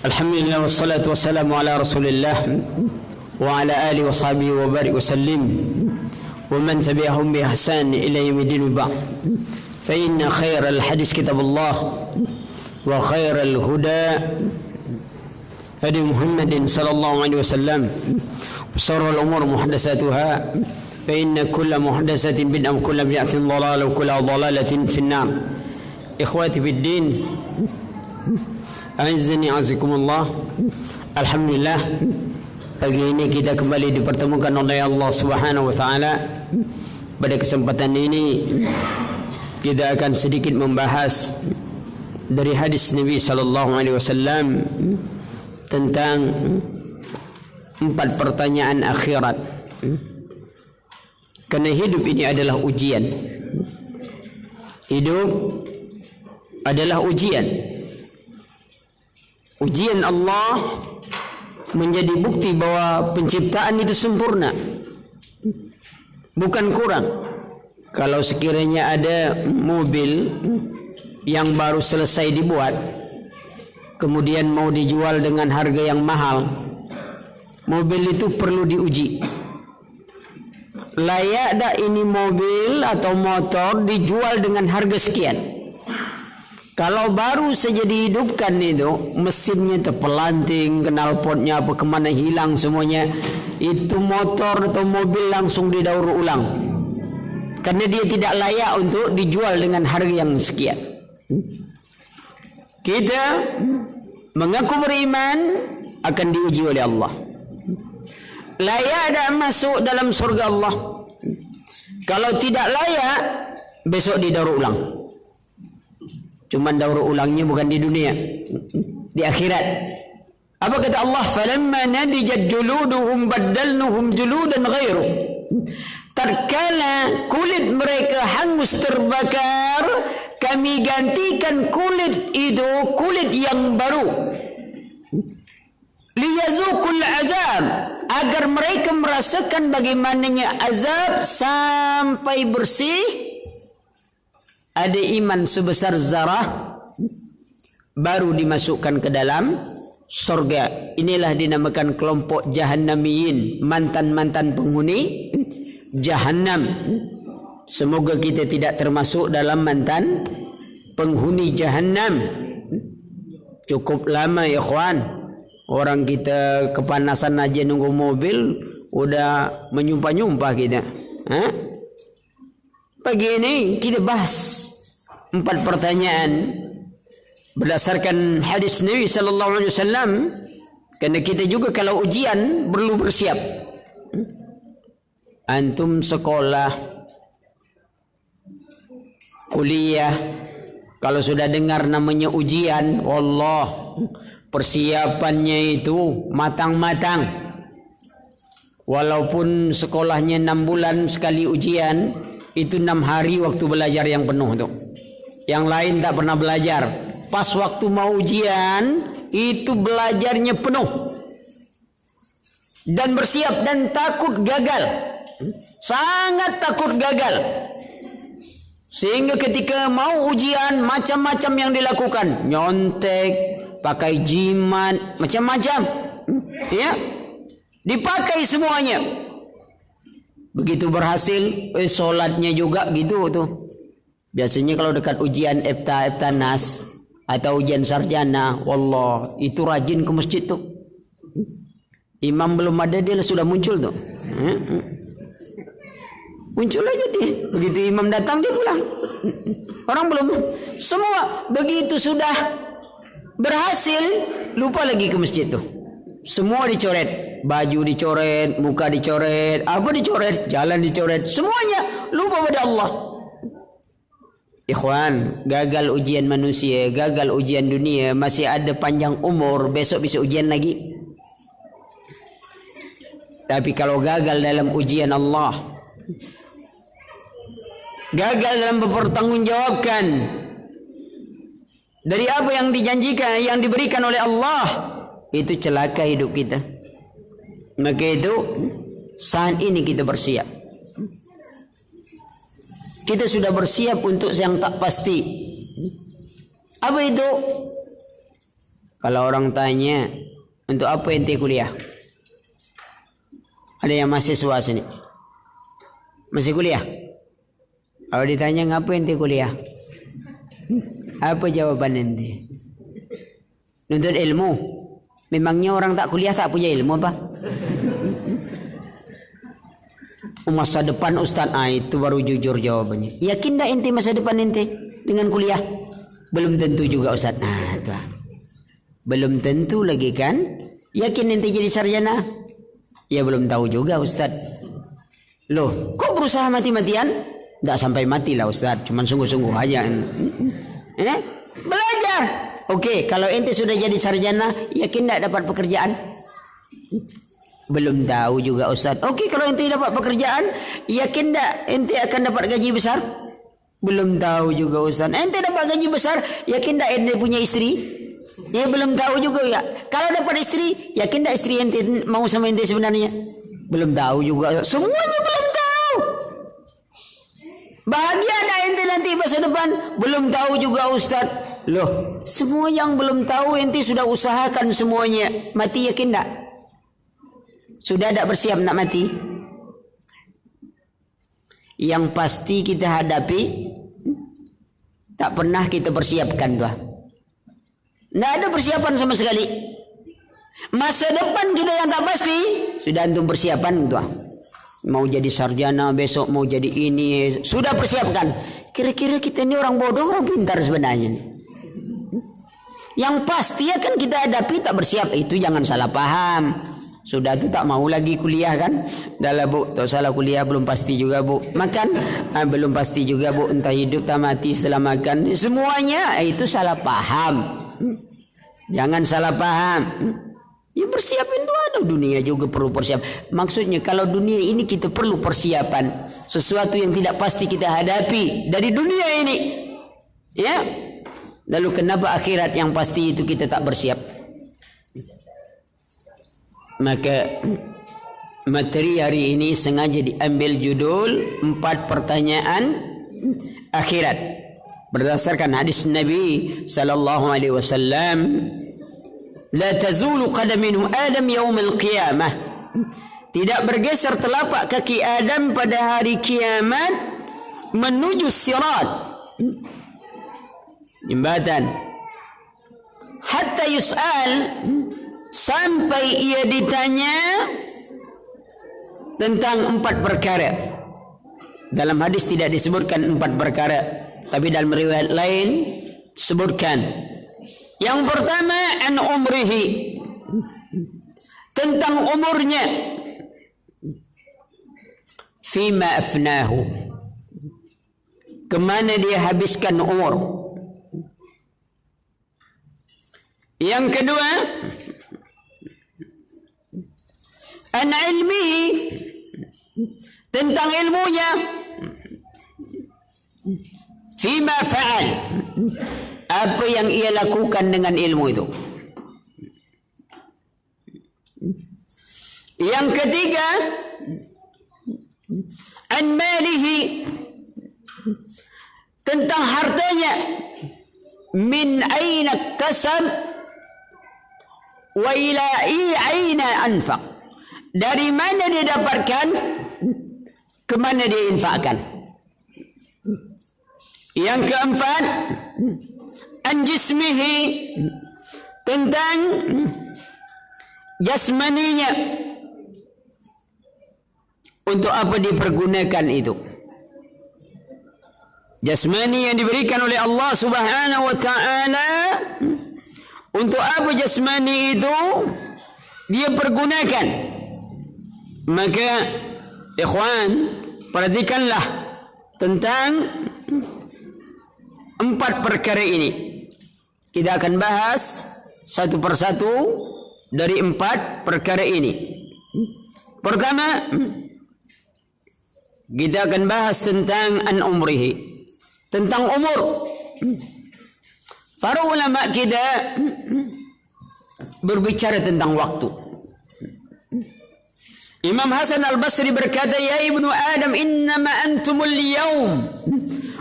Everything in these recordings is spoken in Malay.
Alhamdulillah wassalatu wassalamu ala Rasulillah wa ala alihi wa sahbihi wa barik wa sallim wa man tabi'ahum bi ihsan ila yaumil ba'd. Fa inna khairal hadis kitabullah wa khairal huda hadi Muhammadin sallallahu alaihi wasallam wa sharral umur muhdatsatuha fa inna kulla muhdatsatin bid'ah wa kulla bid'atin dhalalah wa kulla dhalalatin fin-nar. Ikhwati fid din, a'izzani azikumullah. Alhamdulillah, pagi ini kita kembali dipertemukan oleh Allah Subhanahu wa taala. Pada kesempatan ini kita akan sedikit membahas dari hadis Nabi sallallahu alaihi wasallam tentang 4 pertanyaan akhirat. Karena hidup ini adalah ujian. Hidup adalah ujian. Ujian Allah menjadi bukti bahwa penciptaan itu sempurna, bukan kurang. Kalau sekiranya ada mobil yang baru selesai dibuat, kemudian mau dijual dengan harga yang mahal, mobil itu perlu diuji. Layak tak ini mobil atau motor dijual dengan harga sekian? Kalau baru saja dihidupkan itu, mesinnya terpelanting, knalpotnya apa kemana hilang semuanya, itu motor atau mobil langsung didaur ulang, karena dia tidak layak untuk dijual dengan harga yang sekian. Kita mengaku beriman akan diuji oleh Allah. Layak tak masuk dalam surga Allah? Kalau tidak layak, besok didaur ulang. Cuman daur ulangnya bukan di dunia, di akhirat. Apa kata Allah? Falamma nadijat juluduhum baddalnuhum juludan ghairu. Tatkala kulit mereka hangus terbakar, kami gantikan kulit itu kulit yang baru. Liyazuqul azab, agar mereka merasakan bagaimananya azab sampai bersih. Ada iman sebesar zarah, baru dimasukkan ke dalam surga. Inilah dinamakan kelompok jahannamiyin, mantan-mantan penghuni jahannam. Semoga kita tidak termasuk dalam mantan penghuni jahannam. Cukup lama ya ikhwan, orang kita kepanasan aja nunggu mobil udah menyumpah-nyumpah kita. Pagi ini kita bahas 4 pertanyaan berdasarkan hadis Nabi sallallahu alaihi wasallam, karena kita juga kalau ujian perlu bersiap. Antum sekolah, kuliah, kalau sudah dengar namanya ujian, wallah persiapannya itu matang-matang. Walaupun sekolahnya 6 bulan sekali ujian, itu 6 hari waktu belajar yang penuh tuh. Yang lain tak pernah belajar. Pas waktu mau ujian, itu belajarnya penuh. Dan bersiap dan takut gagal. Sangat takut gagal. Sehingga ketika mau ujian, macam-macam yang dilakukan. Nyontek, pakai jimat, macam-macam. Ya, dipakai semuanya. Begitu berhasil, solatnya juga gitu tuh. Biasanya kalau dekat ujian Eptanas atau ujian sarjana, wallah itu rajin ke masjid tuh. Imam belum ada dia sudah muncul tuh. Muncul aja dia. Begitu imam datang dia pulang. Orang belum. Semua begitu sudah berhasil, lupa lagi ke masjid tuh. Semua dicoret, baju dicoret, muka dicoret, apa dicoret, jalan dicoret, semuanya lupa pada Allah. Ikhwan, gagal ujian manusia, gagal ujian dunia, masih ada panjang umur, besok bisa ujian lagi. Tapi kalau gagal dalam ujian Allah, gagal dalam mempertanggungjawabkan dari apa yang dijanjikan, yang diberikan oleh Allah, itu celaka hidup kita. Maka itu saat ini kita bersiap. Kita sudah bersiap untuk yang tak pasti. Apa itu? Kalau orang tanya, untuk apa ente kuliah? Ada yang mahasiswa sini? Masih kuliah? Kalau ditanya, ngapa ente kuliah? Apa jawaban ente? Nuntut ilmu. Memangnya orang tak kuliah tak punya ilmu apa? Masa depan Ustaz, itu baru jujur jawabannya. Yakin tak ente masa depan ente dengan kuliah? Belum tentu juga Ustaz. Itu. Belum tentu lagi kan? Yakin ente jadi sarjana? Ya belum tahu juga Ustaz. Loh, kok berusaha mati-matian? Tak sampai mati lah Ustaz, cuman sungguh-sungguh aja. Belajar. Oke, kalau ente sudah jadi sarjana, yakin tak dapat pekerjaan? Belum tahu juga Ustaz. Oke, kalau ente dapat pekerjaan, yakin tak ente akan dapat gaji besar? Belum tahu juga Ustaz. Ente dapat gaji besar, yakin tak ente punya istri? Ya belum tahu juga ya. Kalau dapat istri, yakin tak istri ente mau sama ente sebenarnya? Belum tahu juga. Semuanya belum tahu. Bahagia tak ente nanti masa depan? Belum tahu juga Ustaz. Loh, semua yang belum tahu ente sudah usahakan semuanya. Mati yakin tak? Sudah tak bersiap nak mati? Yang pasti kita hadapi, tak pernah kita persiapkan tuh. Tidak ada persiapan sama sekali. Masa depan kita yang tak pasti, sudah antum persiapan tuh. Mau jadi sarjana, besok mau jadi ini, sudah persiapkan. Kira-kira kita ini orang bodoh, orang pintar sebenarnya. Yang pasti akan kita hadapi tak bersiap, itu jangan salah paham. Sudah tu tak mau lagi kuliah kan? Dahlah bu, tak salah kuliah, belum pasti juga bu. Makan, belum pasti juga bu. Entah hidup tak mati setelah makan. Semuanya itu salah paham. Jangan salah paham. Ya persiapan itu ada, dunia juga perlu persiapan. Maksudnya kalau dunia ini kita perlu persiapan, sesuatu yang tidak pasti kita hadapi dari dunia ini. Ya. Lalu kenapa akhirat yang pasti itu kita tak bersiap? Maka materi hari ini sengaja diambil judul 4 pertanyaan akhirat. Berdasarkan hadis Nabi sallallahu alaihi wasallam, la tazulu qadamu Adam yaum al-qiyamah. Tidak bergeser telapak kaki Adam pada hari kiamat menuju sirat. Jembatan. Hatta yus'al, sampai ia ditanya tentang 4 perkara. Dalam hadis tidak disebutkan 4 perkara, tapi dalam riwayat lain sebutkan. Yang pertama, an umrihi, tentang umurnya. Fima afnahu, kemana dia habiskan umur. Yang kedua, an ilmihi, tentang ilmunya. Fima fa'al, apa yang ia lakukan dengan ilmu itu. Yang ketiga, an malihi, tentang hartanya. Min aina iktasab wa ila aina anfaq, dari mana dia dapatkan, ke mana dia infakkan. Yang keempat, an jismihi, tentang jasmaninya. Untuk apa dipergunakan itu? Jasmani yang diberikan oleh Allah Subhanahu wa ta'ala, untuk apa jasmani itu dia pergunakan? Maka ikhwan, perhatikanlah tentang 4 perkara ini. Kita akan bahas satu persatu dari 4 perkara ini. Pertama, kita akan bahas tentang an umrihi, tentang umur. Para ulama kita berbicara tentang waktu. Imam Hasan al-Basri berkata, ya ibnu Adam, innama antumul yawm,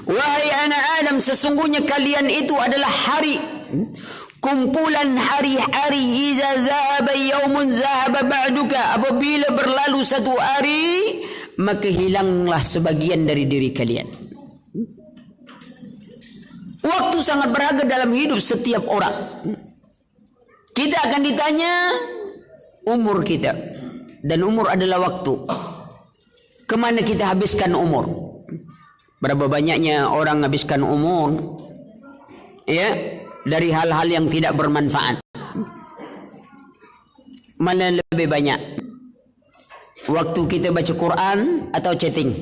wahai anak Adam, sesungguhnya kalian itu adalah hari. kumpulan hari-hari, iza zahaba yaumun zahaba ba'duka, apabila berlalu satu hari maka hilanglah sebagian dari diri kalian. Waktu sangat berharga dalam hidup setiap orang. Kita akan ditanya umur kita, dan umur adalah waktu. Kemana kita habiskan umur? Berapa banyaknya orang habiskan umur dari hal-hal yang tidak bermanfaat. Mana lebih banyak? Waktu kita baca Quran atau chatting?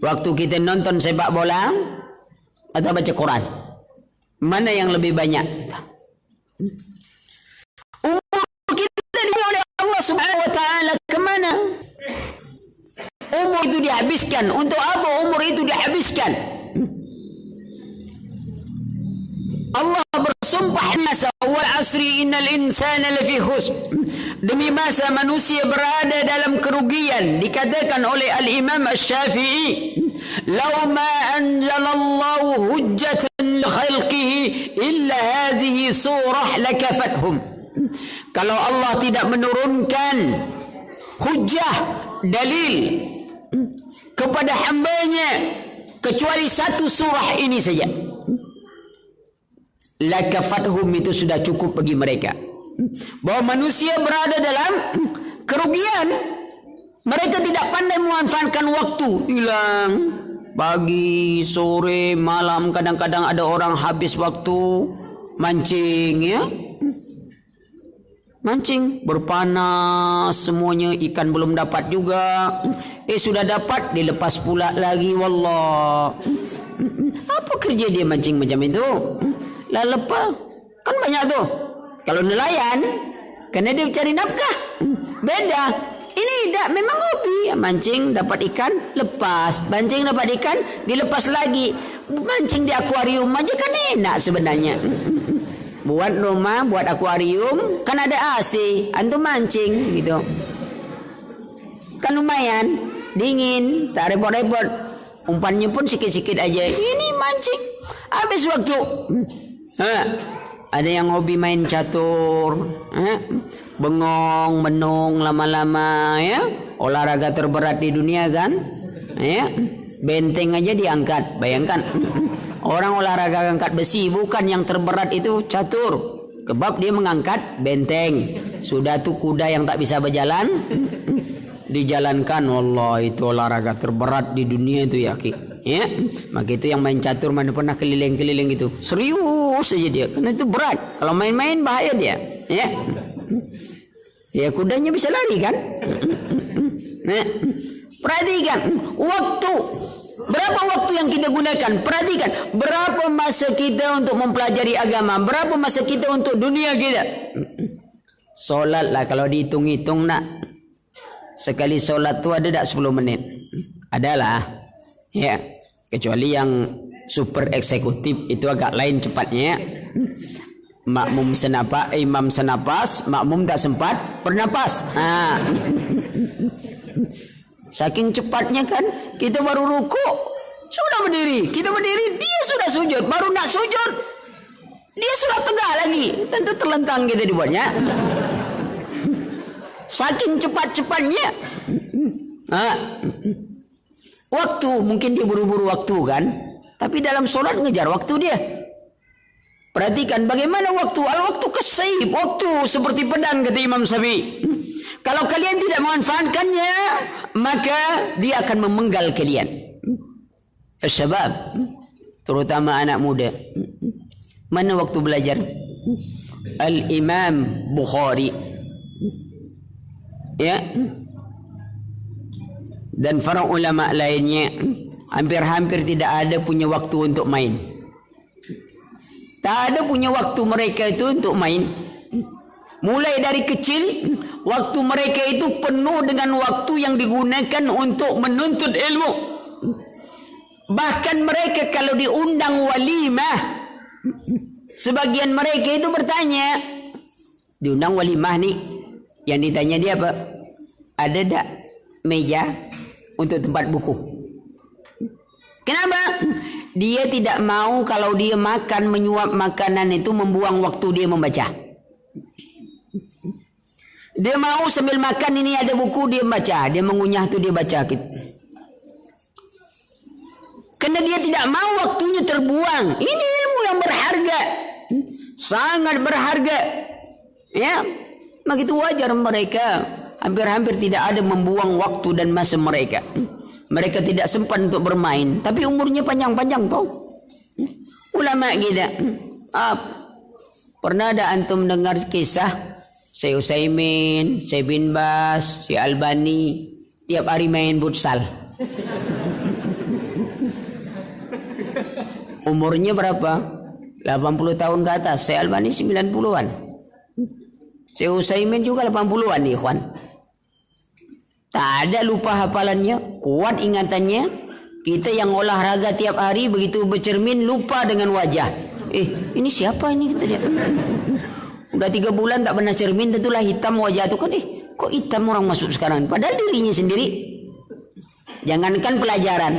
Waktu kita nonton sepak bola atau baca Quran? Mana yang lebih banyak? Umur kita diberi oleh Allah Subhanahu wa taala kemana? Umur itu dihabiskan. Untuk apa umur itu dihabiskan? Allah bersumpah masa wal asri innal insana lafi khusr. Demi masa manusia berada dalam kerugian. Dikatakan oleh Al-Imam Asy-Syafi'i, "Law ma anzalallahu hujjatan li khalqihi illa hadhihi surah lakafathum." Kalau Allah tidak menurunkan hujjah, dalil kepada hambanya kecuali satu surah ini saja, lakafathum, itu sudah cukup bagi mereka. Bahwa manusia berada dalam kerugian. Mereka tidak pandai memanfaatkan waktu. Hilang pagi, sore, malam. Kadang-kadang ada orang habis waktu mancing, mancing, berpanas semuanya, ikan belum dapat juga. Sudah dapat, dilepas pula lagi. Wallah, apa kerja dia mancing macam itu? Lah lepas, kan banyak tuh. Kalau nelayan, karena dia cari nafkah, beda. Ini tidak, memang hobi. Mancing dapat ikan, lepas. Mancing dapat ikan, dilepas lagi. Mancing di akuarium aja kan enak sebenarnya. Buat rumah, buat akuarium, kan ada AC. Antum mancing gitu, kan lumayan, dingin, tak repot-repot. Umpannya pun sikit-sikit aja. Ini mancing, habis waktu. Ada yang hobi main catur, bengong, menung lama-lama, olahraga terberat di dunia kan, benteng aja diangkat. Bayangkan, orang olahraga angkat besi, bukan yang terberat itu catur, kebab dia mengangkat benteng. Sudah tuh kuda yang tak bisa berjalan dijalankan. Wallah, itu olahraga terberat di dunia itu ya, maka itu yang main catur mana pernah keliling-keliling gitu, serius saja dia, karena itu berat. Kalau main-main bahaya dia, kudanya bisa lari kan. Perhatikan waktu, berapa waktu yang kita gunakan. Perhatikan berapa masa kita untuk mempelajari agama, berapa masa kita untuk dunia kita. Solat lah, kalau dihitung-hitung nak, sekali solat tu ada tak 10 menit? Adalah, kecuali yang super eksekutif itu agak lain cepatnya. Makmum senapas, imam senapas, makmum tak sempat bernapas. Saking cepatnya kan, kita baru ruku sudah berdiri, kita berdiri dia sudah sujud, baru nak sujud dia sudah tegak lagi, tentu terlentang kita dibuatnya. Saking cepat-cepatnya. Waktu, mungkin dia buru-buru waktu kan, tapi dalam solat ngejar waktu dia. Perhatikan bagaimana waktu. Al-waktu kasayib, waktu seperti pedang, kata Imam Syafi'i. Kalau kalian tidak memanfaatkannya, maka dia akan memenggal kalian. Syabab, terutama anak muda, mana waktu belajar? Al-Imam Bukhari, dan para ulama lainnya hampir-hampir tidak ada punya waktu untuk main. Tak ada punya waktu mereka itu untuk main. Mulai dari kecil, waktu mereka itu penuh dengan waktu yang digunakan untuk menuntut ilmu. Bahkan mereka kalau diundang walimah, sebagian mereka itu bertanya, diundang walimah nih, yang ditanya dia apa? Ada tak meja untuk tempat buku? Kenapa? Dia tidak mau kalau dia makan menyuap makanan itu membuang waktu dia membaca. Dia mau sambil makan ini ada buku dia baca, dia mengunyah tu dia baca. Karena dia tidak mau waktunya terbuang. Ini ilmu yang berharga, sangat berharga. Ya, begitu wajar mereka hampir-hampir tidak ada membuang waktu dan masa mereka. Mereka tidak sempat untuk bermain, tapi umurnya panjang-panjang toh. Ulama kita. Pernah ada antum dengar kisah Syekh Utsaimin, Syekh bin Bas, Syekh Albani tiap hari main futsal. Umurnya berapa? 80 tahun ke atas. Syekh Albani 90-an. Syekh Utsaimin juga 80-an nih, ikhwan. Tak ada lupa hafalannya, kuat ingatannya. Kita yang olahraga tiap hari begitu bercermin lupa dengan wajah. Ini siapa ini? Kata dia. Udah 3 bulan tak pernah cermin, tentulah hitam wajah itu kan. Kok hitam orang masuk sekarang? Padahal dirinya sendiri. Jangankan pelajaran.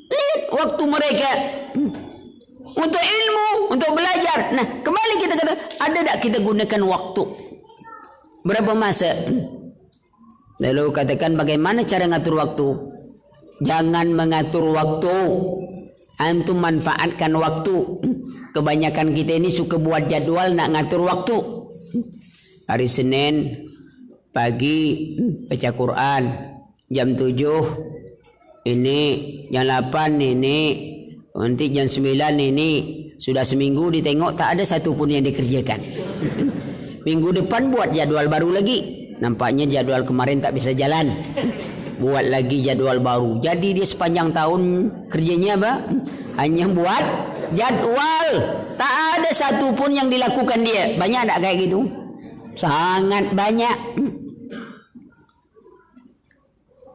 Lihat waktu mereka untuk ilmu, untuk belajar. Nah, kembali kita kata, ada tak kita gunakan waktu? Berapa masa? Lalu katakan bagaimana cara ngatur waktu? Jangan mengatur waktu. Antum manfaatkan waktu. Kebanyakan kita ini suka buat jadwal nak ngatur waktu. Hari Senin pagi baca Quran, jam 7 ini, jam 8 ini, nanti jam 9 ini. Sudah seminggu ditengok tak ada satu pun yang dikerjakan. Minggu depan buat jadwal baru lagi. Nampaknya jadwal kemarin tak bisa jalan. Buat lagi jadwal baru. Jadi dia sepanjang tahun kerjanya apa? Hanya buat jadwal. Tak ada satu pun yang dilakukan dia. Banyak tak kayak gitu? Sangat banyak.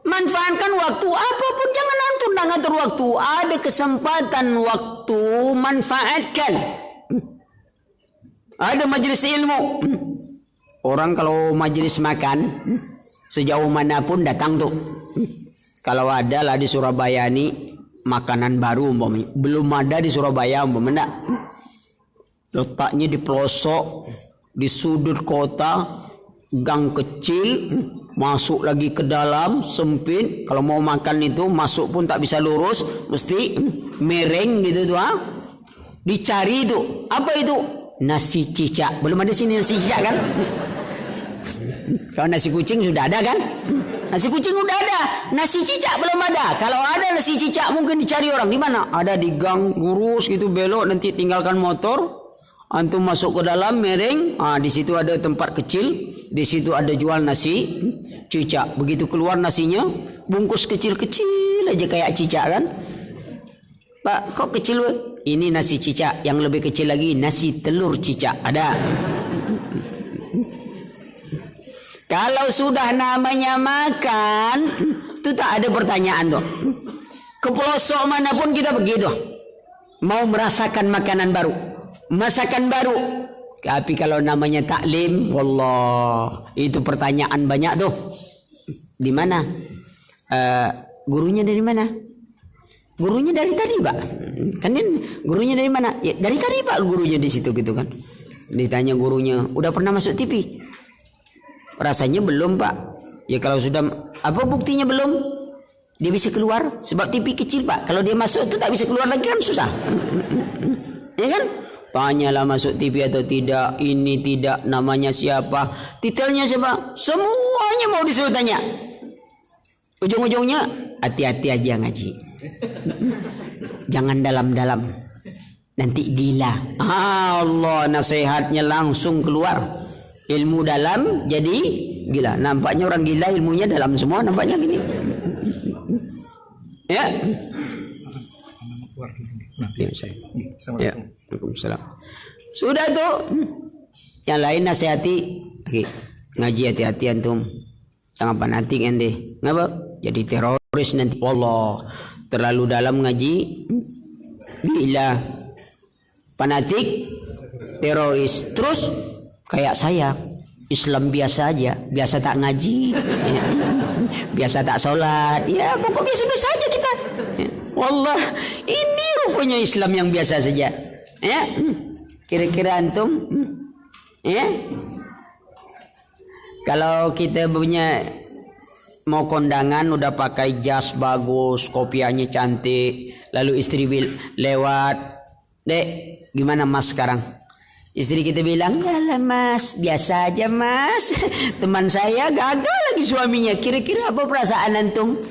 Manfaatkan waktu. Apapun jangan antum nak ngatur waktu. Ada kesempatan waktu, manfaatkan. Ada majlis ilmu. Orang kalau majlis makan sejauh manapun datang tuh. Kalau ada lah di Surabaya ini makanan baru umpamanya. Belum ada di Surabaya umpamanya. Letaknya di pelosok, di sudut kota, gang kecil, masuk lagi ke dalam sempit. Kalau mau makan itu masuk pun tak bisa lurus, mesti mereng gitu tuh. Dicari itu apa itu? Nasi cicak. Belum ada sini nasi cicak kan? Kalau nasi kucing sudah ada kan? Nasi kucing sudah ada, nasi cicak belum ada. Kalau ada nasi cicak mungkin dicari orang di mana? Ada di gang lurus gitu, belok nanti tinggalkan motor, antum masuk ke dalam mereng. Di situ ada tempat kecil, di situ ada jual nasi cicak. Begitu keluar nasinya, bungkus kecil-kecil aja kayak cicak kan? Pak, kok kecil? Ini nasi cicak. Yang lebih kecil lagi nasi telur cicak ada. Kalau sudah namanya makan, itu tak ada pertanyaan tuh. Ke pelosok manapun kita begitu. Mau merasakan makanan baru, masakan baru. Tapi kalau namanya taklim, wallah, itu pertanyaan banyak tuh. Di mana? Gurunya dari mana? Gurunya dari tadi, Pak. Kan gurunya dari mana? Ya, dari tadi, Pak, gurunya di situ gitu kan. Ditanya gurunya, udah pernah masuk TV? Rasanya belum, Pak. Ya kalau sudah, apa buktinya belum? Dia bisa keluar sebab TV kecil, Pak. Kalau dia masuk itu tak bisa keluar lagi kan susah. Ya kan? Tanyalah masuk TV atau tidak, ini tidak, namanya siapa, titelnya siapa, semuanya mau disuruh tanya. Ujung-ujungnya hati-hati aja ngaji. Jangan dalam-dalam. Nanti gila. Allah, nasihatnya langsung keluar. Ilmu dalam jadi gila. Nampaknya orang gila ilmunya dalam semua, nampaknya gini. Ya. Ya. Waalaikumsalam. Sudah tuh. Yang lain nasihati. Oke. Ngaji hati-hati antum. Jangan fanatik ente. Ngapa? Jadi teroris nanti. Allah. Terlalu dalam ngaji. Gila. Fanatik. Teroris. Terus kayak saya, Islam biasa aja, biasa tak ngaji, ya. Biasa tak sholat, ya pokoknya biasa-biasa aja kita. Ya. Wallah, ini rupanya Islam yang biasa saja. Ya, kira-kira antum, ya, kalau kita punya mau kondangan udah pakai jas bagus, kopiahnya cantik, lalu istri lewat, dek, gimana mas sekarang? Istri kita bilang, yalah mas, biasa aja mas. Teman saya gagal lagi suaminya. Kira-kira apa perasaan antum?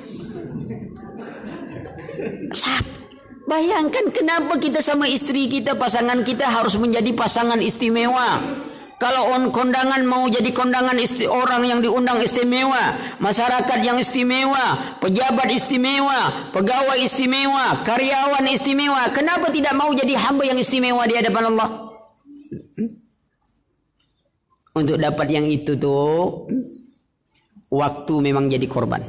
Bayangkan kenapa kita sama istri kita, pasangan kita harus menjadi pasangan istimewa. Kalau kondangan mau jadi kondangan orang yang diundang istimewa, masyarakat yang istimewa, pejabat istimewa, pegawai istimewa, karyawan istimewa. Kenapa tidak mau jadi hamba yang istimewa di hadapan Allah? Untuk dapat yang itu tuh, waktu memang jadi korban.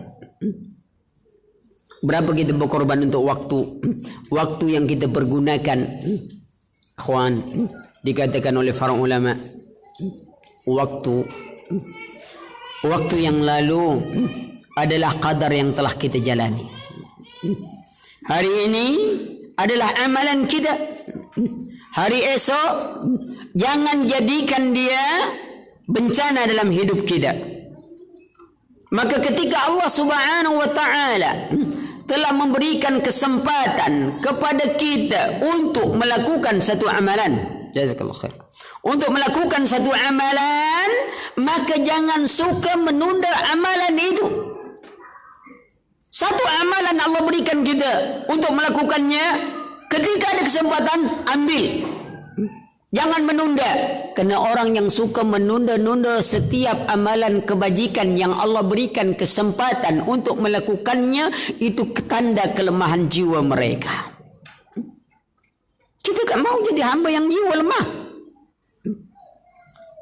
Berapa kita berkorban untuk waktu? Waktu yang kita pergunakan, akhwan, dikatakan oleh para ulama, waktu yang lalu adalah qadar yang telah kita jalani. Hari ini adalah amalan kita. Hari esok jangan jadikan dia bencana dalam hidup kita. Maka ketika Allah Subhanahu wa taala telah memberikan kesempatan kepada kita untuk melakukan satu amalan, jazakallahu khair, untuk melakukan satu amalan, maka jangan suka menunda amalan itu. Satu amalan Allah berikan kita untuk melakukannya, ketika ada kesempatan ambil, jangan menunda. Karena orang yang suka menunda-nunda setiap amalan kebajikan yang Allah berikan kesempatan untuk melakukannya, itu tanda kelemahan jiwa mereka. Kita tak mau jadi hamba yang jiwa lemah.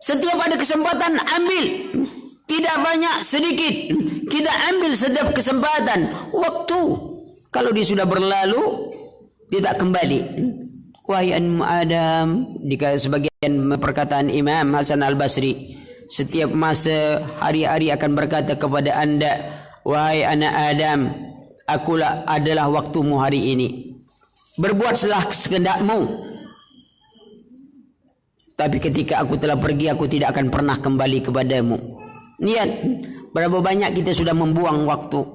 Setiap ada kesempatan ambil, tidak banyak sedikit, kita ambil setiap kesempatan. Waktu kalau dia sudah berlalu, dia tak kembali. Wahai Adam, jika sebagian perkataan Imam Hasan Al-Basri, setiap masa hari-hari akan berkata kepada anda, wahai anak Adam, akulah adalah waktumu hari ini. Berbuatlah sekehendakmu. Tapi ketika aku telah pergi, aku tidak akan pernah kembali kepadamu. Lihat, berapa banyak kita sudah membuang waktu,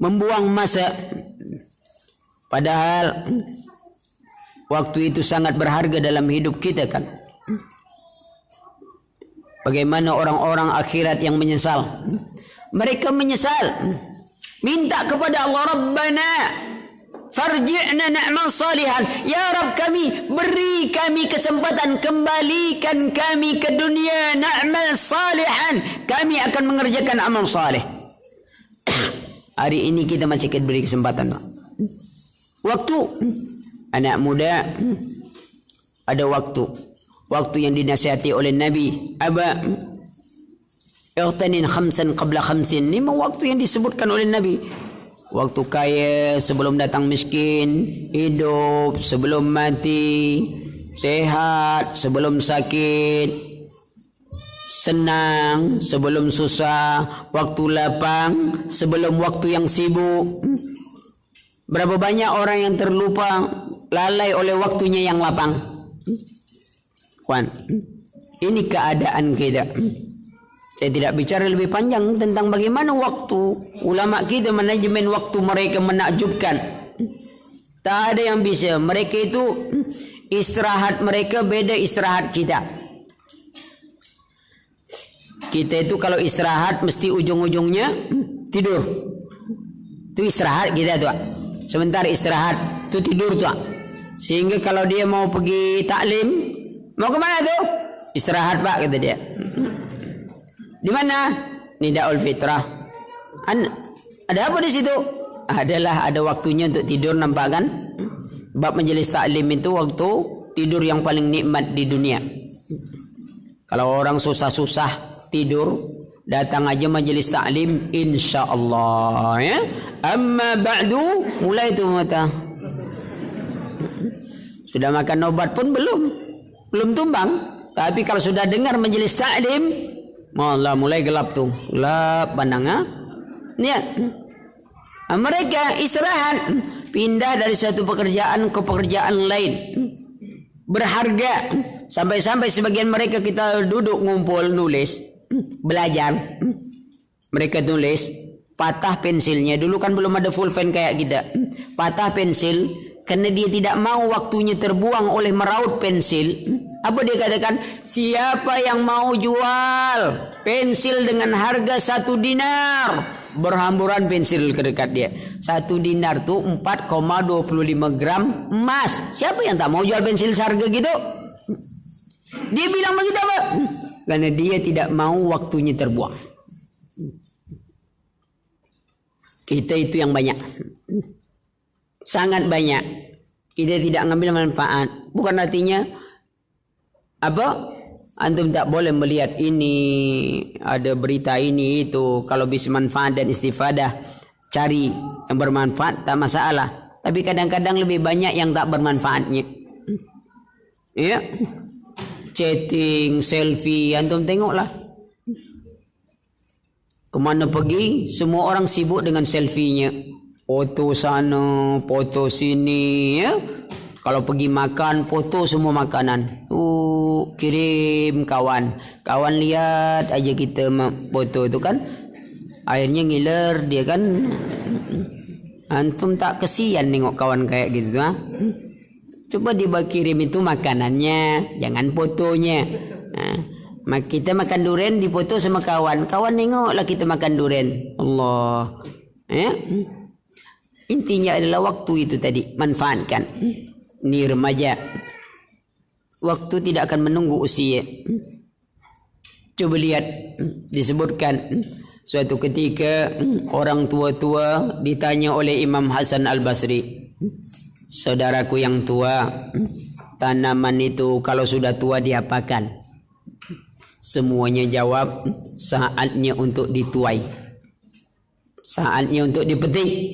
membuang masa. Padahal waktu itu sangat berharga dalam hidup kita kan. Bagaimana orang-orang akhirat yang menyesal? Mereka menyesal, minta kepada Allah, Rabbana farji'na na'mal salihan. Ya Rabb kami, beri kami kesempatan, kembalikan kami ke dunia, na'mal salihan, kami akan mengerjakan amal saleh. Hari ini kita masih diberi kesempatan. Waktu anak muda ada waktu yang dinasihati oleh Nabi, Aba ightanin khamsan qabla khamsin. Ini waktu yang disebutkan oleh Nabi. Waktu kaya sebelum datang miskin, hidup sebelum mati, sehat sebelum sakit, senang sebelum susah, waktu lapang sebelum waktu yang sibuk. Berapa banyak orang yang terlupa, lalai oleh waktunya yang lapang. Kawan, ini keadaan kita. Saya tidak bicara lebih panjang tentang bagaimana waktu. Ulama kita manajemen waktu mereka menakjubkan. Tak ada yang bisa. Mereka itu istirahat mereka beda istirahat kita. Kita itu kalau istirahat mesti ujung-ujungnya tidur. Itu istirahat kita tuh. Sebentar istirahat tu tidur tu. Sehingga kalau dia mau pergi taklim, mau ke mana tu? Istirahat pak, kata dia. Di mana? Nidaul Fitrah. Ada apa di situ? Adalah ada waktunya untuk tidur, nampak kan? Bab majelis taklim itu waktu tidur yang paling nikmat di dunia. Kalau orang susah-susah tidur, datang aja majelis taklim, insya-Allah ya. Amma ba'du, mulai tu mata. Sudah makan obat pun belum tumbang. Tapi kalau sudah dengar majelis taklim, malah mulai gelap tu. Gelap pandangnya. Niat. Mereka istirahat, pindah dari satu pekerjaan ke pekerjaan lain. Berharga. Sampai-sampai sebagian mereka kita duduk ngumpul nulis, belajar. Mereka tulis, patah pensilnya. Dulu kan belum ada full pen kayak kita. Patah pensil karena dia tidak mau waktunya terbuang oleh meraut pensil. Apa dia katakan? Siapa yang mau jual pensil dengan harga 1 dinar? Berhamburan pensil ke dekat dia. 1 dinar tu 4,25 gram emas. Siapa yang tak mau jual pensil seharga gitu? Dia bilang begitu apa? Karena dia tidak mau waktunya terbuang. Kita itu yang banyak. Sangat banyak. Kita tidak ngambil manfaat. Bukan artinya apa? Antum tak boleh melihat ini, ada berita ini itu. Kalau bisa manfaat dan istifadah, cari yang bermanfaat, tak masalah. Tapi kadang-kadang lebih banyak yang tak bermanfaatnya. Ya, chatting, selfie, antum tengoklah. Kemana pergi, semua orang sibuk dengan selfie-nya. Foto sana, foto sini, ya. Kalau pergi makan, foto semua makanan. Kirim kawan. Kawan lihat aja kita foto itu kan. Akhirnya ngiler dia kan. Antum tak kesian nengok kawan kayak gitu. Ha? Coba dia kirim itu makanannya. Jangan fotonya. Kita makan durian dipoto sama kawan. Kawan nengoklah kita makan durian. Allah. Ya? Intinya adalah waktu itu tadi. Manfaatkan. Ini remaja. Waktu tidak akan menunggu usia. Coba lihat. Disebutkan. Suatu ketika orang tua-tua ditanya oleh Imam Hasan Al-Basri. Saudaraku yang tua. Tanaman itu kalau sudah tua diapakan? Semuanya jawab. Saatnya untuk dituai. Saatnya untuk dipetik.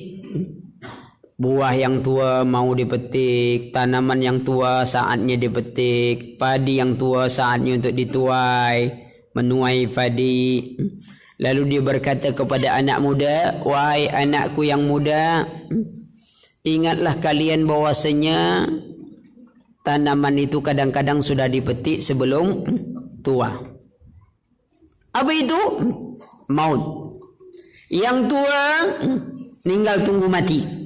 Buah yang tua mau dipetik, tanaman yang tua saatnya dipetik, padi yang tua saatnya untuk dituai, menuai padi. Lalu dia berkata kepada anak muda, wahai anakku yang muda, ingatlah kalian bahwasanya tanaman itu kadang-kadang sudah dipetik sebelum tua. Apa itu? Maut. Yang tua tinggal tunggu mati.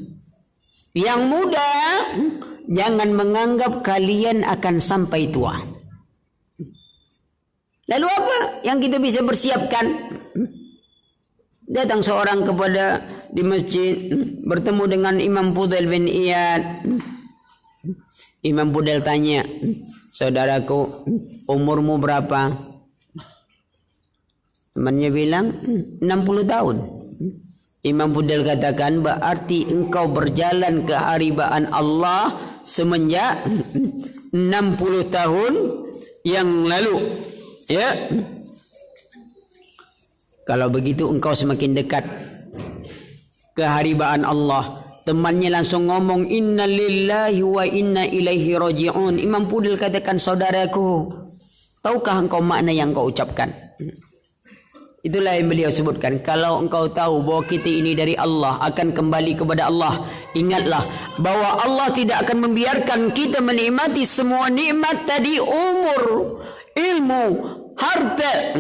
Yang muda, jangan menganggap kalian akan sampai tua. Lalu apa yang kita bisa persiapkan? Datang seorang kepada di masjid, bertemu dengan Imam Fudail bin Iyad. Imam Fudail tanya, saudaraku, umurmu berapa? Temannya bilang, 60 tahun. Imam Fudail katakan, berarti engkau berjalan ke haribaan Allah semenjak 60 tahun yang lalu. Ya. Kalau begitu engkau semakin dekat ke haribaan Allah. Temannya langsung ngomong, inna lillahi wa inna ilaihi raji'un. Imam Fudail katakan, saudaraku, tahukah engkau makna yang kau ucapkan? Itulah yang beliau sebutkan. Kalau engkau tahu bahawa kita ini dari Allah, akan kembali kepada Allah, ingatlah bahwa Allah tidak akan membiarkan kita menikmati semua nikmat tadi, umur, ilmu, harta,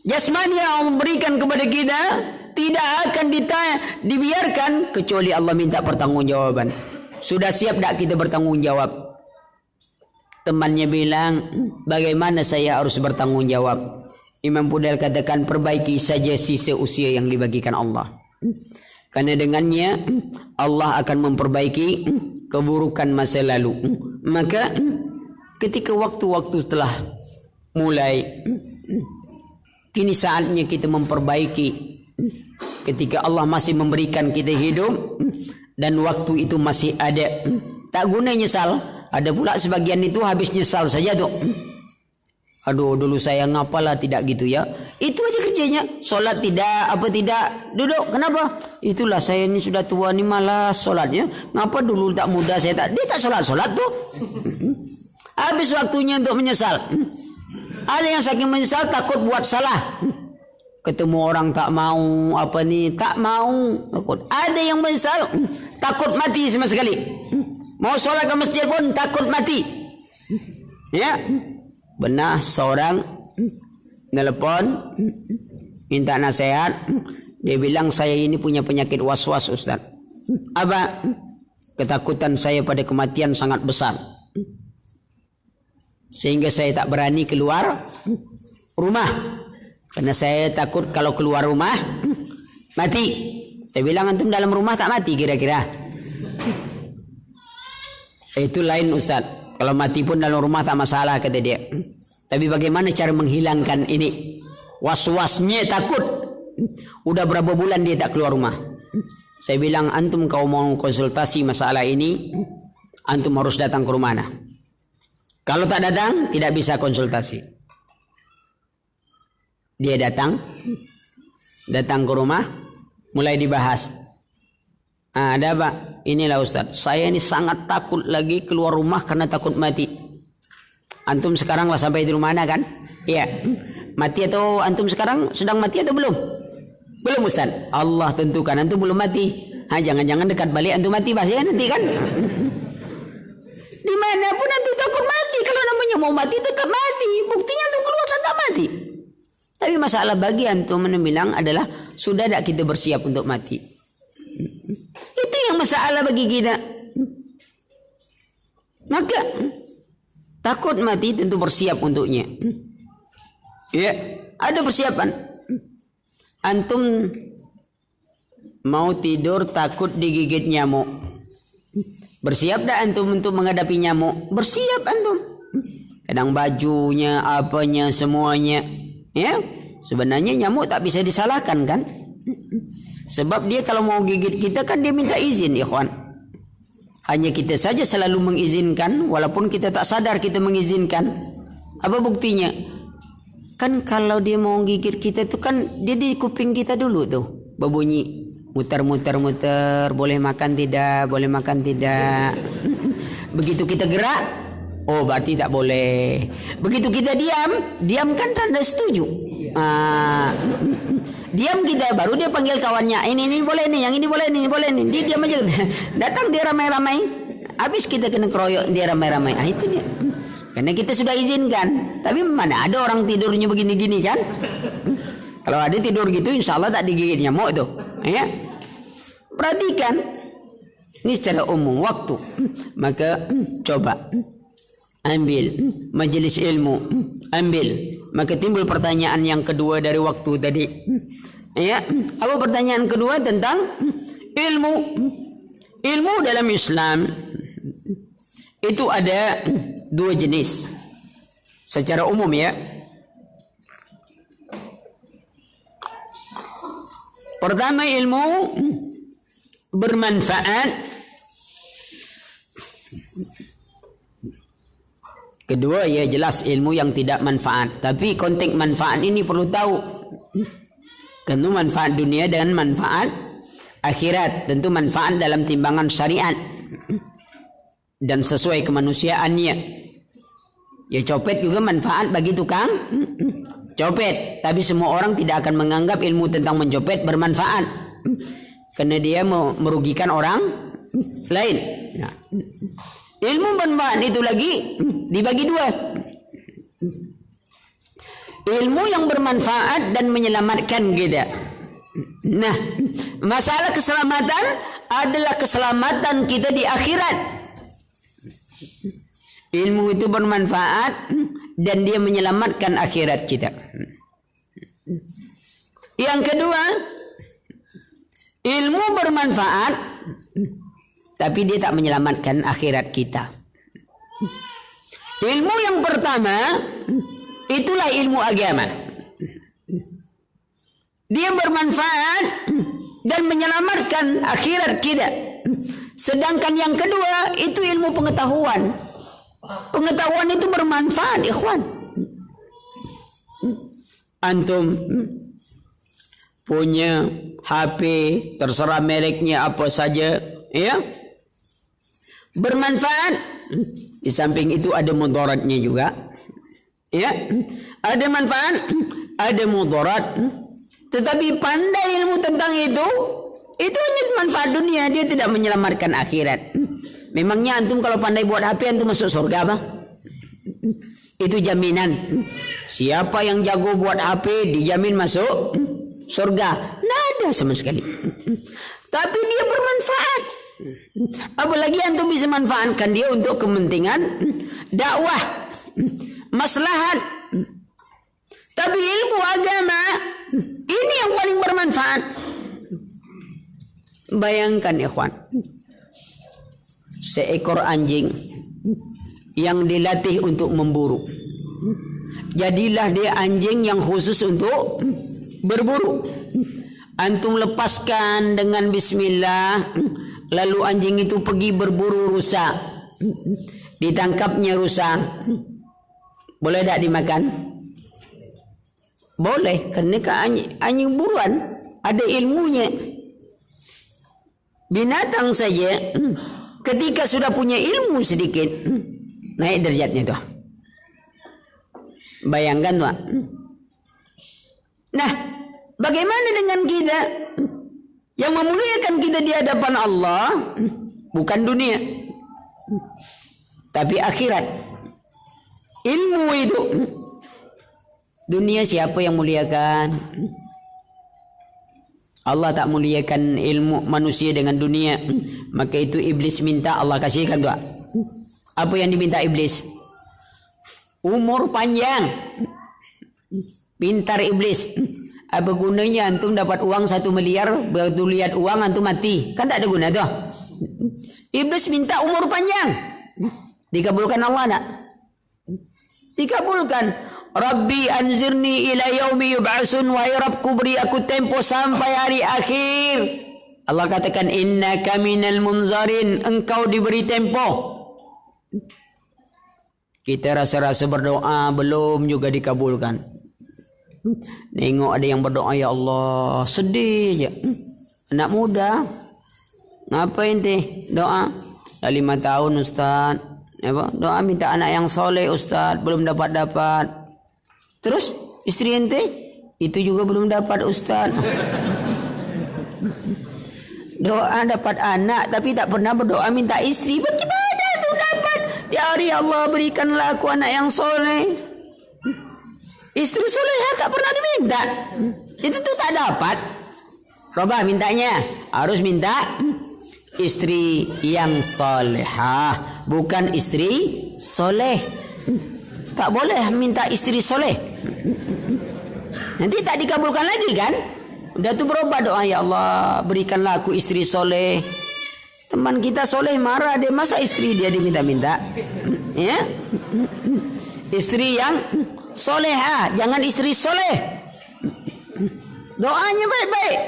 jasmani yang Allah berikan kepada kita, tidak akan dibiarkan kecuali Allah minta pertanggungjawaban. Sudah siap tak kita bertanggungjawab? Temannya bilang, bagaimana saya harus bertanggungjawab? Imam Fudail katakan, perbaiki saja sisa usia yang dibagikan Allah. Karena dengannya Allah akan memperbaiki keburukan masa lalu. Maka ketika waktu-waktu telah mulai, kini saatnya kita memperbaiki. Ketika Allah masih memberikan kita hidup dan waktu itu masih ada, tak guna nyesal. Ada pula sebagian itu habis nyesal saja tuh. Aduh, dulu saya ngapalah tidak gitu ya. Itu aja kerjanya. Solat tidak, apa tidak. Duduk, kenapa? Itulah saya ini sudah tua ni malas solatnya. Ngapa dulu tak muda saya tak. Dia tak solat-solat tuh. Habis waktunya untuk menyesal. Ada yang saking menyesal takut buat salah. ketemu orang tak mau apa ni, tak mau takut. Ada yang misal takut mati sama sekali. Mau sholat ke masjid pun takut mati. Ya. Benar seorang nelpon minta nasihat. Dia bilang saya ini punya penyakit was-was Ustaz. Apa? Ketakutan saya pada kematian sangat besar. Sehingga saya tak berani keluar rumah. Karena saya takut kalau keluar rumah mati. Saya bilang antum dalam rumah tak mati kira-kira. Itu lain Ustaz. Kalau mati pun dalam rumah tak masalah kata dia. Tapi bagaimana cara menghilangkan ini? Was-wasnya takut. Udah berapa bulan dia tak keluar rumah. Saya bilang antum kau mau konsultasi masalah ini, antum harus datang ke rumah. Kalau tak datang tidak bisa konsultasi. Dia datang ke rumah, mulai dibahas. Ada apa? Inilah Ustaz, saya ini sangat takut lagi keluar rumah karena takut mati. Antum sekarang lah sampai di rumah kan? Iya. Mati atau antum sekarang sedang mati atau belum? Belum Ustaz. Allah tentukan antum belum mati. Jangan-jangan dekat balik antum mati bahaya nanti kan? Dimanapun antum takut mati. Kalau namanya mau mati tetap mati. Buktinya antum keluar tak mati. Tapi masalah bagi antum bilang adalah sudah tak kita bersiap untuk mati. Itu yang masalah bagi kita. Maka takut mati tentu bersiap untuknya. Ya, ada persiapan. Antum mau tidur takut digigit nyamuk. Bersiap dah antum untuk menghadapi nyamuk? Bersiap antum. Kadang bajunya, apanya, semuanya. Ya, sebenarnya nyamuk tak bisa disalahkan kan? Sebab dia kalau mau gigit kita kan dia minta izin, ikhwan. Hanya kita saja selalu mengizinkan, walaupun kita tak sadar kita mengizinkan. Apa buktinya? Kan kalau dia mau gigit kita tu kan dia di kuping kita dulu tuh berbunyi muter, boleh makan tidak, boleh makan tidak. Begitu kita gerak, oh berarti tak boleh. Begitu kita diam kan tanda setuju. Diam kita, baru dia panggil kawannya, ini boleh nih, yang ini boleh nih. Dia diam aja. Datang dia ramai-ramai, habis kita kena keroyok dia ramai-ramai. Itu dia. Karena kita sudah izinkan. Tapi mana ada orang tidurnya begini-gini kan? Kalau ada tidur gitu insya Allah tak digigit nyamuk tuh. Ya. Perhatikan. Ini secara umum waktu. Maka coba. Ambil majelis ilmu. Ambil. Maka timbul pertanyaan yang kedua dari waktu tadi. Ya. Apa pertanyaan kedua tentang ilmu? Ilmu dalam Islam itu ada dua jenis secara umum ya. Pertama ilmu bermanfaat. Kedua ya jelas ilmu yang tidak manfaat. Tapi konteks manfaat ini perlu tahu. Tentu manfaat dunia dan manfaat akhirat. Tentu manfaat dalam timbangan syariat dan sesuai kemanusiaannya. Ya copet juga manfaat bagi tukang copet. Tapi semua orang tidak akan menganggap ilmu tentang mencopet bermanfaat. Karena dia merugikan orang lain. Nah, ilmu bermanfaat itu lagi dibagi dua. Ilmu yang bermanfaat dan menyelamatkan kita. Nah, masalah keselamatan adalah keselamatan kita di akhirat. Ilmu itu bermanfaat dan dia menyelamatkan akhirat kita. Yang kedua, ilmu bermanfaat tapi dia tak menyelamatkan akhirat kita. Ilmu yang pertama itulah ilmu agama. Dia bermanfaat dan menyelamatkan akhirat kita. Sedangkan yang kedua itu ilmu pengetahuan. Pengetahuan itu bermanfaat, ikhwan. Antum punya HP, terserah mereknya apa saja, ya, bermanfaat. Di samping itu ada mudaratnya juga, ya. Ada manfaat, ada mudarat. Tetapi pandai ilmu tentang itu hanya manfaat dunia, dia tidak menyelamatkan akhirat. Memangnya antum kalau pandai buat HP antum masuk surga apa? Itu jaminan. Siapa yang jago buat HP dijamin masuk surga? Tidak ada sama sekali. Tapi dia bermanfaat. Apalagi antum bisa manfaatkan dia untuk kepentingan dakwah, maslahat. Tapi ilmu agama ini yang paling bermanfaat. Bayangkan ikhwan, seekor anjing yang dilatih untuk memburu. Jadilah dia anjing yang khusus untuk berburu. Antum lepaskan dengan bismillah, lalu anjing itu pergi berburu rusa. Ditangkapnya rusa. Boleh tak dimakan? Boleh, kerana anjing buruan ada ilmunya. Binatang saja ketika sudah punya ilmu sedikit, naik derajatnya tuh. Bayangkan tuh. Nah, bagaimana dengan kita yang memuliakan kita di hadapan Allah? Bukan dunia, tapi akhirat. Ilmu itu. Dunia siapa yang muliakan? Allah tak muliakan ilmu manusia dengan dunia. Maka itu iblis minta Allah kasihkan tuh. Apa yang diminta iblis? Umur panjang. Pintar iblis. Apa gunanya antum dapat uang 1 miliar, begitu lihat uang antum mati? Kan tak ada guna tuh. Iblis minta umur panjang. Dikabulkan Allah tak? Dikabulkan. Rabbi anzirni ila yaumi yub'asun, wahai Rabbku beri aku tempo sampai hari akhir. Allah katakan innaka minal munzarin, engkau diberi tempo. Kita rasa-rasa berdoa belum juga dikabulkan. Nengok ada yang berdoa, ya Allah sedih je. Anak muda ngapain teh doa? Dah 5 tahun Ustaz. Apa? Doa minta anak yang soleh Ustaz, belum dapat. Terus istri ente itu juga belum dapat Ustaz. Doa dapat anak tapi tak pernah berdoa minta istri. Bagaimana tu dapat? Ya Allah berikanlah aku anak yang soleh. Istri soleh tak pernah diminta. Itu tu tak dapat. Coba mintanya harus minta istri yang solehah, bukan istri soleh. Tak boleh minta istri soleh. Nanti tak dikabulkan lagi kan? Udah tu berubah doa, ya Allah berikanlah aku istri soleh. Teman kita soleh marah dia, masa istri dia diminta-minta? Ya, istri yang solehah, jangan istri soleh. Doanya baik-baik.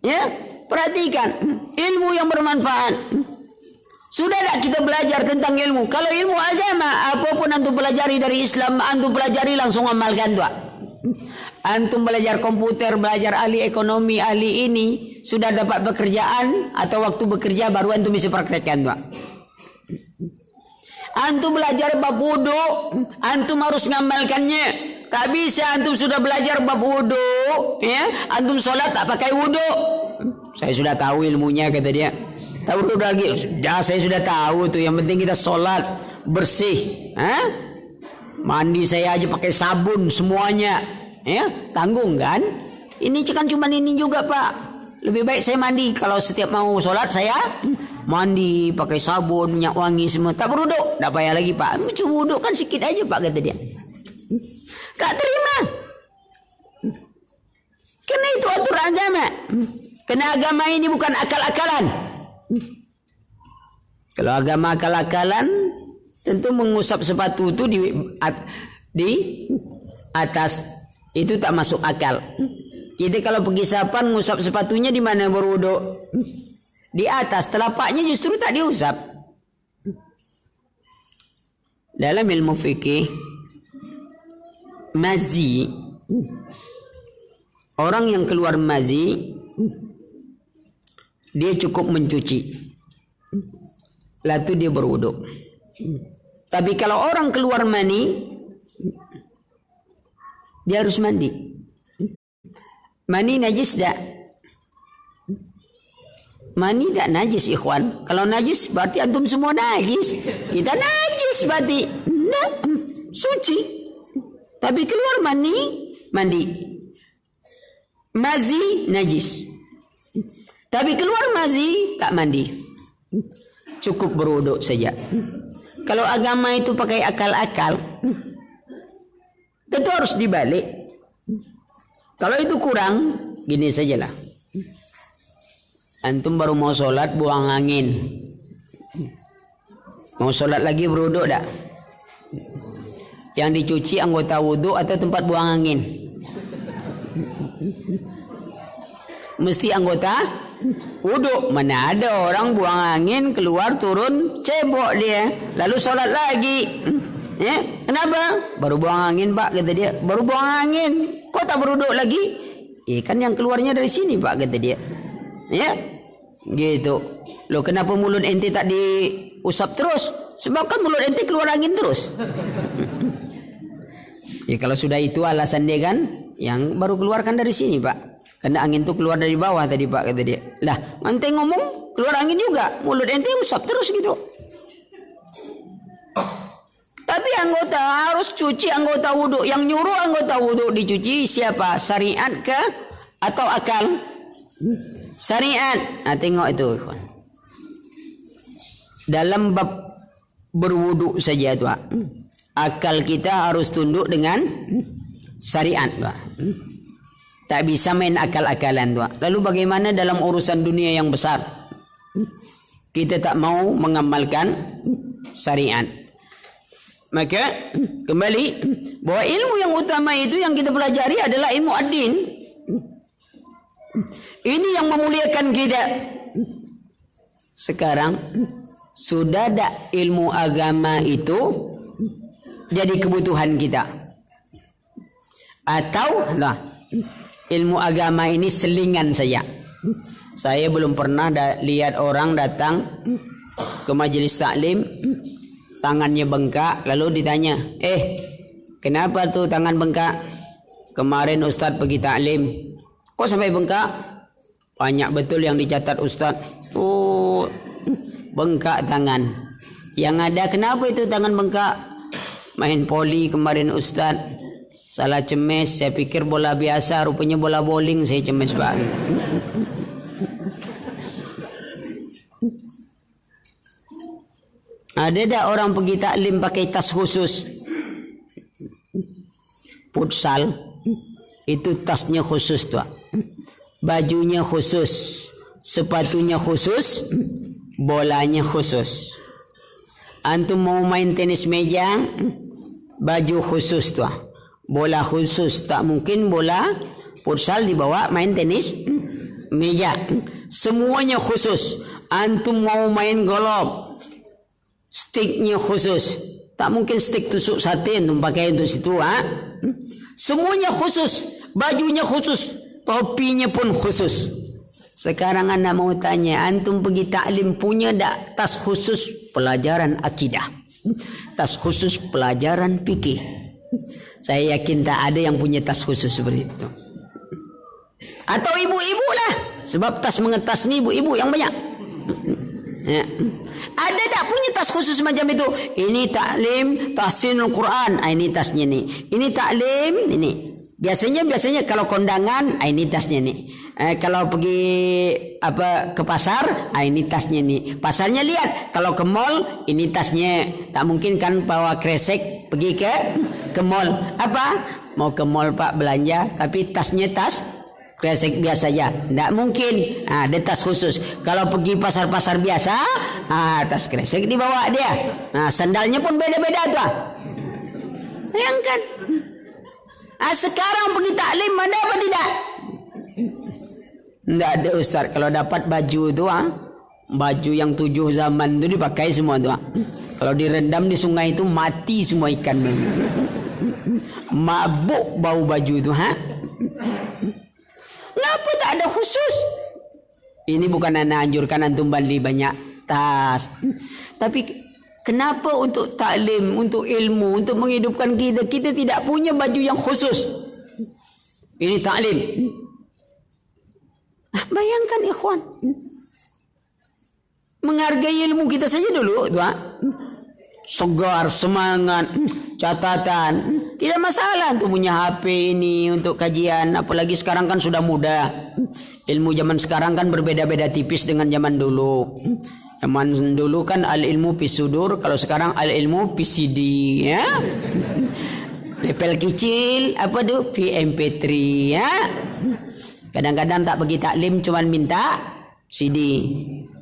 Ya, perhatikan ilmu yang bermanfaat. Sudah tak kita belajar tentang ilmu? Kalau ilmu agama, apapun antum pelajari dari Islam, antum pelajari langsung amalkan tuh. Antum belajar komputer, belajar ahli ekonomi, ahli ini, sudah dapat pekerjaan atau waktu bekerja baru antum bisa praktekkan tuh. Antum belajar bab wudu, antum harus ngamalkannya. Tak bisa antum sudah belajar bab wudu, ya, antum sholat tak pakai wudu. Saya sudah tahu ilmunya kata dia. Tahu udah lagi, saya sudah tahu tuh. Yang penting kita sholat bersih, mandi saya aja pakai sabun semuanya, ya tanggung kan? Ini kan cuma ini juga Pak. Lebih baik saya mandi kalau setiap mau sholat saya mandi pakai sabun, minyak wangi semua. Tak berwuduk, tak payah lagi Pak. Cuma wuduk kan sikit aja Pak kata dia. Tak terima. Karena itu aturan agama. Karena agama ini bukan akal-akalan. Kalau agama akal-akalan, tentu mengusap sepatu itu di atas itu tak masuk akal. Kita kalau pergi sapan ngusap sepatunya di mana berwuduk? Di atas, telapaknya justru tak diusap. Dalam ilmu fikih, mazi, orang yang keluar mazi, dia cukup mencuci, lalu dia berwuduk. Tapi kalau orang keluar mani, dia harus mandi. Mani najis tak? Mani tak najis ikhwan. Kalau najis berarti antum semua najis. Kita najis berarti nah, suci. Tapi keluar mani, mandi. Mazi najis. Tapi keluar mazi tak mandi. Cukup berwuduk saja. Kalau agama itu pakai akal-akal, tentu harus dibalik. Kalau itu kurang, gini sajalah. Antum baru mau sholat buang angin. Mau sholat lagi berwuduk tak? Yang dicuci anggota wudhu atau tempat buang angin? Mesti anggota wudhu. Mana ada orang buang angin keluar turun cebok dia lalu sholat lagi. Kenapa? Baru buang angin pak, kata dia. Baru buang angin, kok tak berwuduk lagi? Kan yang keluarnya dari sini pak, kata dia. Ya, gitu. Loh, kenapa mulut ente tak diusap terus? Sebab kan mulut ente keluar angin terus. Ya kalau sudah itu alasan dia kan, yang baru keluarkan dari sini pak. Karena angin itu keluar dari bawah tadi pak, kata dia. Lah, ente ngomong keluar angin juga, mulut ente usap terus gitu. Tapi anggota harus cuci anggota wudhu. Yang nyuruh anggota wudhu dicuci siapa? Syariat ke atau akal? Syariat. Nah, tengok itu. Dalam bab berwudhu saja tu, akal kita harus tunduk dengan syariat tu. Tak bisa main akal-akalan tu. Lalu bagaimana dalam urusan dunia yang besar? Kita tak mau mengamalkan syariat. Maka kembali bahwa ilmu yang utama itu yang kita pelajari adalah ilmu ad-din. Ini yang memuliakan kita. Sekarang sudah ada ilmu agama itu jadi kebutuhan kita. Atau ilmu agama ini selingan saja. Saya belum pernah lihat orang datang ke majelis taklim tangannya bengkak, lalu ditanya, kenapa tuh tangan bengkak? Kemarin Ustadz pergi taklim, kok sampai bengkak? Banyak betul yang dicatat Ustadz. Oh, bengkak tangan. Yang ada, kenapa itu tangan bengkak? Main poli kemarin Ustadz, salah cemes, saya pikir bola biasa, rupanya bola bowling, saya cemes banget. Ada tak orang pergi taklim pakai tas khusus? Futsal itu tasnya khusus tu. Bajunya khusus, sepatunya khusus, bolanya khusus. Antum mau main tenis meja, baju khusus tu. Bola khusus, tak mungkin bola futsal dibawa main tenis meja. Semuanya khusus. Antum mau main golf, sticknya khusus. Tak mungkin stick tusuk sate antum pakai untuk situ, Semuanya khusus, bajunya khusus, topinya pun khusus. Sekarang anda mau tanya, antum pergi taklim punya tak tas khusus pelajaran akidah, tas khusus pelajaran fikih? Saya yakin tak ada yang punya tas khusus seperti itu. Atau ibu-ibu lah, sebab tas mengetas ni ibu-ibu yang banyak. Ya. Ada tak punya tas khusus macam itu? Ini taklim tahsinul Quran, ini tasnya ni. Ini taklim ini. Biasanya kalau kondangan, ini tasnya ni. Kalau pergi ke pasar, ini tasnya ni. Pasarnya lihat, kalau ke mall, ini tasnya. Tak mungkin kan bawa kresek pergi ke mall. Apa? Mau ke mall Pak belanja, tapi tasnya tas kresek biasa saja. Tak mungkin. Ada tas khusus. Kalau pergi pasar-pasar biasa, tas kresek dibawa dia. Sandalnya pun beda-beda tuh. Bayangkan. Sekarang pergi taklim ada apa tidak? Tidak ada Ustaz. Kalau dapat baju tu, baju yang 7 zaman tu dipakai semua tu. Kalau direndam di sungai itu mati semua ikan. Mabuk bau baju tu. Kenapa tak ada khusus? Ini bukan anak anjurkan antum beli banyak tas. Tapi kenapa untuk taklim, untuk ilmu, untuk menghidupkan kita tidak punya baju yang khusus? Ini taklim. Bayangkan ikhwan, menghargai ilmu kita saja dulu, tuan. Segar, semangat, catatan. Tidak masalah untuk punya HP ini untuk kajian. Apalagi sekarang kan sudah mudah. Ilmu zaman sekarang kan berbeda-beda tipis dengan zaman dulu. Zaman dulu kan al-ilmu pisudur, kalau sekarang al-ilmu PCD, ya. Level kecil, apa tuh? MP3, ya. Kadang-kadang tak pergi taklim, cuman minta CD.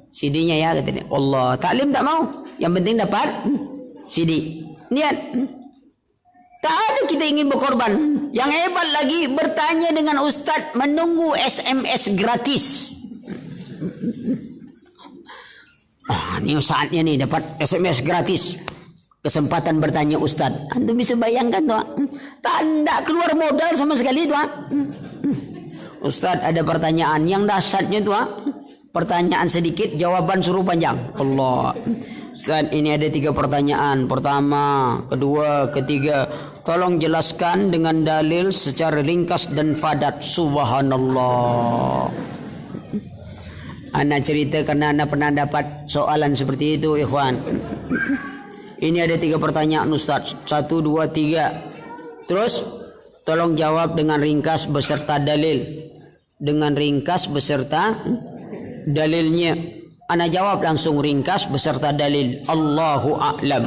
CD-nya ya, katanya. Allah, taklim tak mau. Yang penting dapat CD. Niat. Tak ada kita ingin berkorban. Yang hebat lagi bertanya dengan ustaz menunggu SMS gratis. Ini saatnya nih dapat SMS gratis. Kesempatan bertanya ustaz. Antum bisa bayangkan tuh. Tak keluar modal sama sekali tuh. Ustaz ada pertanyaan yang dahsyatnya tuh. Pertanyaan sedikit, jawaban suruh panjang. Allah. Ustaz, ini ada 3 pertanyaan. Pertama, kedua, ketiga. Tolong jelaskan dengan dalil secara ringkas dan padat. Subhanallah. Ana cerita karena ana pernah dapat soalan seperti itu, ikhwan. Ini ada 3 pertanyaan Ustaz. 1, 2, 3. Terus, tolong jawab dengan ringkas beserta dalil. Dengan ringkas beserta dalilnya. Ana jawab langsung ringkas beserta dalil. Allahu a'lam.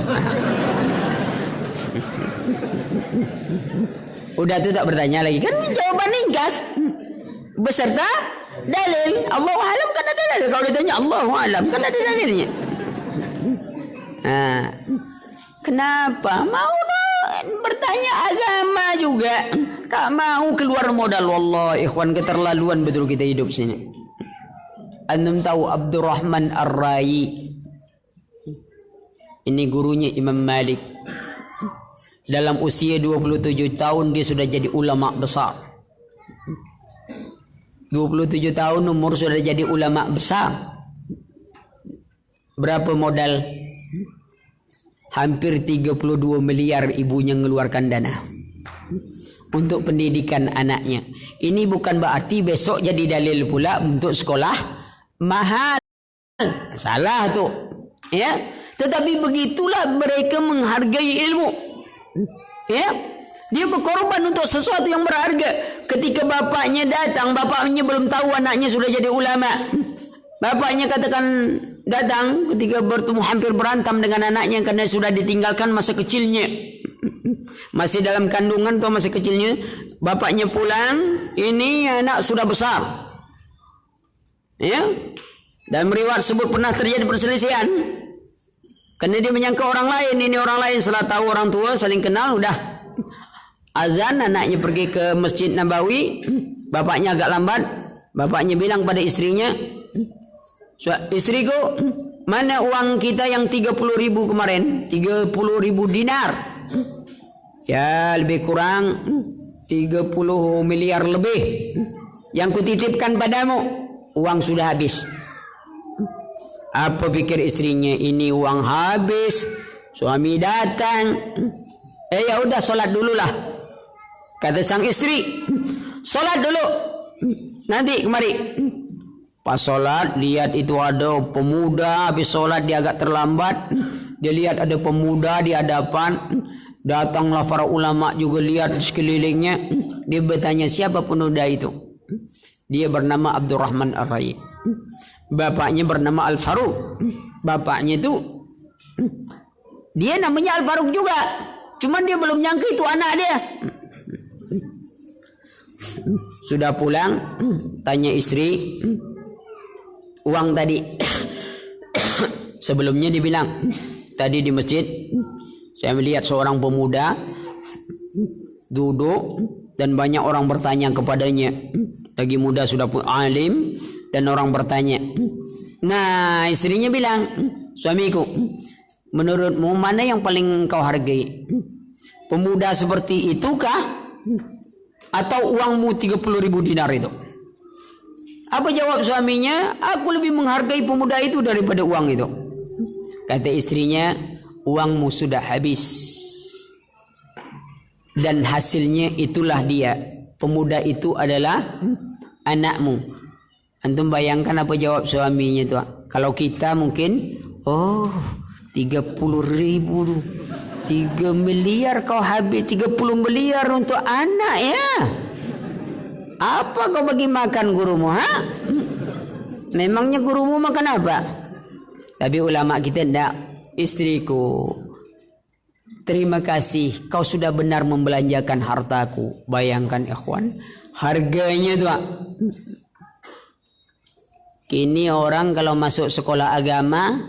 Udah tu tak bertanya lagi. Kan jawaban ringkas beserta dalil. Allahu a'lam kan ada dalil. Kalau ditanya Allahu a'lam kan ada dalilnya. Kenapa? Mau bertanya agama juga. Tak mau keluar modal. Wallah ikhwan, keterlaluan betul kita hidup sini. Antum tahu Abdurrahman Ar-Rayi? Ini gurunya Imam Malik. Dalam usia 27 tahun dia sudah jadi ulama besar. 27 tahun umur sudah jadi ulama besar. Berapa modal? Hampir 32 miliar ibunya mengeluarkan dana untuk pendidikan anaknya. Ini bukan berarti besok jadi dalil pula untuk sekolah mahal. Salah tu. Ya. Tetapi begitulah mereka menghargai ilmu. Ya. Dia berkorban untuk sesuatu yang berharga. Ketika bapaknya datang, bapaknya belum tahu anaknya sudah jadi ulama. Bapaknya katakan datang ketika bertemu, hampir berantem dengan anaknya karena sudah ditinggalkan masa kecilnya. Masih dalam kandungan atau masa kecilnya. Bapaknya pulang, ini anak sudah besar. Ya. Dan riwayat sebut pernah terjadi perselisihan. Karena dia menyangka orang lain, ini orang lain. Setelah tahu orang tua saling kenal, udah azan, anaknya pergi ke Masjid Nabawi. Bapaknya agak lambat. Bapaknya bilang pada istrinya, istriku, mana uang kita yang 30.000 kemarin? 30.000 dinar. Ya lebih kurang 30 miliar lebih yang kutitipkan padamu. Uang sudah habis. Apa pikir istrinya? Ini uang habis. Suami datang. Ya udah solat dululah. Kata sang istri, solat dulu. Nanti kemari. Pas solat, lihat itu ada pemuda. Habis solat dia agak terlambat. Dia lihat ada pemuda di hadapan. Datanglah para ulama juga lihat sekelilingnya. Dia bertanya, siapa pemuda itu? Dia bernama Abdurrahman Ar-Rayi. Bapaknya bernama Al-Faruq. Bapaknya itu, dia namanya Al-Faruq juga. Cuman dia belum nyangka itu anak dia. Sudah pulang, tanya istri, uang tadi. Sebelumnya dibilang, tadi di masjid saya melihat seorang pemuda duduk dan banyak orang bertanya kepadanya. Lagi muda sudah pun alim dan orang bertanya. Nah, istrinya bilang, suamiku, menurutmu mana yang paling kau hargai? Pemuda seperti itukah? Atau uangmu 30.000 dinar itu? Apa jawab suaminya? Aku lebih menghargai pemuda itu daripada uang itu. Kata istrinya, uangmu sudah habis. Dan hasilnya itulah dia. Pemuda itu adalah anakmu. Antum bayangkan apa jawab suaminya tu. Kalau kita mungkin, 30.000 tu. 3 miliar kau habis 30 miliar untuk anak ya. Apa kau bagi makan gurumu, ha? Memangnya gurumu makan apa? Tapi ulama kita tidak. Istriku, terima kasih kau sudah benar membelanjakan hartaku. Bayangkan ikhwan, harganya tu. Kini orang kalau masuk sekolah agama,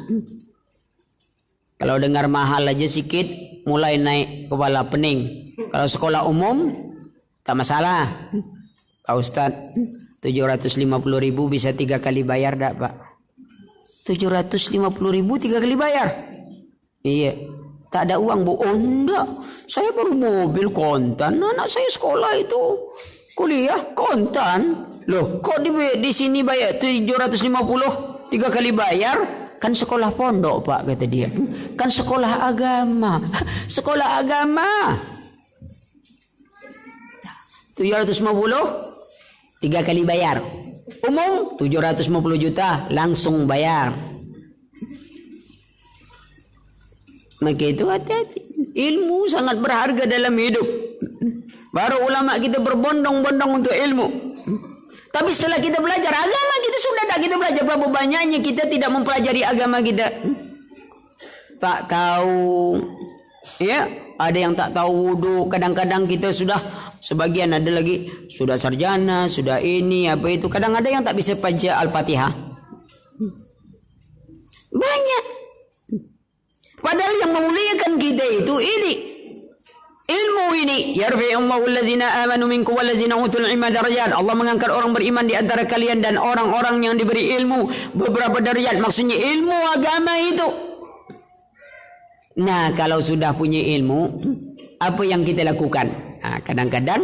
kalau dengar mahal aja sikit, mulai naik kepala pening. Kalau sekolah umum, tak masalah. Pak Ustaz, 750.000 bisa 3 kali bayar tak Pak? 750.000 3 kali bayar? Iya. Tak ada uang bu? Oh enggak, saya baru mobil kontan. Anak saya sekolah itu kuliah kontan. Loh, kok di sini bayar 750 3 kali bayar? Kan sekolah pondok Pak, kata dia. Kan sekolah agama. Sekolah agama 750 3 kali bayar. Umum 750 juta langsung bayar. Maka itu hati-hati. Ilmu sangat berharga dalam hidup. Baru ulama kita berbondong-bondong untuk ilmu. Tapi setelah kita belajar agama kita sudah tak kita belajar. Berapa banyaknya kita tidak mempelajari agama kita. Tak tahu. Ya, ada yang tak tahu wudu. Kadang-kadang kita sudah, sebagian ada lagi sudah sarjana, sudah ini apa itu. Kadang ada yang tak bisa baca Al-Fatihah. Banyak. Padahal yang memuliakan kita itu ini. Ilmu ini. Yarfi'ullahu allazina amanu minkum wallazina utul ilma darajat. Allah mengangkat orang beriman di antara kalian dan orang-orang yang diberi ilmu beberapa derajat. Maksudnya ilmu agama itu. Nah, kalau sudah punya ilmu, apa yang kita lakukan? Nah, kadang-kadang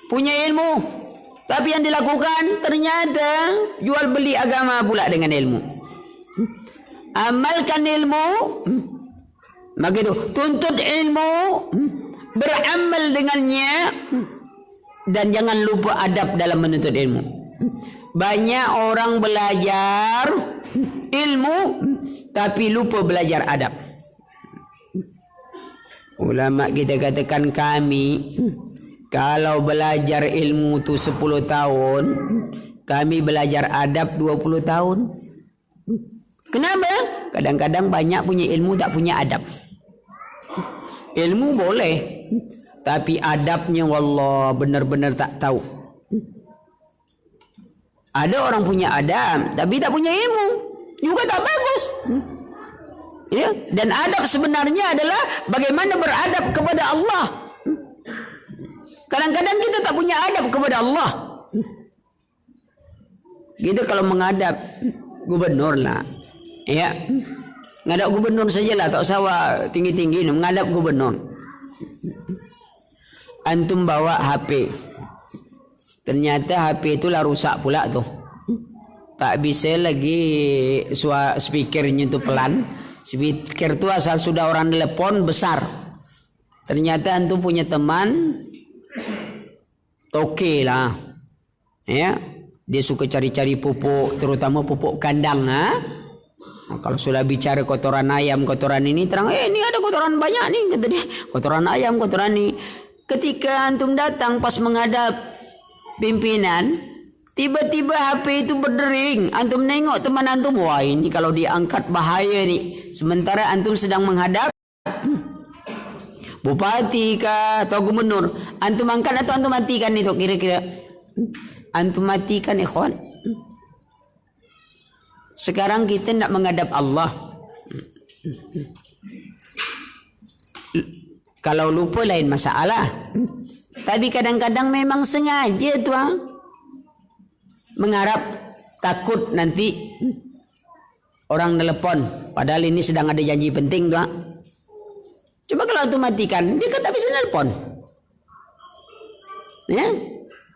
punya ilmu, tapi yang dilakukan ternyata jual beli agama pula dengan ilmu. Amalkan ilmu, maka itu tuntut ilmu, beramal dengannya, dan jangan lupa adab dalam menuntut ilmu. Banyak orang belajar ilmu tapi lupa belajar adab. Ulama kita katakan kami kalau belajar ilmu tu 10 tahun, kami belajar adab 20 tahun. Kenapa? Kadang-kadang banyak punya ilmu tak punya adab. Ilmu boleh, tapi adabnya wallah benar-benar tak tahu. Ada orang punya adab tapi tak punya ilmu, juga tak bagus. Ya, dan adab sebenarnya adalah bagaimana beradab kepada Allah. Kadang-kadang kita tak punya adab kepada Allah. Kita kalau menghadap gubernur lah, ya, ngadap gubernur sajalah, tak usah tinggi-tinggi, menghadap gubernur. Antum bawa HP, ternyata HP itulah rusak pula tuh. Tak bisa lagi speakernya tu pelan. Speaker tu asal sudah orang telepon besar. Ternyata antum punya teman toke lah, ya, dia suka cari-cari pupuk, terutama pupuk kandang. Nah, kalau sudah bicara kotoran ayam, kotoran ini terang, ini ada kotoran banyak nih, kata dia, kotoran ayam, kotoran ini. Ketika antum datang pas menghadap pimpinan, tiba-tiba HP itu berdering. Antum nengok teman antum, wah ini kalau diangkat bahaya nih. Sementara antum sedang menghadap bupati kah atau gubernur. Antum angkat atau antum matikan itu kira-kira? Antum matikan ikhwan. Sekarang kita tidak menghadap Allah. Kalau lupa lain masalah. Tapi kadang-kadang memang sengaja tuan. Mengharap takut nanti orang telepon, padahal ini sedang ada janji penting kak. Coba kalau itu matikan, dia kan tak bisa telepon. Ya,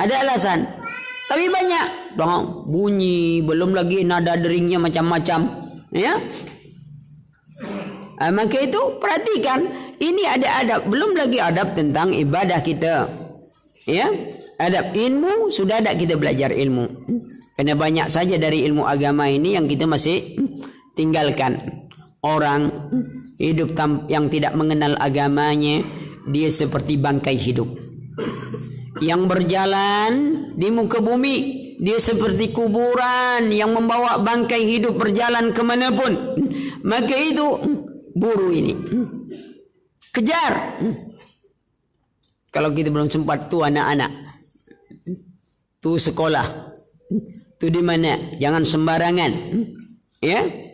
ada alasan. Tapi banyak, dong bunyi, belum lagi nada deringnya macam-macam. Ya, maka itu perhatikan, ini ada adab, belum lagi adab tentang ibadah kita. Ya. Adab ilmu sudah ada kita belajar ilmu. Karena banyak saja dari ilmu agama ini yang kita masih tinggalkan. Orang hidup yang tidak mengenal agamanya, dia seperti bangkai hidup. Yang berjalan di muka bumi, dia seperti kuburan yang membawa bangkai hidup berjalan kemanapun. Maka itu buru ini, kejar. Kalau kita belum sempat tu anak-anak, tu sekolah, tu di mana, jangan sembarangan, ya.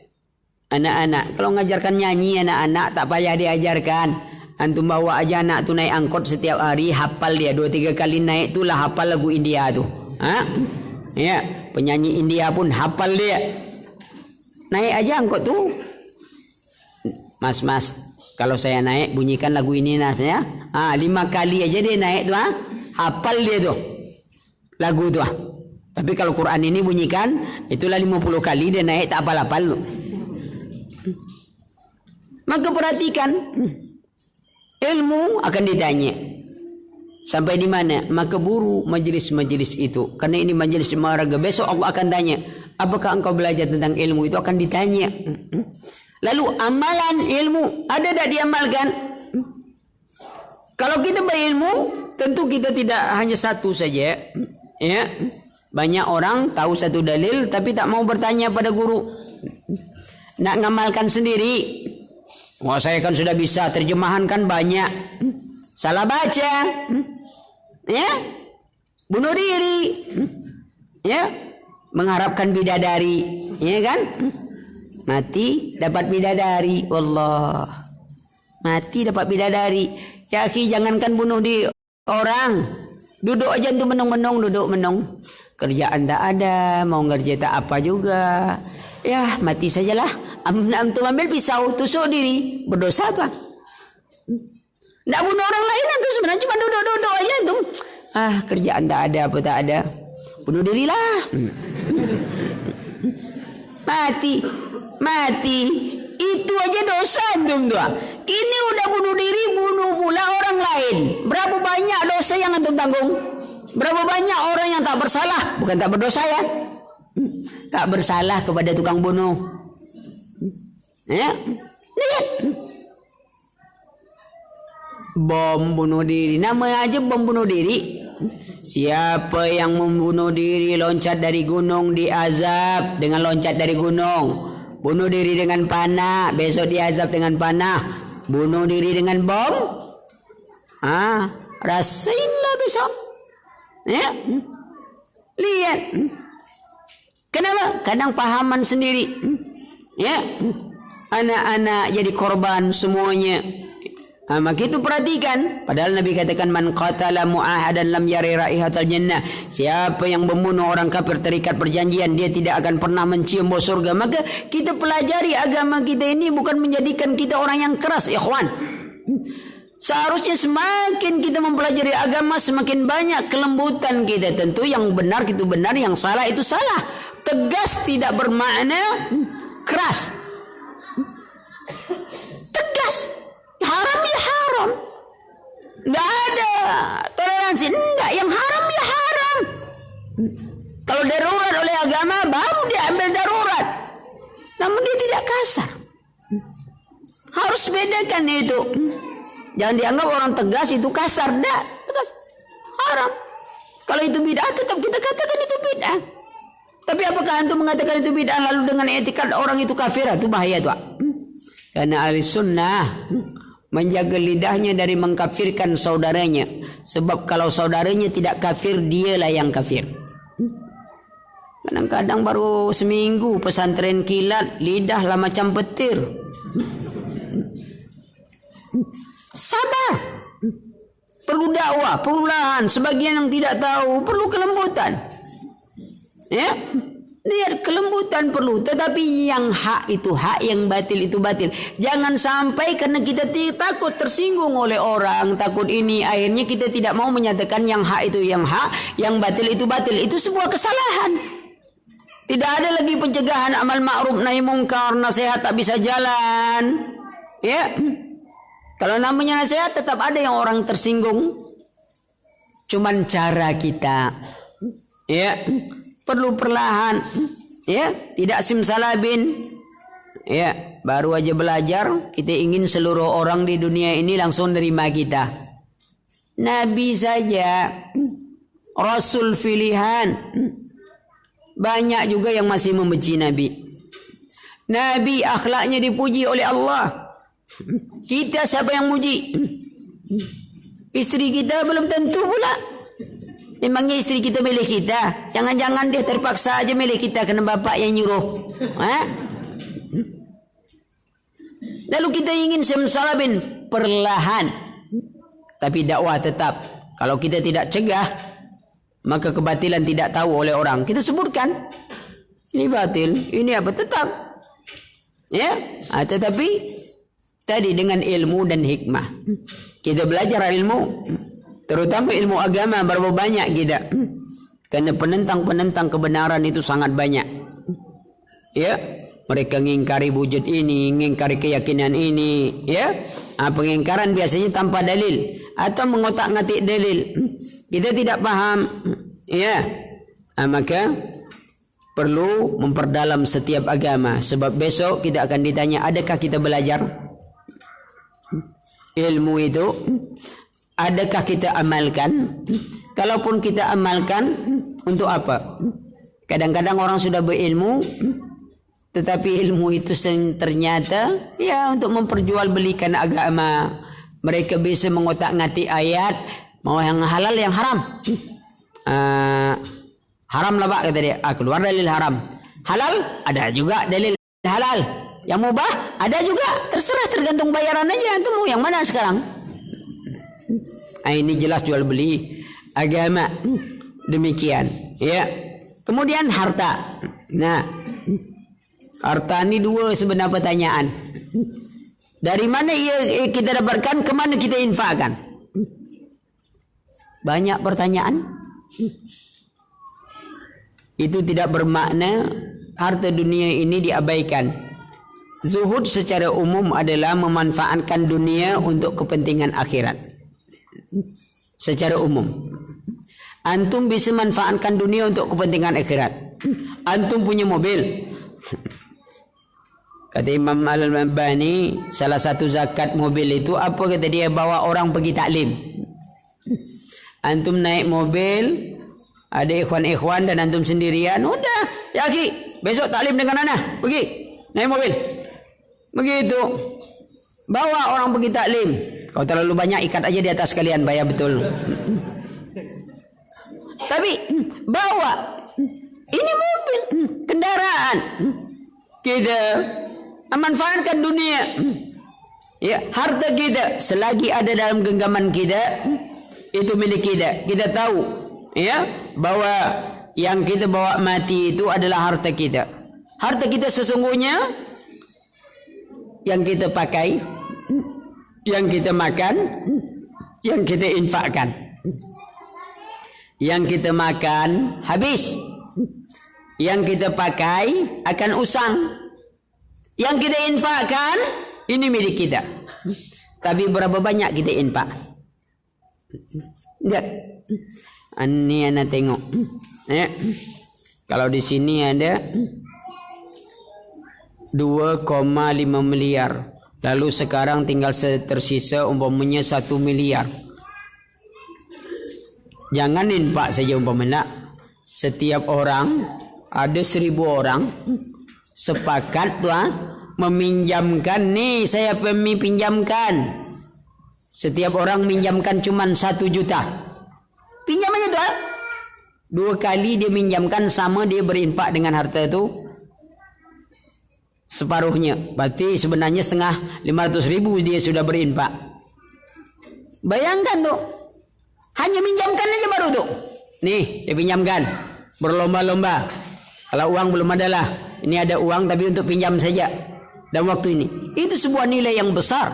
Anak-anak, kalau ngajarkan nyanyi anak-anak tak payah diajarkan. Antum bawa aja anak tu naik angkot setiap hari, hafal dia 2-3 kali naik tulah hafal lagu India tu. Ya, penyanyi India pun hafal dia. Naik aja angkot tu. Mas, kalau saya naik bunyikan lagu ini ya. 5 kali aja dia naik tu, hafal dia tu lagu tu. Tapi kalau Quran ini bunyikan, itulah 50 kali dia naik tak hafal-hafal tu. Maka perhatikan, ilmu akan ditanya sampai di mana, maka buru majlis-majlis itu, karena ini majlis olahraga. Besok Allah akan tanya, apakah engkau belajar tentang ilmu itu, akan ditanya. Lalu amalan ilmu ada tak diamalkan? Kalau kita berilmu, tentu kita tidak hanya satu saja, ya. Banyak orang tahu satu dalil tapi tak mau bertanya pada guru, nak ngamalkan sendiri. Wah, saya kan sudah bisa, terjemahan kan banyak. Salah baca, ya, bunuh diri, ya, mengharapkan bidadari, ya kan? Mati dapat bidadari, Allah. Mati dapat bidadari. Ya akhi, jangankan bunuh di orang, duduk aja tuh menung-menung, duduk menung. Kerjaan tak ada, mau ngerja tak apa juga. Ya mati sajalah. Antum ambil pisau, tusuk diri, berdosa tuh. Nggak bunuh orang lain antum, sebenarnya cuma duduk-duduk aja antum. Kerjaan tak ada, apa tak ada, bunuh dirilah. Mati, itu aja dosa antum tuh. Ini udah bunuh diri, bunuh pula orang lain. Berapa banyak dosa yang antum tanggung? Berapa banyak orang yang tak bersalah, bukan tak berdosa ya, tak bersalah kepada tukang bunuh. Ya, lihat, bom bunuh diri, nama aja bom bunuh diri. Siapa yang membunuh diri loncat dari gunung diazab dengan loncat dari gunung. Bunuh diri dengan panah, besok diazab dengan panah. Bunuh diri dengan bom, rasainlah besok. Ya, lihat. Kenapa? Kadang pahaman sendiri. Ya, anak-anak jadi korban semuanya. Maka itu perhatikan. Padahal Nabi katakan, man qatala mu'ahadan lam yari raihatal jannah. Siapa yang membunuh orang kafir terikat perjanjian, dia tidak akan pernah mencium bau surga. Maka kita pelajari agama kita ini bukan menjadikan kita orang yang keras, ikhwan. Seharusnya semakin kita mempelajari agama, semakin banyak kelembutan kita. Tentu yang benar itu benar, yang salah itu salah. Tegas tidak bermakna keras. Tegas, haram ya haram, nggak ada toleransi. Enggak, yang haram ya haram. Kalau darurat oleh agama baru dia ambil darurat, namun dia tidak kasar. Harus bedakan itu. Jangan dianggap orang tegas itu kasar. Enggak, tegas haram. Kalau itu bid'ah, tetap kita katakan itu bid'ah. Tapi apakah antum mengatakan itu bid'ah lalu dengan etikat orang itu kafir? Itu bahaya tuh. Karena ahli sunnah menjaga lidahnya dari mengkafirkan saudaranya. Sebab kalau saudaranya tidak kafir, dialah yang kafir. Kadang-kadang baru seminggu pesantren kilat, lidah lah macam petir. Sabar. Perlu dakwah, perlahan. Sebagian yang tidak tahu, perlu kelembutan. Ya, lihat kelembutan perlu, tetapi yang hak itu hak, yang batil itu batil. Jangan sampai karena kita takut tersinggung oleh orang, takut ini, akhirnya kita tidak mau menyatakan yang hak itu yang hak, yang batil itu batil. Itu sebuah kesalahan. Tidak ada lagi pencegahan amal ma'ruf nahi mungkar, nasihat tak bisa jalan. Ya, kalau namanya nasihat tetap ada yang orang tersinggung. Cuman cara kita, ya, Perlu perlahan. Ya, tidak simsalabin. Ya, baru aja belajar, kita ingin seluruh orang di dunia ini langsung nerima kita. Nabi saja, Rasul pilihan. Banyak juga yang masih membenci Nabi. Nabi akhlaknya dipuji oleh Allah. Kita siapa yang muji? Istri kita belum tentu pula. Memangnya istri kita milik kita? Jangan-jangan dia terpaksa aja milik kita karena bapak yang nyuruh. Lalu kita ingin simsalabin, perlahan. Tapi dakwah tetap. Kalau kita tidak cegah, maka kebatilan tidak tahu oleh orang. Kita sebutkan, ini batil, ini apa, tetap. Ya, tetapi tadi dengan ilmu dan hikmah. Kita belajar ilmu, terutama ilmu agama, berapa banyak kita. Karena penentang-penentang kebenaran itu sangat banyak. Ya, mereka mengingkari wujud ini, mengingkari keyakinan ini, ya. Pengingkaran biasanya tanpa dalil atau mengotak-ngatik dalil. Kita tidak paham, ya. Maka perlu memperdalam setiap agama, sebab besok kita akan ditanya, adakah kita belajar ilmu itu? Adakah kita amalkan? Kalaupun kita amalkan, untuk apa? Kadang-kadang orang sudah berilmu, tetapi ilmu itu ternyata ya untuk memperjualbelikan agama. Mereka bisa mengotak-ngatik ayat, mau yang halal yang haram. Haram lah pak, kata dia. Keluar dalil haram. Halal ada juga dalil halal. Yang mubah ada juga. Terserah, tergantung bayaran aja. Antum mau yang mana sekarang? Ini jelas jual beli agama. Demikian. Ya. Kemudian harta. Nah, harta ini dua sebenarnya pertanyaan. Dari mana kita dapatkan, kemana kita infakkan? Banyak pertanyaan. Itu tidak bermakna harta dunia ini diabaikan. Zuhud secara umum adalah memanfaatkan dunia untuk kepentingan akhirat. Secara umum. Antum bisa manfaatkan dunia untuk kepentingan akhirat. Antum punya mobil. Kata Imam Al-Albani, salah satu zakat mobil itu apa? Kata dia, bawa orang pergi taklim. Antum naik mobil, ada ikhwan-ikhwan dan antum sendirian. Udah, ya akhi, besok taklim dengan ana. Pergi, naik mobil. Begitu. Bawa orang pergi taklim. Kalau terlalu banyak, ikat aja di atas kalian, bayar betul. Tapi bawa. Ini mobil, kendaraan. Kita manfaatkan dunia. Ya, harta kita selagi ada dalam genggaman kita, itu milik kita. Kita tahu, ya, bahwa yang kita bawa mati itu adalah harta kita. Harta kita sesungguhnya yang kita pakai, yang kita makan, yang kita infakkan. Yang kita makan habis, yang kita pakai akan usang, yang kita infakkan ini milik kita. Tapi berapa banyak kita infak? Enggak. Ini anda tengok. Ya. Kalau di sini ada 2,5 miliar. Lalu sekarang tinggal tersisa umpamanya 1 miliar. Jangan infak saja umpamanya. Setiap orang, ada 1.000 orang sepakat tuh meminjamkan. Nih saya pinjamkan. Setiap orang minjamkan cuma 1 juta. Pinjam aja tuh. 2 kali dia minjamkan, sama dia berinfak dengan harta itu separuhnya. Berarti sebenarnya setengah, 500.000 dia sudah berinfak. Bayangkan tuh. Hanya minjamkan aja baru tuh. Nih, dia pinjamkan. Berlomba-lomba. Kalau uang belum ada lah. Ini ada uang tapi untuk pinjam saja. Dan waktu ini. Itu sebuah nilai yang besar.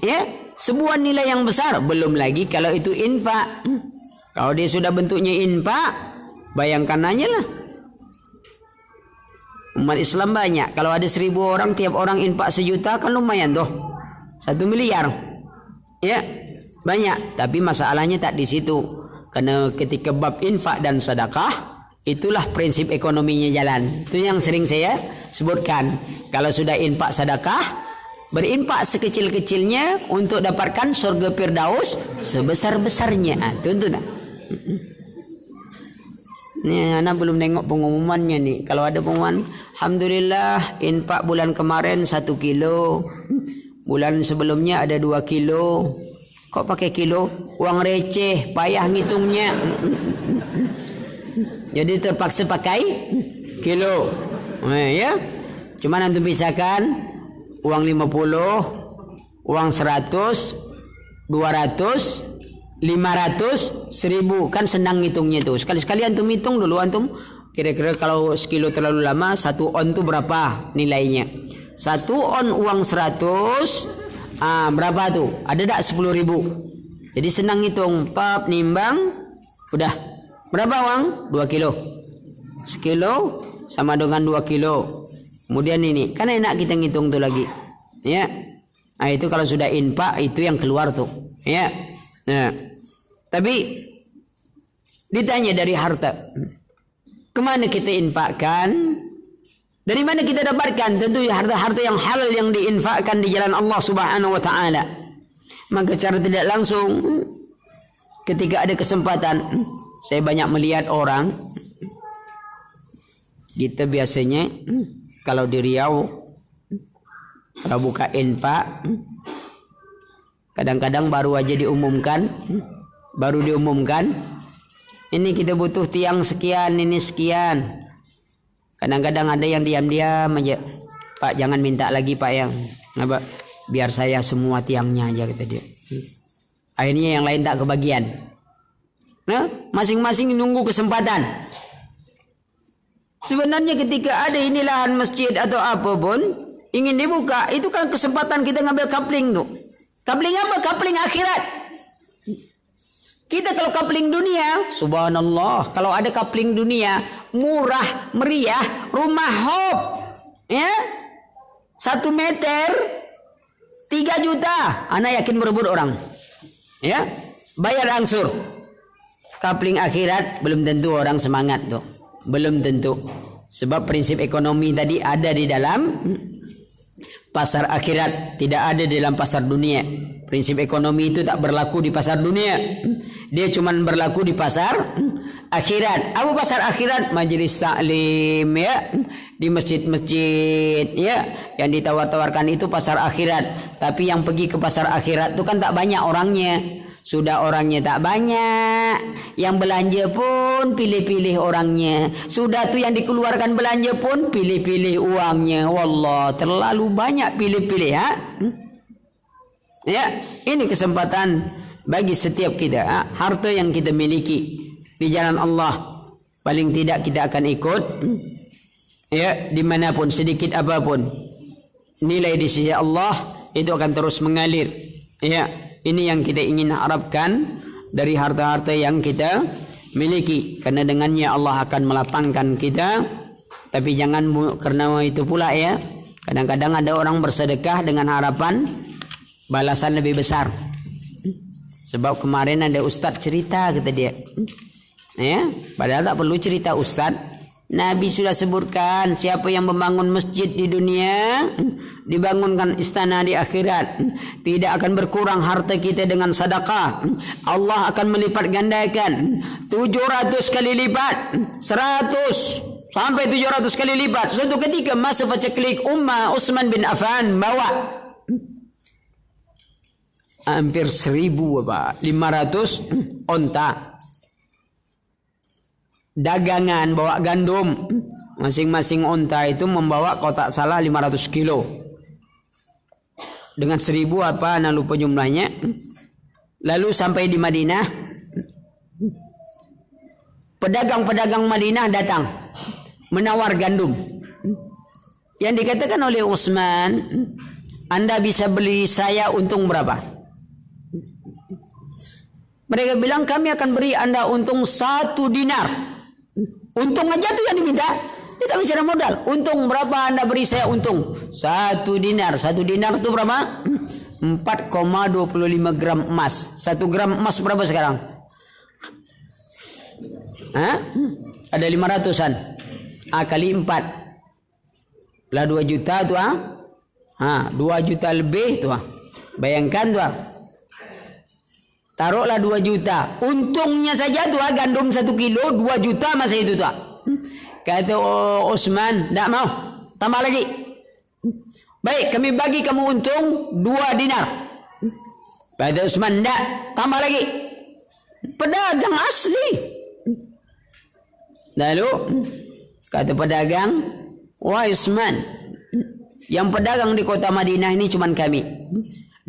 Ya, sebuah nilai yang besar. Belum lagi kalau itu infak. Kalau dia sudah bentuknya infak, bayangkan aja lah. Umat Islam banyak. Kalau ada 1.000 orang, tiap orang infak 1 juta, kan lumayan tuh. 1 miliar. Ya, banyak. Tapi masalahnya tak di situ. Karena ketika bab infak dan sedekah, Itulah prinsip ekonominya jalan. Itu yang sering saya sebutkan. Kalau sudah infak sedekah, berinfak sekecil-kecilnya untuk dapatkan surga Firdaus sebesar-besarnya. Itu tak? Ini anak belum nengok pengumumannya nih. Kalau ada pengumuman, alhamdulillah infak bulan kemarin 1 kilo. Bulan sebelumnya ada 2 kilo. Kok pakai kilo? Uang receh, payah ngitungnya. Jadi terpaksa pakai kilo. Ya. Cuma nanti pisahkan uang 50, uang 100, 200, 500, 1000. Kan senang ngitungnya tuh. Sekali-sekali antum hitung dulu antum. Kira-kira kalau sekilo terlalu lama, 1 on tuh berapa nilainya? 1 on uang 100, berapa tuh? Ada tak 10.000? Jadi senang hitung. Top nimbang, udah. Berapa uang? 2 kilo. Sekilo sama dengan 2 kilo. Kemudian ini, kan enak kita ngitung tuh lagi. Ya. Nah, itu kalau sudah infak itu yang keluar tuh. Ya. Nah. Tapi ditanya dari harta, kemana kita infakkan? Dari mana kita dapatkan? Tentu harta-harta yang halal yang diinfakkan di jalan Allah Subhanahu wa taala. Maka cara tidak langsung ketika ada kesempatan, saya banyak melihat orang, kita biasanya kalau di Riau kalau buka infak kadang-kadang baru aja diumumkan, ini kita butuh tiang sekian, ini sekian. Kadang-kadang ada yang diam-diam aja, Pak jangan minta lagi Pak, yang apa, biar saya semua tiangnya aja, kata dia. Akhirnya yang lain tak kebagian. Nah, masing-masing nunggu kesempatan. Sebenarnya ketika ada ini lahan masjid atau apapun ingin dibuka, itu kan kesempatan kita ngambil kapling tuh. Kapling apa? Kapling akhirat. Kita kalau kapling dunia, subhanallah, kalau ada kapling dunia, murah, meriah, rumah hop, ya, 1 meter, 3 juta, anak yakin berebut orang, ya, bayar angsur. Kapling akhirat belum tentu orang semangat tuh, belum tentu, sebab prinsip ekonomi tadi ada di dalam pasar akhirat, tidak ada di dalam pasar dunia. Prinsip ekonomi itu tak berlaku di pasar dunia. Dia cuma berlaku di pasar akhirat. Apa pasar akhirat? Majelis taklim, ya, di masjid-masjid, ya, yang ditawar-tawarkan itu pasar akhirat. Tapi yang pergi ke pasar akhirat itu kan tak banyak orangnya. Sudah orangnya tak banyak, yang belanja pun pilih-pilih orangnya. Sudah tuh yang dikeluarkan belanja pun pilih-pilih uangnya. Wallah, terlalu banyak pilih-pilih, ha? Ya, ini kesempatan bagi setiap kita, ha? Harta yang kita miliki di jalan Allah, paling tidak kita akan ikut, ya, dimanapun, sedikit apapun nilai di sisi Allah itu akan terus mengalir. Ya, ini yang kita ingin harapkan dari harta-harta yang kita miliki, karena dengannya Allah akan melapangkan kita. Tapi jangan karena itu pula, ya, kadang-kadang ada orang bersedekah dengan harapan balasan lebih besar. Sebab kemarin ada ustaz cerita, kata dia, ya, padahal tak perlu cerita ustaz. Nabi sudah sebutkan, siapa yang membangun masjid di dunia, dibangunkan istana di akhirat. Tidak akan berkurang harta kita dengan sedekah. Allah akan melipat gandakan 700 kali lipat, 100 sampai 700 kali lipat. Suatu ketika masa paceklik Ummah Utsman bin Affan bawa hampir 1.500 onta dagangan, bawa gandum. Masing-masing onta itu membawa kotak salah 500 kilo. Dengan 1.000 apa, nah lupa jumlahnya. Lalu sampai di Madinah, pedagang-pedagang Madinah datang menawar gandum. Yang dikatakan oleh Utsman, Anda bisa beli saya untung berapa? Mereka bilang, kami akan beri Anda untung 1 dinar. Untung aja tuh yang diminta. Dia tak bicara modal. Untung berapa Anda beri saya untung? 1 dinar. 1 dinar itu berapa? 4,25 gram emas. 1 gram emas berapa sekarang? Hah? Ada 500-an. Kali 4. Lah 2 juta tu 2 juta lebih tu Bayangkan tu Taruhlah 2 juta. Untungnya saja tu gandum 1 kilo 2 juta masa itu tu. Kata Osman, tak mau. Tambah lagi. Baik, kami bagi kamu untung 2 dinar. Kata Osman, tak, tambah lagi. Pedagang asli. Lalu kata pedagang, wahai Osman, yang pedagang di kota Madinah ini cuman kami.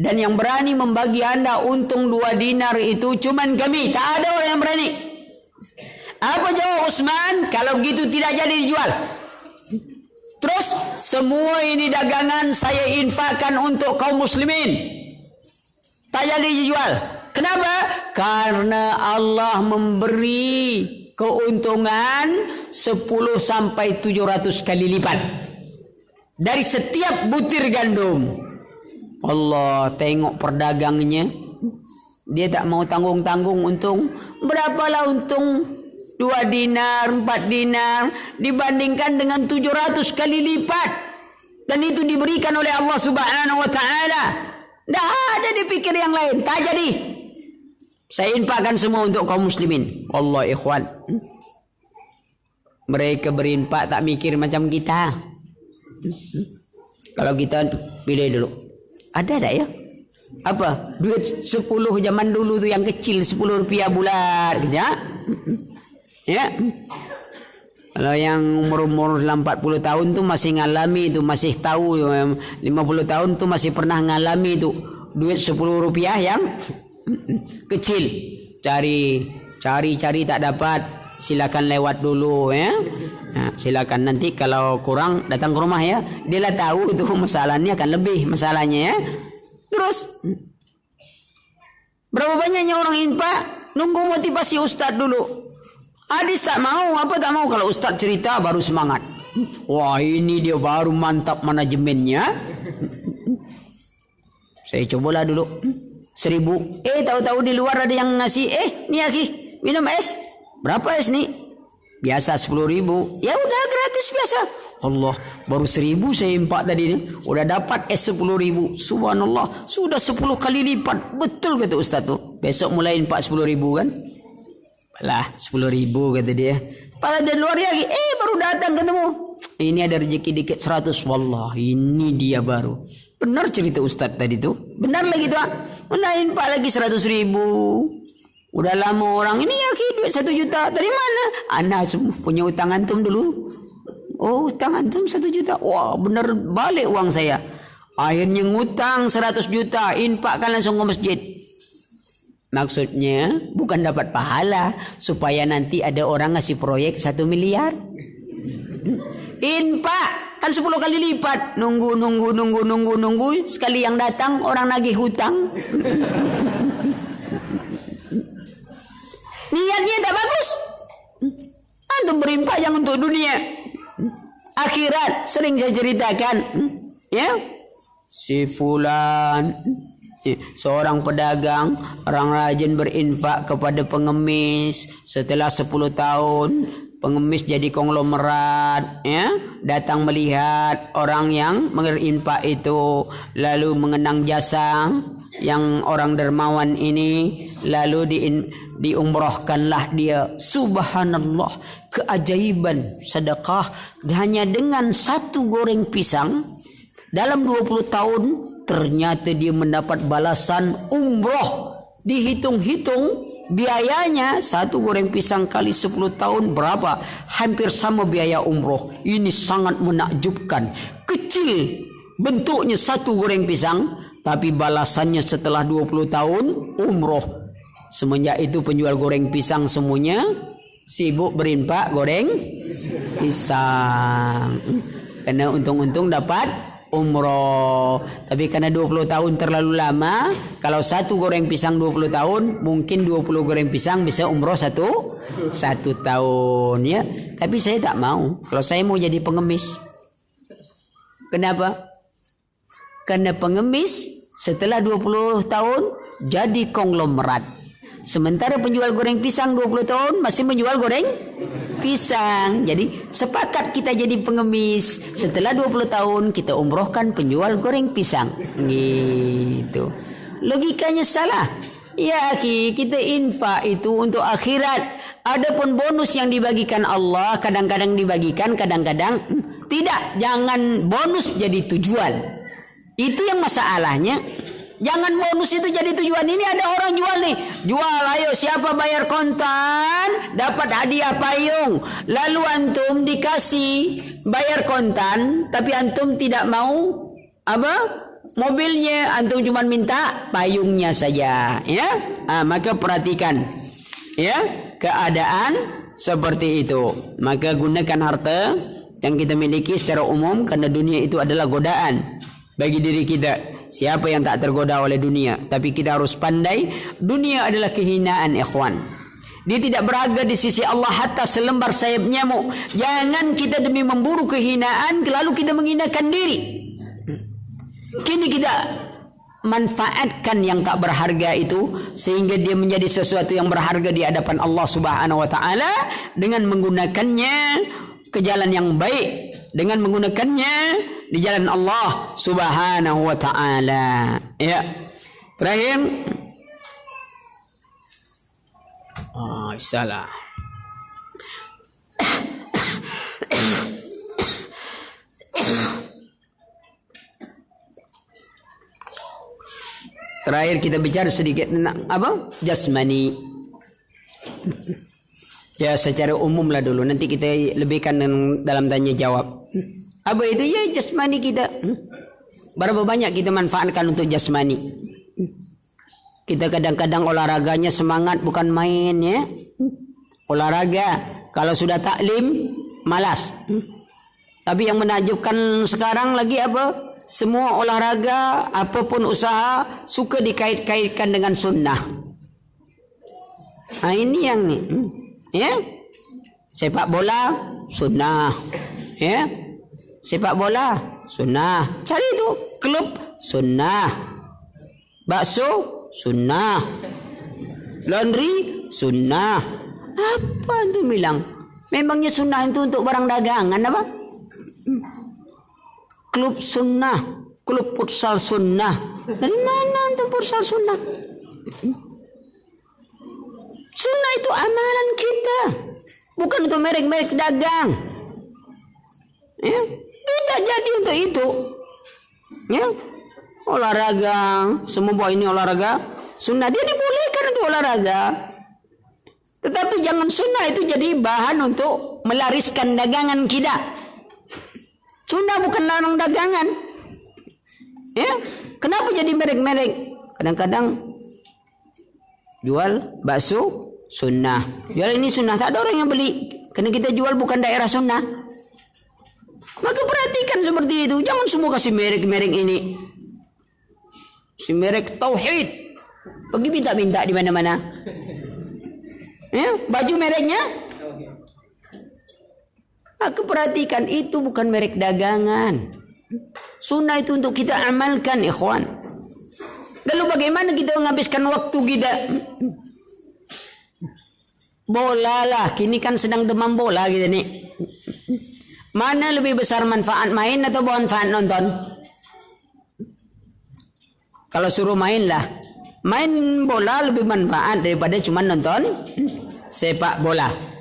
Dan yang berani membagi anda untung 2 dinar itu cuman kami. Tak ada orang yang berani. Apa jawab Osman? Kalau begitu tidak jadi dijual. Terus semua ini dagangan saya infakkan untuk kaum muslimin. Tak jadi dijual. Kenapa? Karena Allah memberi keuntungan 10 sampai 700 kali lipat dari setiap butir gandum. Allah, tengok perdagangnya. Dia tak mau tanggung-tanggung untung. Berapalah untung 2 dinar, 4 dinar dibandingkan dengan 700 kali lipat. Dan itu diberikan oleh Allah Subhanahu wa taala. Tak ada dipikir yang lain. Tak jadi. Saya infakkan semua untuk kaum muslimin. Allah ikhwan. Mereka berinfak tak mikir macam kita. Kalau kita pilih dulu. Ada tak ya? Apa? Duit 10 zaman dulu tu yang kecil 10 rupiah bulat. Ya. Kalau yang umur 40 tahun tu masih ngalami tu, masih tahu. 50 tahun tu masih pernah ngalami tu. Duit 10 rupiah yang kecil. Cari tak dapat. Silakan lewat dulu ya. Silakan nanti kalau kurang datang ke rumah ya. Dia lah tahu tu masalahnya akan lebih masalahnya ya. Terus berapa banyaknya orang infak? Nunggu motivasi ustaz dulu. Hadis tak mau, apa tak mau? Kalau ustaz cerita baru semangat. Wah, ini dia baru mantap manajemennya. Saya cobalah dulu 1.000. Tahu-tahu di luar ada yang ngasih. Ni akhi, minum es. Berapa es ni? Biasa 10.000. Ya udah gratis biasa. Allah, baru 1.000 saya impak tadi ni. Udah dapat es 10.000. Subhanallah, sudah 10 kali lipat. Betul kata ustaz tu. Besok mulai impak 10.000 kan? Lah 10.000 kata dia. Pada dari luar lagi, baru datang ketemu. Ini ada rezeki dikit 100. Wallah, ini dia baru. Benar cerita ustaz tadi tu. Benar lagi tu. Mulai impak lagi 100.000. Udah lama orang ini ya duit 1 juta. Dari mana? Anak semua punya utang antum dulu. Oh, utang antum 1 juta. Wah, benar balik uang saya. Akhirnya ngutang 100 juta. Infakkan langsung ke masjid. Maksudnya bukan dapat pahala, supaya nanti ada orang ngasih proyek 1 miliar. Infak kan 10 kali lipat. Nunggu. Sekali yang datang orang nagih hutang. Niatnya tak bagus. Antum berinfak yang untuk dunia. Akhirat sering saya ceritakan. Ya, si fulan, seorang pedagang, orang rajin berinfak kepada pengemis. Setelah 10 tahun pengemis jadi konglomerat, ya, datang melihat orang yang berinfak itu, lalu mengenang jasa yang orang dermawan ini, lalu diumrohkanlah dia. Subhanallah, keajaiban sedekah. Hanya dengan 1 goreng pisang dalam 20 tahun ternyata dia mendapat balasan umroh. Dihitung-hitung biayanya 1 goreng pisang kali 10 tahun berapa? Hampir sama biaya umroh. Ini sangat menakjubkan. Kecil bentuknya 1 goreng pisang, tapi balasannya setelah 20 tahun umroh. Semenjak itu penjual goreng pisang semuanya sibuk berinfak goreng pisang. Karena untung-untung dapat umroh. Tapi karena 20 tahun terlalu lama, kalau 1 goreng pisang 20 tahun, mungkin 20 goreng pisang bisa umroh 1 tahun ya. Tapi saya tak mau. Kalau saya mau jadi pengemis. Kenapa? Karena pengemis setelah 20 tahun jadi konglomerat. Sementara penjual goreng pisang 20 tahun masih menjual goreng pisang. Jadi sepakat kita jadi pengemis. Setelah 20 tahun kita umrohkan penjual goreng pisang. Gitu. Logikanya salah. Ya akhi, kita infak itu untuk akhirat. Adapun bonus yang dibagikan Allah kadang-kadang dibagikan, kadang-kadang tidak. Jangan bonus jadi tujuan. Itu yang masalahnya. Jangan bonus itu jadi tujuan. Ini ada orang jual nih. Jual, ayo siapa bayar kontan dapat hadiah payung. Lalu antum dikasih bayar kontan, tapi antum tidak mau apa? Mobilnya, antum cuma minta payungnya saja, ya. Maka perhatikan, ya, keadaan seperti itu. Maka gunakan harta yang kita miliki secara umum, karena dunia itu adalah godaan bagi diri kita. Siapa yang tak tergoda oleh dunia? Tapi kita harus pandai, dunia adalah kehinaan, ikhwan. Dia tidak berharga di sisi Allah hatta selembar sayap nyamuk. Jangan kita demi memburu kehinaan lalu kita menghinakan diri. Kini kita manfaatkan yang tak berharga itu sehingga dia menjadi sesuatu yang berharga di hadapan Allah Subhanahu wa taala dengan menggunakannya ke jalan yang baik, dengan menggunakannya di jalan Allah Subhanahu wa taala. Ya. Terakhir. Salah. Terakhir kita bicara sedikit tentang apa? Jasmani. Ya secara umum lah dulu. Nanti kita lebihkan dalam tanya jawab. Apa itu? Ya jasmani kita. Berapa banyak kita manfaatkan untuk jasmani? Kita kadang-kadang olahraganya semangat bukan main, ya. Olahraga. Kalau sudah taklim malas. Tapi yang menakjubkan sekarang lagi apa? Semua olahraga, apapun usaha, suka dikait-kaitkan dengan sunnah. Ini yang nih, ya. Sepak bola, sunnah, ya. Sepak bola, sunnah. Cari itu klub, sunnah. Bakso, sunnah. Laundry, sunnah. Apa itu bilang? Memangnya sunnah itu untuk barang dagangan apa? Klub sunnah, klub futsal sunnah. Dari mana itu futsal sunnah? Sunnah itu amalan kita, bukan untuk merek-merek dagang. Ya, tidak jadi untuk itu. Ya, olahraga, semua bahwa ini olahraga sunnah, dia dibolehkan untuk olahraga. Tetapi jangan sunnah itu jadi bahan untuk melariskan dagangan kita. Sunnah bukan larang dagangan. Ya, kenapa jadi merek-merek? Kadang-kadang jual bakso sunnah. Jual ini sunnah, tak ada orang yang beli. Karena kita jual bukan daerah sunnah. Maka perhatikan seperti itu. Jangan semua kasih merek-merek ini. Si merek tauhid. Pergi minta-minta di mana-mana. Ya, baju mereknya. Maka perhatikan, itu bukan merek dagangan. Sunnah itu untuk kita amalkan, ikhwan. Lalu bagaimana kita menghabiskan waktu kita? Bola lah, kini kan sedang demam bola gitu nih. Mana lebih besar manfaat main atau manfaat nonton? Kalau suruh main lah, main bola lebih manfaat daripada cuma nonton sepak bola.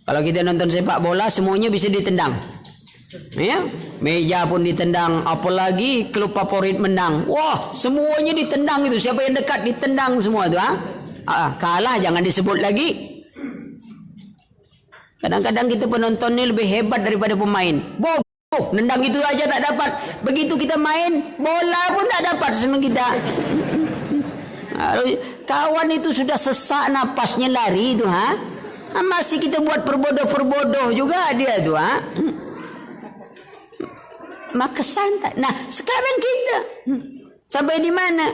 Kalau kita nonton sepak bola semuanya bisa ditendang. Ya, meja pun ditendang, apalagi klub favorit menang. Wah, semuanya ditendang itu. Siapa yang dekat ditendang semua itu, kalah jangan disebut lagi. Kadang-kadang kita penonton ini lebih hebat daripada pemain. Bodoh, nendang itu aja tak dapat. Begitu kita main, bola pun tak dapat sama kita. Kawan itu sudah sesak napasnya lari itu, masih kita buat perbodoh-perbodoh juga dia tu, Maka santai. Nah, sekarang kita sampai di mana?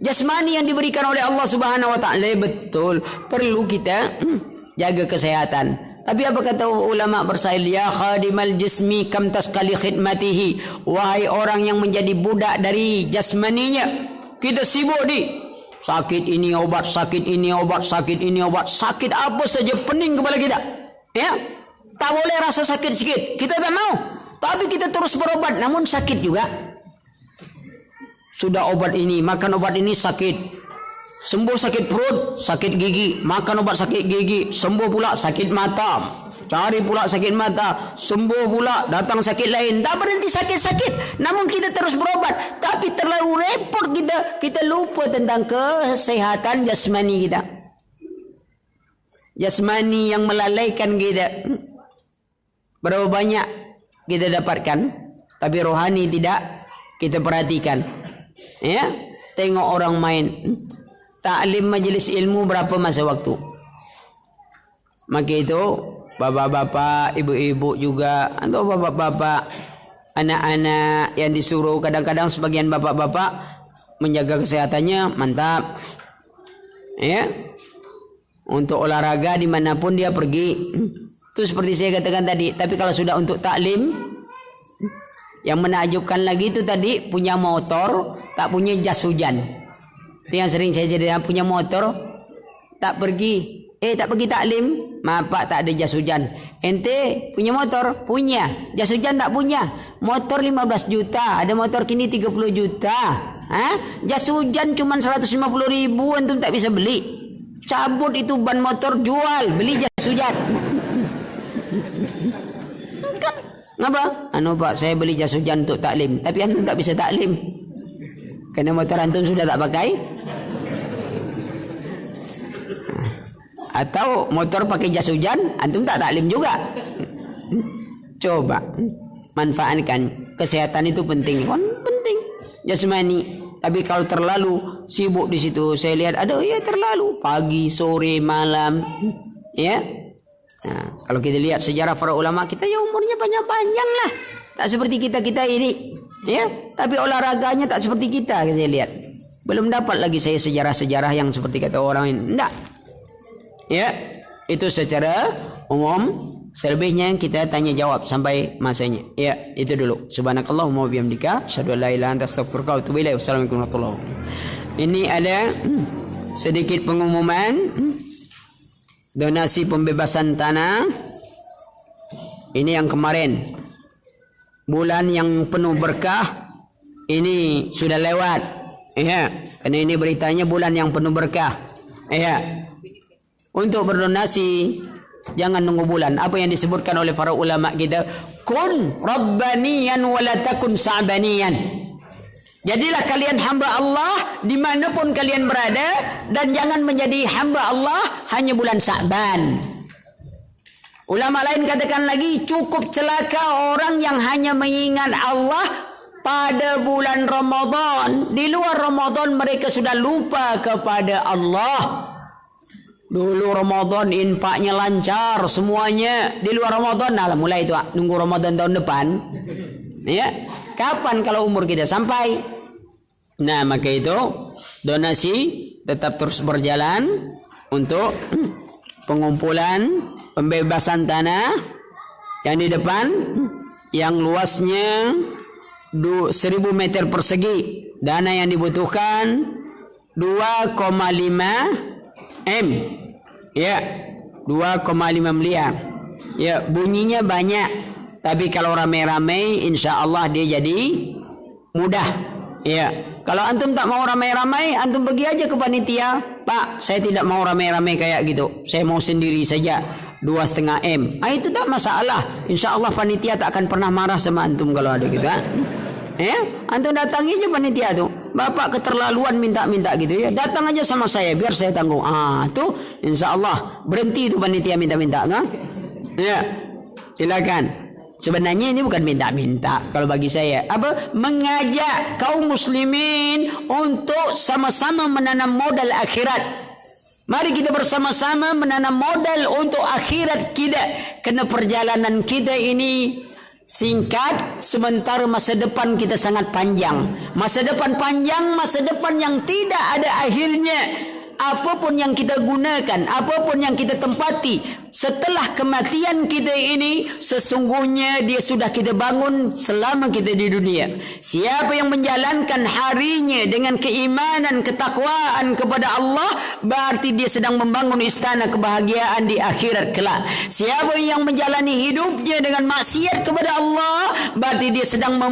Jasmani yang diberikan oleh Allah Subhanahu wa taala, betul perlu kita jaga kesehatan. Tapi apa kata ulama bersail? Ya khadimal jismi kam taskali khidmatihi. Wahai orang yang menjadi budak dari jasmaninya, kita sibuk Sakit ini obat, sakit ini obat, sakit ini obat. Sakit apa saja pening kepala kita. Ya, tak boleh rasa sakit sikit. Kita tak mau. Tapi kita terus berobat, namun sakit juga. Sudah obat ini, makan obat ini sakit. Sembuh sakit perut, sakit gigi, makan obat sakit gigi, sembuh pula sakit mata, cari pula sakit mata, sembuh pula datang sakit lain, tak berhenti sakit-sakit, namun kita terus berobat, tapi terlalu repot kita lupa tentang kesehatan jasmani kita, jasmani yang melalaikan kita. Berapa banyak kita dapatkan, tapi rohani tidak kita perhatikan. Ya, tengok orang main taklim majelis ilmu berapa masa waktu. Maka itu bapak-bapak, ibu-ibu juga, atau bapak-bapak, anak-anak yang disuruh, kadang-kadang sebagian bapak-bapak menjaga kesehatannya mantap. Ya, untuk olahraga dimanapun dia pergi. Itu seperti saya katakan tadi. Tapi kalau sudah untuk taklim, yang menakjubkan lagi itu tadi punya motor, tak punya jas hujan. Itu yang sering saya jadi, punya motor tak pergi taklim, maaf pak tak ada jas hujan. Ente punya motor? Punya. Jas hujan tak punya. Motor 15 juta, ada motor kini 30 juta. Jas hujan cuma 150.000, antum tak bisa beli. Cabut itu ban motor, jual, beli jas hujan. Kan ngapa? Pak saya beli jas hujan untuk taklim, tapi antum tak bisa taklim karena motor antum sudah tak pakai. Atau motor pakai jas hujan, antum tak taklim juga. Coba manfaatkan, kesehatan itu penting, kan penting jasmani. Tapi kalau terlalu sibuk di situ, saya lihat ada terlalu pagi, sore, malam, ya. Nah, kalau kita lihat sejarah para ulama kita, ya umurnya panjang-panjang lah, tak seperti kita ini, ya. Tapi olahraganya tak seperti kita, saya lihat. Belum dapat lagi saya sejarah-sejarah yang seperti kata orang ini, enggak. Ya, itu secara umum. Selebihnya kita tanya jawab sampai masanya. Ya, itu dulu. Subhanakallahumma wa bihamdika, asyhadu an la ilaha illa anta, astaghfiruka wa atubu ilaik. Wassalamualaikum warahmatullahi wabarakatuh. Ini ada sedikit pengumuman donasi pembebasan tanah. Ini yang kemarin, bulan yang penuh berkah, ini sudah lewat. Ya, karena ini beritanya bulan yang penuh berkah. Ya. Untuk berdonasi jangan nunggu bulan. Apa yang disebutkan oleh para ulama kita, kun rabbaniyan wa la takun sa'baniyan. Jadilah kalian hamba Allah dimanapun kalian berada, dan jangan menjadi hamba Allah hanya bulan Sa'ban. Ulama lain katakan lagi, cukup celaka orang yang hanya mengingat Allah pada bulan Ramadan. Di luar Ramadan mereka sudah lupa kepada Allah. Dulu Ramadan infaknya lancar semuanya, di luar Ramadan mulai itu nunggu Ramadan tahun depan. Ya, kapan kalau umur kita sampai? Nah, maka itu donasi tetap terus berjalan untuk pengumpulan pembebasan tanah yang di depan, yang luasnya 1000 meter persegi. Dana yang dibutuhkan 2,5 M. Ya, 2,5 miliar. Ya, bunyinya banyak, tapi kalau ramai-ramai insya Allah dia jadi mudah. Ya, kalau antum tak mau ramai-ramai, antum pergi aja ke panitia. Pak, saya tidak mau ramai-ramai kayak gitu, saya mau sendiri saja, 2,5 M. Itu tak masalah. Insya Allah panitia tak akan pernah marah sama antum kalau ada gitu. Ya, antum datangi aja panitia tuh. Bapak keterlaluan minta-minta gitu ya, datang aja sama saya biar saya tanggung. Tuh insya Allah berhenti itu panitia minta-minta, kan? Ya, silakan. Sebenarnya ini bukan minta-minta kalau bagi saya, mengajak kaum muslimin untuk sama-sama menanam modal akhirat. Mari kita bersama-sama menanam modal untuk akhirat kita, karena perjalanan kita ini singkat, sementara masa depan kita sangat panjang. Masa depan panjang, masa depan yang tidak ada akhirnya. Apapun yang kita gunakan, apapun yang kita tempati, setelah kematian kita ini sesungguhnya dia sudah kita bangun selama kita di dunia. Siapa yang menjalankan harinya dengan keimanan, ketakwaan kepada Allah, berarti dia sedang membangun istana kebahagiaan di akhirat kelak. Siapa yang menjalani hidupnya dengan maksiat kepada Allah, berarti dia sedang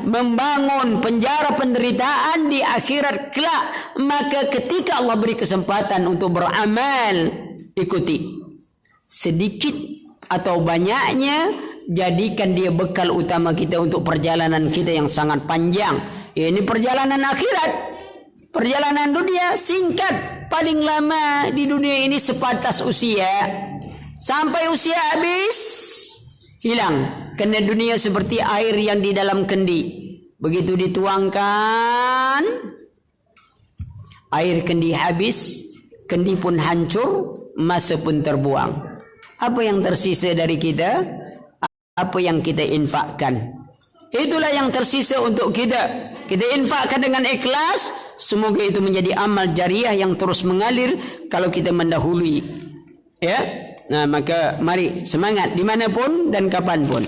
membangun penjara penderitaan di akhirat kelak. Maka ketika Allah beri kesempatan untuk beramal, ikuti. Sedikit atau banyaknya, jadikan dia bekal utama kita untuk perjalanan kita yang sangat panjang. Ini perjalanan akhirat. Perjalanan dunia singkat. Paling lama di dunia ini sebatas usia. Sampai usia habis, hilang. Karena dunia seperti air yang di dalam kendi. Begitu dituangkan, air kendi habis, kendi pun hancur, masa pun terbuang. Apa yang tersisa dari kita? Apa yang kita infakkan? Itulah yang tersisa untuk kita. Kita infakkan dengan ikhlas. Semoga itu menjadi amal jariah yang terus mengalir kalau kita mendahului. Ya, nah maka mari semangat dimanapun dan kapanpun.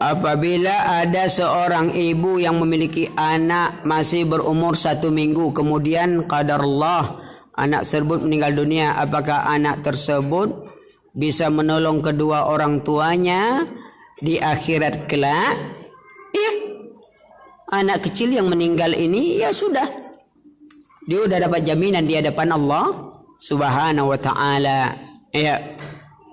Apabila ada seorang ibu yang memiliki anak masih berumur 1 minggu, kemudian qadarullah anak tersebut meninggal dunia, apakah anak tersebut bisa menolong kedua orang tuanya di akhirat kelak? Ya, anak kecil yang meninggal ini ya sudah, dia sudah dapat jaminan di hadapan Allah Subhanahu wa ta'ala. Ya,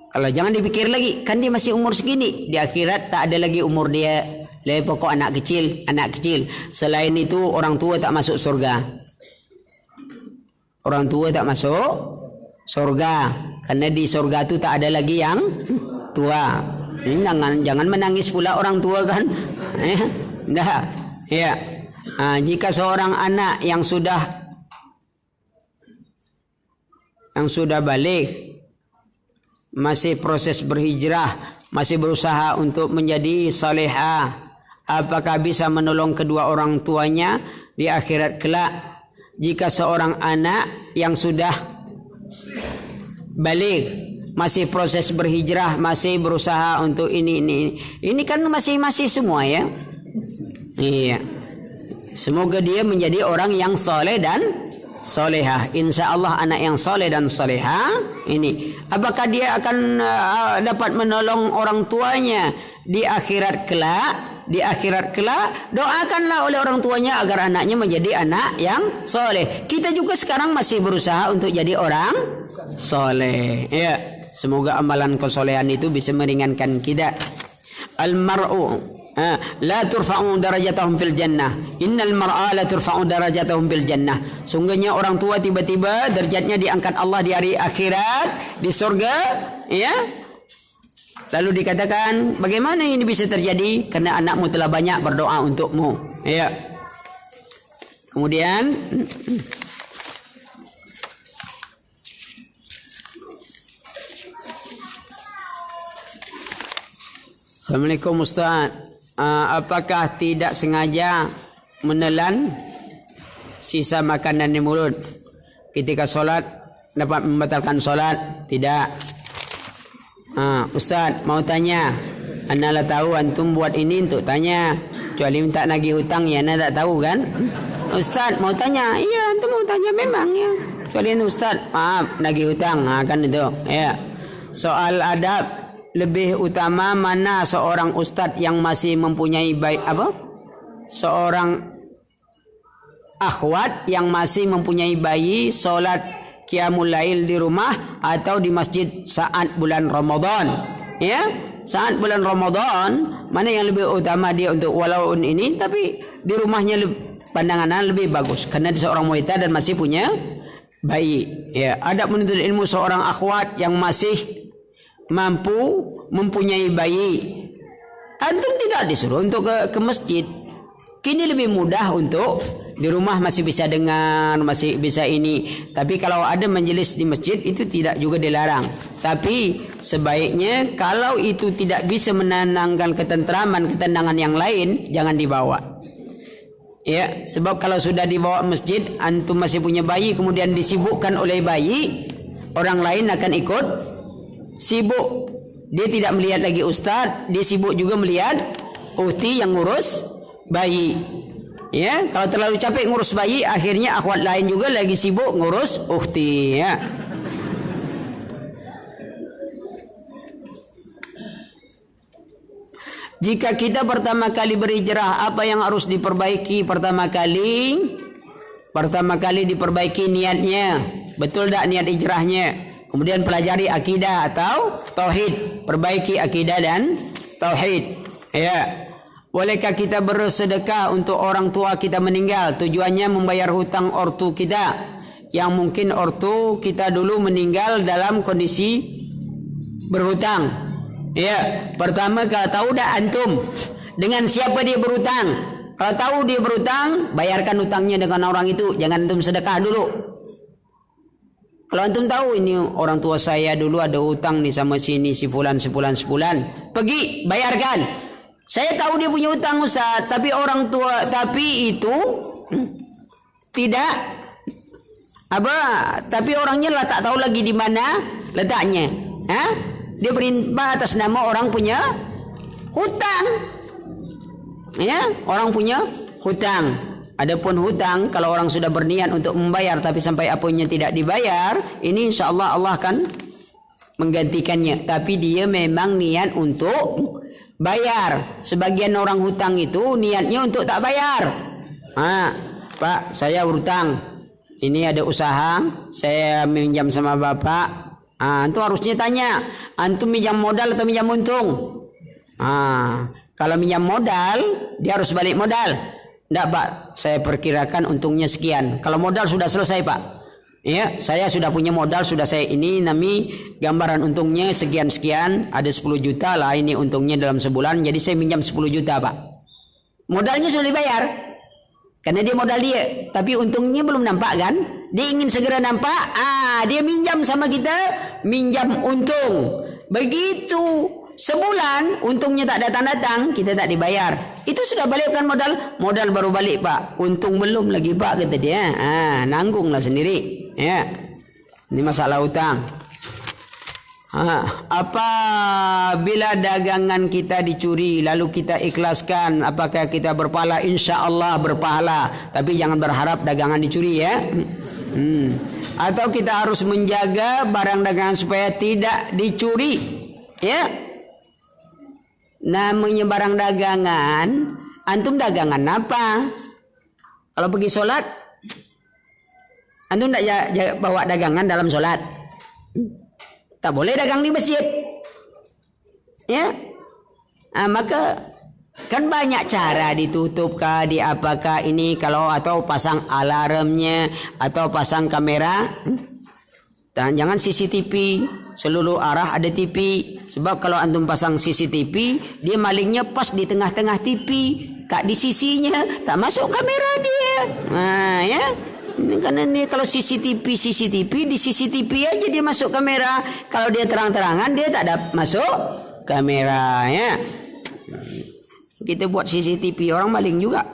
kalau jangan dipikir lagi, kan dia masih umur segini, di akhirat tak ada lagi umur dia. Pokok anak kecil, anak kecil. Selain itu orang tua tak masuk surga. Orang tua tak masuk surga, karena di surga itu tak ada lagi yang tua. Ini jangan menangis pula orang tua kan. Dah. Ya. Jika seorang anak yang sudah balik, masih proses berhijrah, masih berusaha untuk menjadi salihah, apakah bisa menolong kedua orang tuanya di akhirat kelak? Jika seorang anak yang sudah balik, masih proses berhijrah, masih berusaha untuk ini kan masih semua ya. Iya. Semoga dia menjadi orang yang soleh dan solehah. Insya Allah anak yang soleh dan solehah ini, apakah dia akan dapat menolong orang tuanya di akhirat kelak? Di akhirat kelak, doakanlah oleh orang tuanya agar anaknya menjadi anak yang soleh. Kita juga sekarang masih berusaha untuk jadi orang soleh. Ya, semoga amalan kesolehan itu bisa meringankan kita. Al-mar'u la turfa'u darajatahum fil jannah. Innal mar'a la turfa'u darajatahum fil jannah. Sungguhnya orang tua tiba-tiba derajatnya diangkat Allah di hari akhirat, di surga, ya. Lalu dikatakan, bagaimana ini bisa terjadi? Karena anakmu telah banyak berdoa untukmu. Ya. Kemudian Assalamualaikum Ustaz. Apakah tidak sengaja menelan sisa makanan di mulut ketika solat dapat membatalkan solat? Tidak. Ustaz mau tanya, ana lah tahu antum buat ini untuk tanya, kecuali minta nagih hutang ya, ana tak tahu kan. Ustaz mau tanya, iya antum mau tanya memang ya, kecuali Ustaz maaf nagih hutang, kan itu ya. Soal adab, lebih utama mana seorang ustaz yang masih mempunyai seorang akhwat yang masih mempunyai bayi solat qiyamul lail di rumah atau di masjid saat bulan Ramadan? Ya, saat bulan Ramadan mana yang lebih utama dia untuk walaupun ini, tapi di rumahnya pandangannya lebih bagus karena dia seorang wanita dan masih punya bayi. Ya, adab menuntut ilmu seorang akhwat yang masih mampu mempunyai bayi, antum tidak disuruh untuk ke masjid. Kini lebih mudah untuk di rumah masih bisa dengar, masih bisa ini. Tapi kalau ada majelis di masjid itu tidak juga dilarang. Tapi sebaiknya kalau itu tidak bisa menenangkan ketentraman, ketenangan yang lain, jangan dibawa. Ya, sebab kalau sudah dibawa masjid, antum masih punya bayi, kemudian disibukkan oleh bayi, orang lain akan ikut sibuk. Dia tidak melihat lagi ustaz, dia sibuk juga melihat ukhti yang ngurus bayi. Ya, kalau terlalu capek ngurus bayi, akhirnya akhwat lain juga lagi sibuk ngurus ukhti, ya. Jika kita pertama kali berhijrah, apa yang harus diperbaiki? Pertama kali diperbaiki niatnya. Betul tak niat hijrahnya? Kemudian pelajari akidah atau tauhid. Perbaiki akidah dan tauhid. Ya. Bolehkah kita bersedekah untuk orang tua kita meninggal? Tujuannya membayar hutang ortu kita, yang mungkin ortu kita dulu meninggal dalam kondisi berhutang. Ya, pertama kalau tahu dah antum dengan siapa dia berhutang. Kalau tahu dia berhutang, bayarkan hutangnya dengan orang itu. Jangan antum sedekah dulu. Kalau antum tahu ini orang tua saya dulu ada hutang nih sama sini si fulan, pergi bayarkan. Saya tahu dia punya hutang Ustaz, tapi orang tua, tapi itu tidak tapi orangnya lah tak tahu lagi di mana letaknya. Dia berimbah atas nama orang punya hutang. Ya, orang punya hutang. Adapun hutang, kalau orang sudah berniat untuk membayar tapi sampai apunnya tidak dibayar, ini insyaallah Allah akan menggantikannya. Tapi dia memang niat untuk bayar. Sebagian orang hutang itu niatnya untuk tak bayar. Pak, saya hutang. Ini ada usaha, saya minjam sama bapak. Antum harusnya tanya, antum minjam modal atau minjam untung? Kalau minjam modal, dia harus balik modal. Tidak Pak, saya perkirakan untungnya sekian. Kalau modal sudah selesai Pak. Ya, saya sudah punya modal, sudah saya ini nami gambaran untungnya sekian-sekian, ada 10 juta lah ini untungnya dalam sebulan, jadi saya minjam 10 juta Pak. Modalnya sudah dibayar, karena dia modal dia, tapi untungnya belum nampak kan? Dia ingin segera nampak, dia minjam sama kita, minjam untung. Begitu sebulan untungnya tak datang-datang, kita tak dibayar. Itu sudah balikkan modal baru balik Pak. Untung belum lagi Pak, kata dia. Nanggunglah sendiri. Ya, ini masalah hutang. Apabila dagangan kita dicuri lalu kita ikhlaskan, apakah kita berpahala? Insya Allah berpahala. Tapi jangan berharap dagangan dicuri ya. Atau kita harus menjaga barang dagangan supaya tidak dicuri. Ya. Namanya barang dagangan, antum dagangan apa? Kalau pergi sholat, antum tidak bawa dagangan dalam sholat. Tak boleh dagang di masjid. Ya, maka kan banyak cara ditutup kah, di apakah ini, kalau atau pasang alarmnya atau pasang kamera. Dan jangan CCTV, seluruh arah ada TV. Sebab kalau antum pasang CCTV, dia malingnya pas di tengah-tengah TV, tak di sisinya, tak masuk kamera dia. Ya. Karena ini kalau CCTV di CCTV aja dia masuk kamera. Kalau dia terang-terangan dia tak ada masuk kamera ya. Kita buat CCTV, orang maling juga.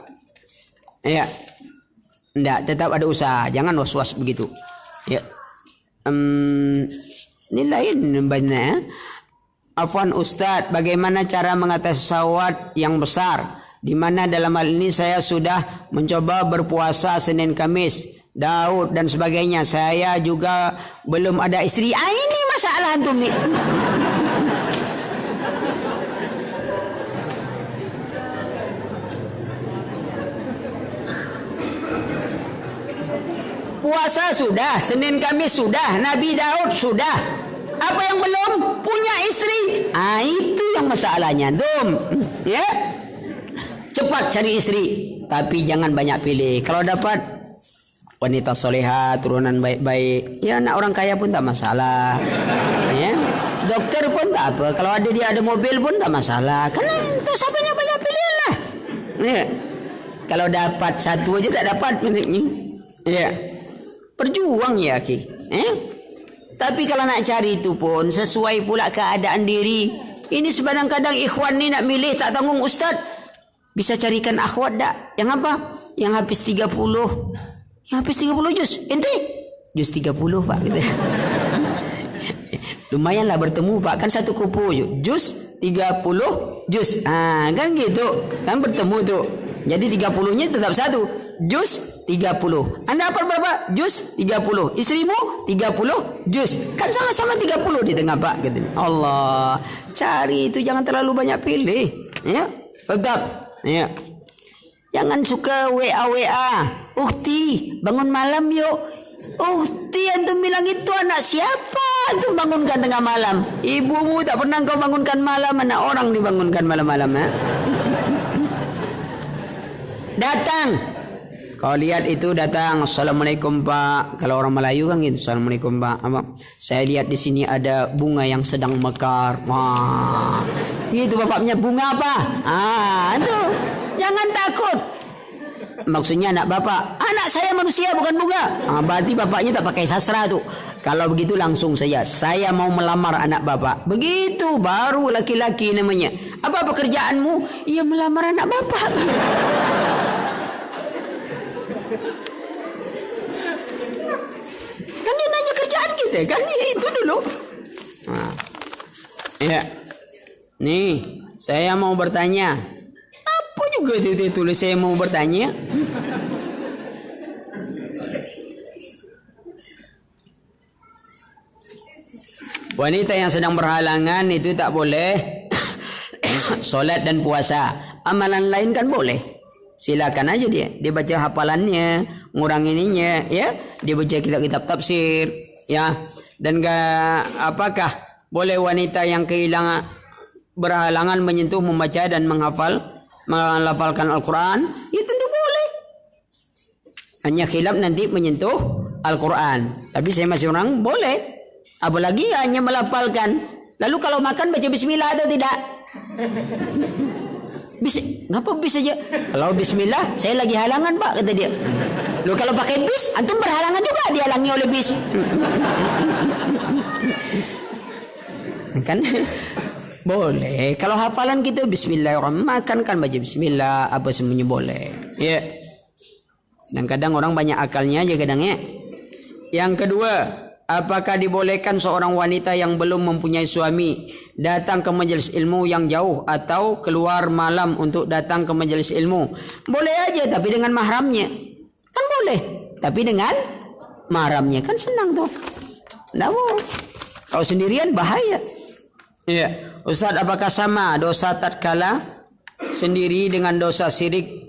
Ya. Enggak, tetap ada usaha, jangan was-was begitu. Ya. Ini lain banyak. Afwan Ustadz, bagaimana cara mengatasi syahwat yang besar? Di mana dalam hal ini saya sudah mencoba berpuasa Senin Kamis, Daud dan sebagainya. Saya juga belum ada istri. Ini masalah antum nih. Puasa sudah, Senin Kamis sudah, Nabi Daud sudah. Apa yang belum? Punya istri. Itu yang masalahnya, ya. Cepat cari istri, tapi jangan banyak pilih. Kalau dapat wanita soleha, turunan baik-baik, ya anak orang kaya pun tak masalah. Ya, Dokter pun tak apa. Kalau dia ada mobil pun tak masalah. Karena itu siapanya banyak pilihan lah. Ya. Kalau dapat satu aja tak dapat. Ya. Perjuang ya Ki. Tapi kalau nak cari itu pun sesuai pula keadaan diri. Ini kadang-kadang ikhwan ni nak milih tak tanggung ustaz. Bisa carikan akhwat tak? Yang apa? Yang habis 30. Yang habis 30 juz. Ente? Juz 30 Pak. Gitu. Lumayanlah bertemu Pak. Kan satu kupu. Juz 30 juz. Kan gitu. Kan bertemu tu. Jadi 30-nya tetap satu. Juz 30. Anda dapat berapa? Juz 30. Istrimu 30 juz. Kan sama-sama 30 di tengah Pak. Gitu. Allah. Cari itu jangan terlalu banyak pilih. Ya. Tetap. Ya. Jangan suka WA. Ukti, bangun malam yuk. Ukti, antum bilang itu anak siapa? Antum bangunkan tengah malam. Ibumu tak pernah kau bangunkan malam. Anak orang dibangunkan malam-malam. Datang. Kau lihat itu datang. Assalamualaikum Pak. Kalau orang Melayu kan gitu. Assalamualaikum Pak. Saya lihat di sini ada bunga yang sedang mekar. Wah. Itu bapaknya bunga apa? Itu. Jangan takut. Maksudnya anak bapak. Anak saya manusia bukan bunga. Berarti bapaknya tak pakai sastra tu. Kalau begitu langsung saja. Saya mau melamar anak bapak. Begitu baru laki-laki namanya. Apa pekerjaanmu? Ia melamar anak bapak. Kan dia nanya kerjaan kita. Kan itu dulu. Ya. Nih, saya mau bertanya. Apa juga itu tulis saya mau bertanya? Wanita yang sedang berhalangan itu tak boleh solat dan puasa. Amalan lain kan boleh. Silakan aja dia baca hafalannya, ngurangininya, ya. Dia baca kitab-kitab tafsir, ya. Dan apakah boleh wanita yang kehilangan berhalangan menyentuh, membaca dan melafalkan Al-Quran? Ya tentu boleh. Hanya khilaf nanti menyentuh Al-Quran. Tapi saya masih orang boleh. Apalagi hanya melafalkan. Lalu kalau makan baca bismillah atau tidak? Bisa, ngapa bisa aja? Kalau bismillah, saya lagi halangan Pak, kata dia. Loh kalau pakai bis, antum berhalangan juga dihalangi oleh bis. Kan boleh. Kalau hafalan kita bismillahirrahmanirrahim, makan kan baca bismillah, apa semuanya boleh. Ya. Dan kadang orang banyak akalnya aja kadangnya. Yang kedua, apakah dibolehkan seorang wanita yang belum mempunyai suami datang ke majelis ilmu yang jauh atau keluar malam untuk datang ke majelis ilmu? Boleh aja tapi dengan mahramnya. Kan boleh. Tapi dengan mahramnya kan senang tuh. Nggak mau. Kalau sendirian bahaya. Iya. Ustaz, apakah sama dosa tatkala sendiri dengan dosa syirik?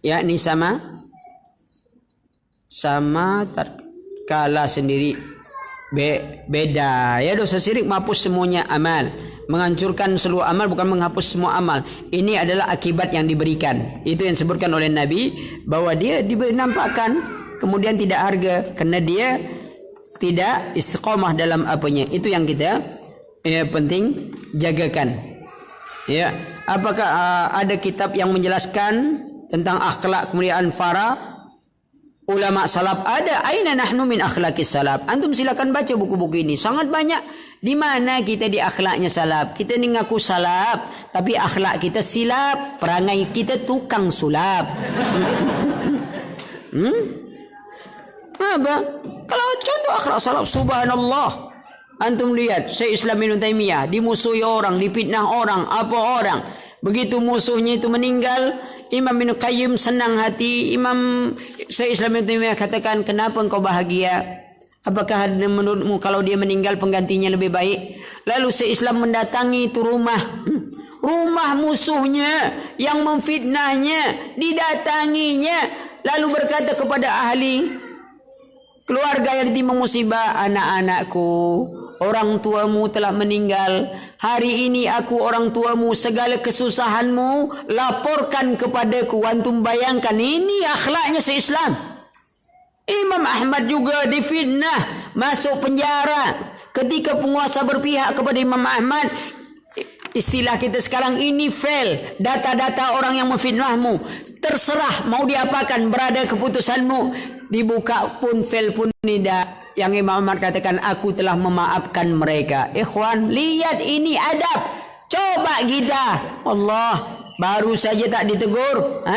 Ya, ini sama tatkala sendiri beda ya. Dosa syirik menghapus semuanya amal, menghancurkan seluruh amal, bukan menghapus semua amal. Ini adalah akibat yang diberikan. Itu yang disebutkan oleh Nabi, bahwa dia diberi nampakkan kemudian tidak harga karena dia tidak istiqomah dalam apanya. Itu yang kita penting jagakan. Ya, apakah ada kitab yang menjelaskan tentang akhlak kemuliaan para ulama salaf? Ada. Aina nahnu min akhlaqis salaf? Antum silakan baca buku-buku ini. Sangat banyak. Di mana kita di akhlaknya salaf? Kita ni ngaku salaf, tapi akhlak kita silap. Perangai kita tukang sulap. Apa? Kalau contoh akhlak salaf, subhanallah. Antum lihat, Syekh Islam Ibn Taimiyah dimusuhi orang, dipitnah orang, apa orang. Begitu musuhnya itu meninggal, Imam Ibn Qayyim senang hati. Imam Syekh Islam Ibn Taimiyah katakan, kenapa engkau bahagia? Apakah menurutmu kalau dia meninggal penggantinya lebih baik? Lalu Syekh Islam mendatangi itu rumah musuhnya yang memfitnahnya, didatanginya, lalu berkata kepada ahli keluarga yang ditimpa musibah, anak-anakku, orang tuamu telah meninggal. Hari ini aku orang tuamu, segala kesusahanmu laporkan kepadaku. Antum bayangkan, ini akhlaknya se-Islam. Imam Ahmad juga difitnah, masuk penjara. Ketika penguasa berpihak kepada Imam Ahmad, istilah kita sekarang ini fail. Data-data orang yang memfitnahmu. Terserah mau diapakan, berada keputusanmu. Dibuka pun fail pun tidak. Yang Imam Ahmad katakan, aku telah memaafkan mereka. Ikhwan, lihat ini adab. Coba kita, Allah, baru saja tak ditegur.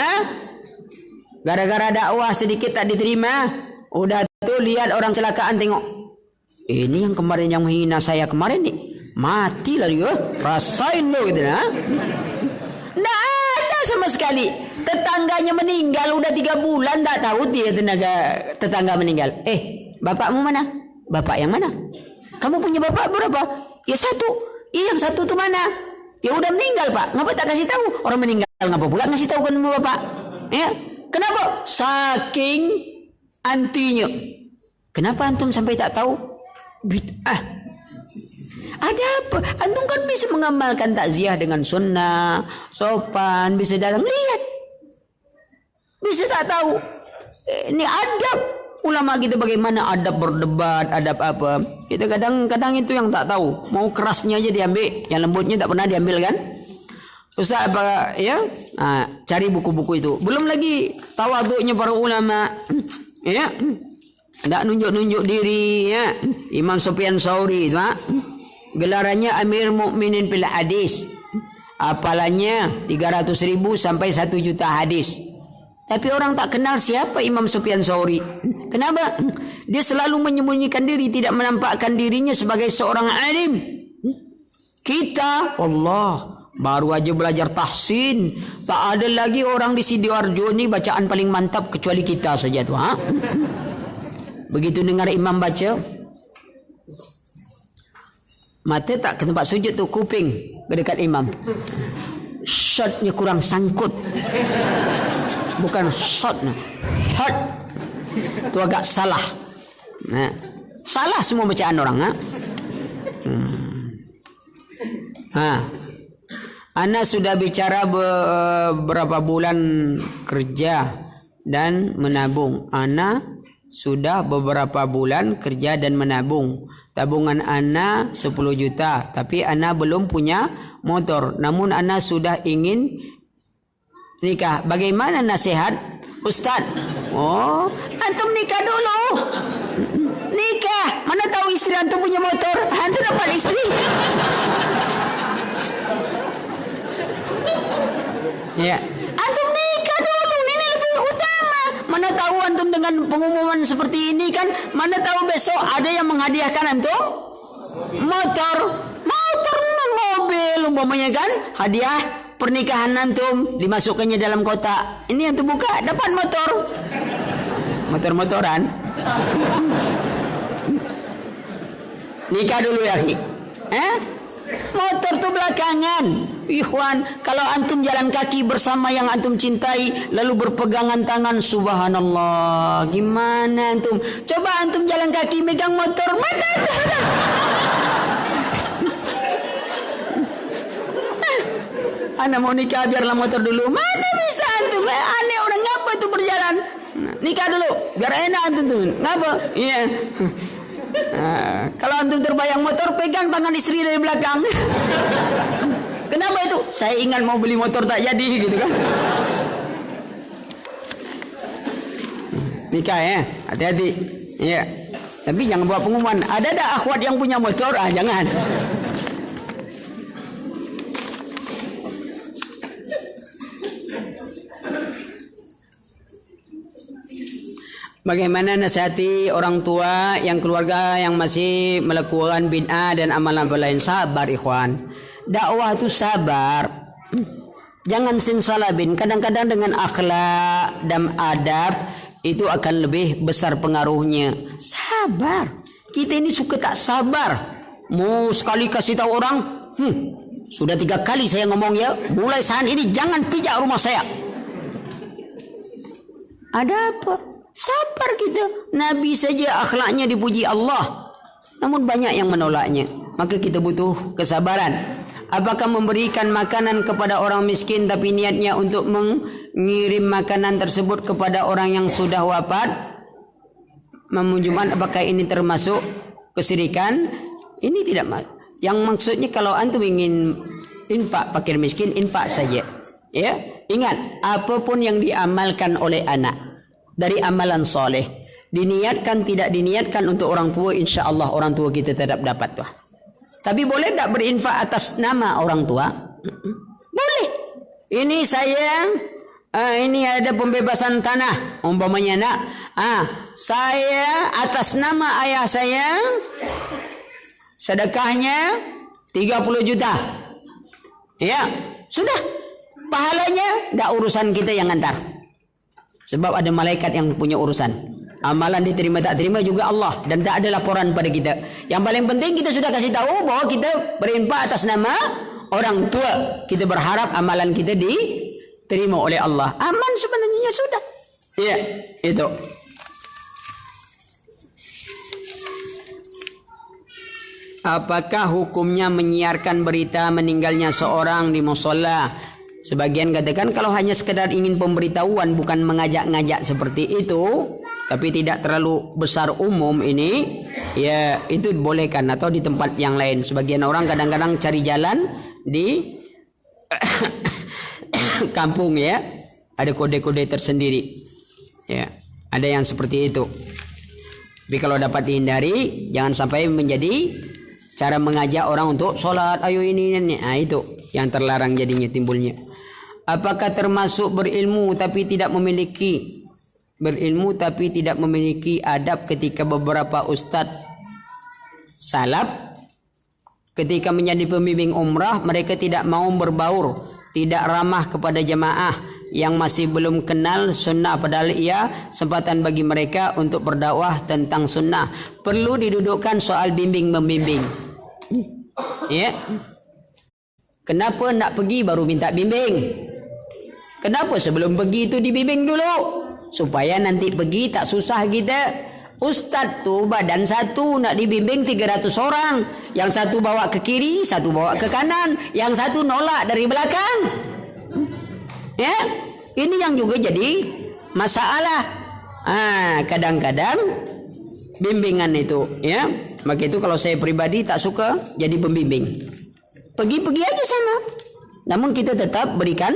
Gara-gara dakwah sedikit tak diterima. Udah tuh lihat orang celakaan, tengok. Ini yang kemarin yang menghina saya kemarin nih. Mati lah dia. Rasain lo gitu. Nggak ada sama sekali. Tetangganya meninggal udah 3 bulan, tak tahu dia tetangga meninggal. Bapakmu mana? Bapak yang mana? Kamu punya bapak berapa? Ya 1. Yang 1 tuh mana? Ya udah meninggal pak. Ngapa tak kasih tahu? Orang meninggal ngapa pula ngasih tahu kan sama bapak? Ya. Kenapa? Saking antinya. Kenapa antum sampai tak tahu? Bid'ah. Ada apa? Antum kan bisa mengamalkan takziah dengan sunnah, sopan, bisa datang lihat. Bisa tak tahu. Ini adab. Ulama kita bagaimana adab berdebat, adab apa. Kita kadang-kadang itu yang tak tahu. Mau kerasnya aja diambil, yang lembutnya tak pernah diambil kan. Ustaz apa ya? Cari buku-buku itu. Belum lagi tawaduknya para ulama. Ya. Tak nunjuk-nunjuk diri ya. Imam Sufyan Tsauri itu, gelarannya Amir Mukminin fil hadis. Hafalannya 300.000 sampai 1 juta hadis. Tapi orang tak kenal siapa Imam Sufyan Tsauri. Kenapa? Dia selalu menyembunyikan diri, tidak menampakkan dirinya sebagai seorang alim. Kita, Allah, baru aja belajar tahsin. Tak ada lagi orang di Sidoarjo ni bacaan paling mantap kecuali kita saja tu. Begitu dengar imam baca, mata tak ke tempat sujud tu, kuping ke dekat imam. Shotnya kurang sangkut. Bukan shot. Shot. Itu agak salah. Salah semua bacaan orang. Ana sudah bicara beberapa bulan kerja dan menabung. Ana sudah beberapa bulan kerja dan menabung. Tabungan Ana 10 juta. Tapi Ana belum punya motor. Namun Ana sudah ingin nikah. Bagaimana nasihat Ustaz? Oh, antum nikah dulu. Nikah. Mana tahu istri antum punya motor? Antum dapat istri. Ya. Antum nikah dulu. Ini lebih utama. Mana tahu antum dengan pengumuman seperti ini kan, mana tahu besok ada yang menghadiahkan antum motor, mobil umpamanya kan, hadiah pernikahan antum, dimasukkannya dalam kotak. Ini antum buka, dapat motor-motoran. Nikah dulu ya, motor tuh belakangan. Ikhwan, kalau antum jalan kaki bersama yang antum cintai, lalu berpegangan tangan, subhanallah, gimana antum? Coba antum jalan kaki megang motor, mana ada? Ana mau nikah biarlah motor dulu. Mana bisa antum? Aneh orang ngapa tuh berjalan? Nikah dulu biar enak antum tuh. Ngapa? Iya. Kalau antum terbayang motor, pegang tangan istri dari belakang. Kenapa itu? Saya ingat mau beli motor tak jadi gitu kan. Nikah ya, hati-hati. Iya. Tapi jangan buat pengumuman. Ada tak akhwat yang punya motor? Jangan. Bagaimana nasihati orang tua yang keluarga yang masih melakukan bid'ah dan amalan lain? Sabar ikhwan. Dakwah itu sabar. Jangan simsalabin. Kadang-kadang dengan akhlak dan adab itu akan lebih besar pengaruhnya. Sabar. Kita ini suka tak sabar. Mau sekali kasih tahu orang, sudah 3 kali saya ngomong ya, mulai saat ini jangan pijak rumah saya. Ada apa? Sabar kita. Nabi saja akhlaknya dipuji Allah, namun banyak yang menolaknya. Maka kita butuh kesabaran. Apakah memberikan makanan kepada orang miskin tapi niatnya untuk mengirim makanan tersebut kepada orang yang sudah wafat? Memunjumkan, apakah ini termasuk kesyirikan? Ini tidak yang maksudnya kalau antum ingin infak fakir miskin, infak saja. Ya, ingat apapun yang diamalkan oleh anak dari amalan soleh, diniatkan tidak diniatkan untuk orang tua, insya Allah orang tua kita tetap dapat tuh. Tapi boleh tak berinfak atas nama orang tua? Boleh. Ini sayang, ini ada pembebasan tanah, umpamanya nak. Saya atas nama ayah saya, sedekahnya 30 juta. Ya, sudah. Pahalanya tak urusan kita yang antar. Sebab ada malaikat yang punya urusan. Amalan diterima tak terima juga Allah, dan tak ada laporan pada kita. Yang paling penting kita sudah kasih tahu bahwa kita berinfak atas nama orang tua. Kita berharap amalan kita diterima oleh Allah. Aman sebenarnya sudah. Ya, itu. Apakah hukumnya menyiarkan berita meninggalnya seorang di musholla? Sebagian katakan kalau hanya sekedar ingin pemberitahuan, bukan mengajak-ngajak seperti itu, tapi tidak terlalu besar umum ini, ya itu bolehkan, atau di tempat yang lain. Sebagian orang kadang-kadang cari jalan di kampung, ya, ada kode-kode tersendiri, ya, ada yang seperti itu. Tapi kalau dapat dihindari, jangan sampai menjadi cara mengajak orang untuk sholat, ayo ini. Nah, itu yang terlarang jadinya timbulnya. Apakah termasuk berilmu tapi tidak memiliki adab ketika beberapa ustadz salaf ketika menjadi pembimbing umrah, mereka tidak mau berbaur, tidak ramah kepada jemaah yang masih belum kenal sunnah, padahal ia kesempatan bagi mereka untuk berdakwah tentang sunnah. Perlu didudukkan soal bimbing-membimbing. Ya. Kenapa nak pergi baru minta bimbing? Kenapa sebelum pergi itu dibimbing dulu? Supaya nanti pergi tak susah kita. Ustaz tu badan satu nak dibimbing 300 orang. Yang satu bawa ke kiri, satu bawa ke kanan, yang satu nolak dari belakang. Ya, ini yang juga jadi masalah. Kadang-kadang bimbingan itu, ya. Maka itu kalau saya pribadi tak suka jadi pembimbing. Pergi-pergi aja sana. Namun kita tetap berikan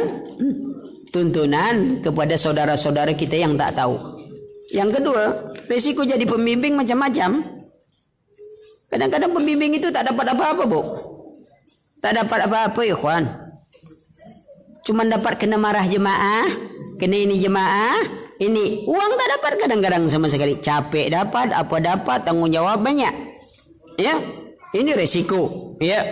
tuntunan kepada saudara-saudara kita yang tak tahu. Yang kedua, risiko jadi pembimbing macam-macam. Kadang-kadang pembimbing itu tak dapat apa-apa, Bu. Tak dapat apa-apa, ikhwan. Cuma dapat kena marah jemaah, kena ini jemaah, ini uang tak dapat kadang-kadang sama sekali. Capek dapat, apa dapat, tanggung jawab banyak. Ya, ini risiko. Ya,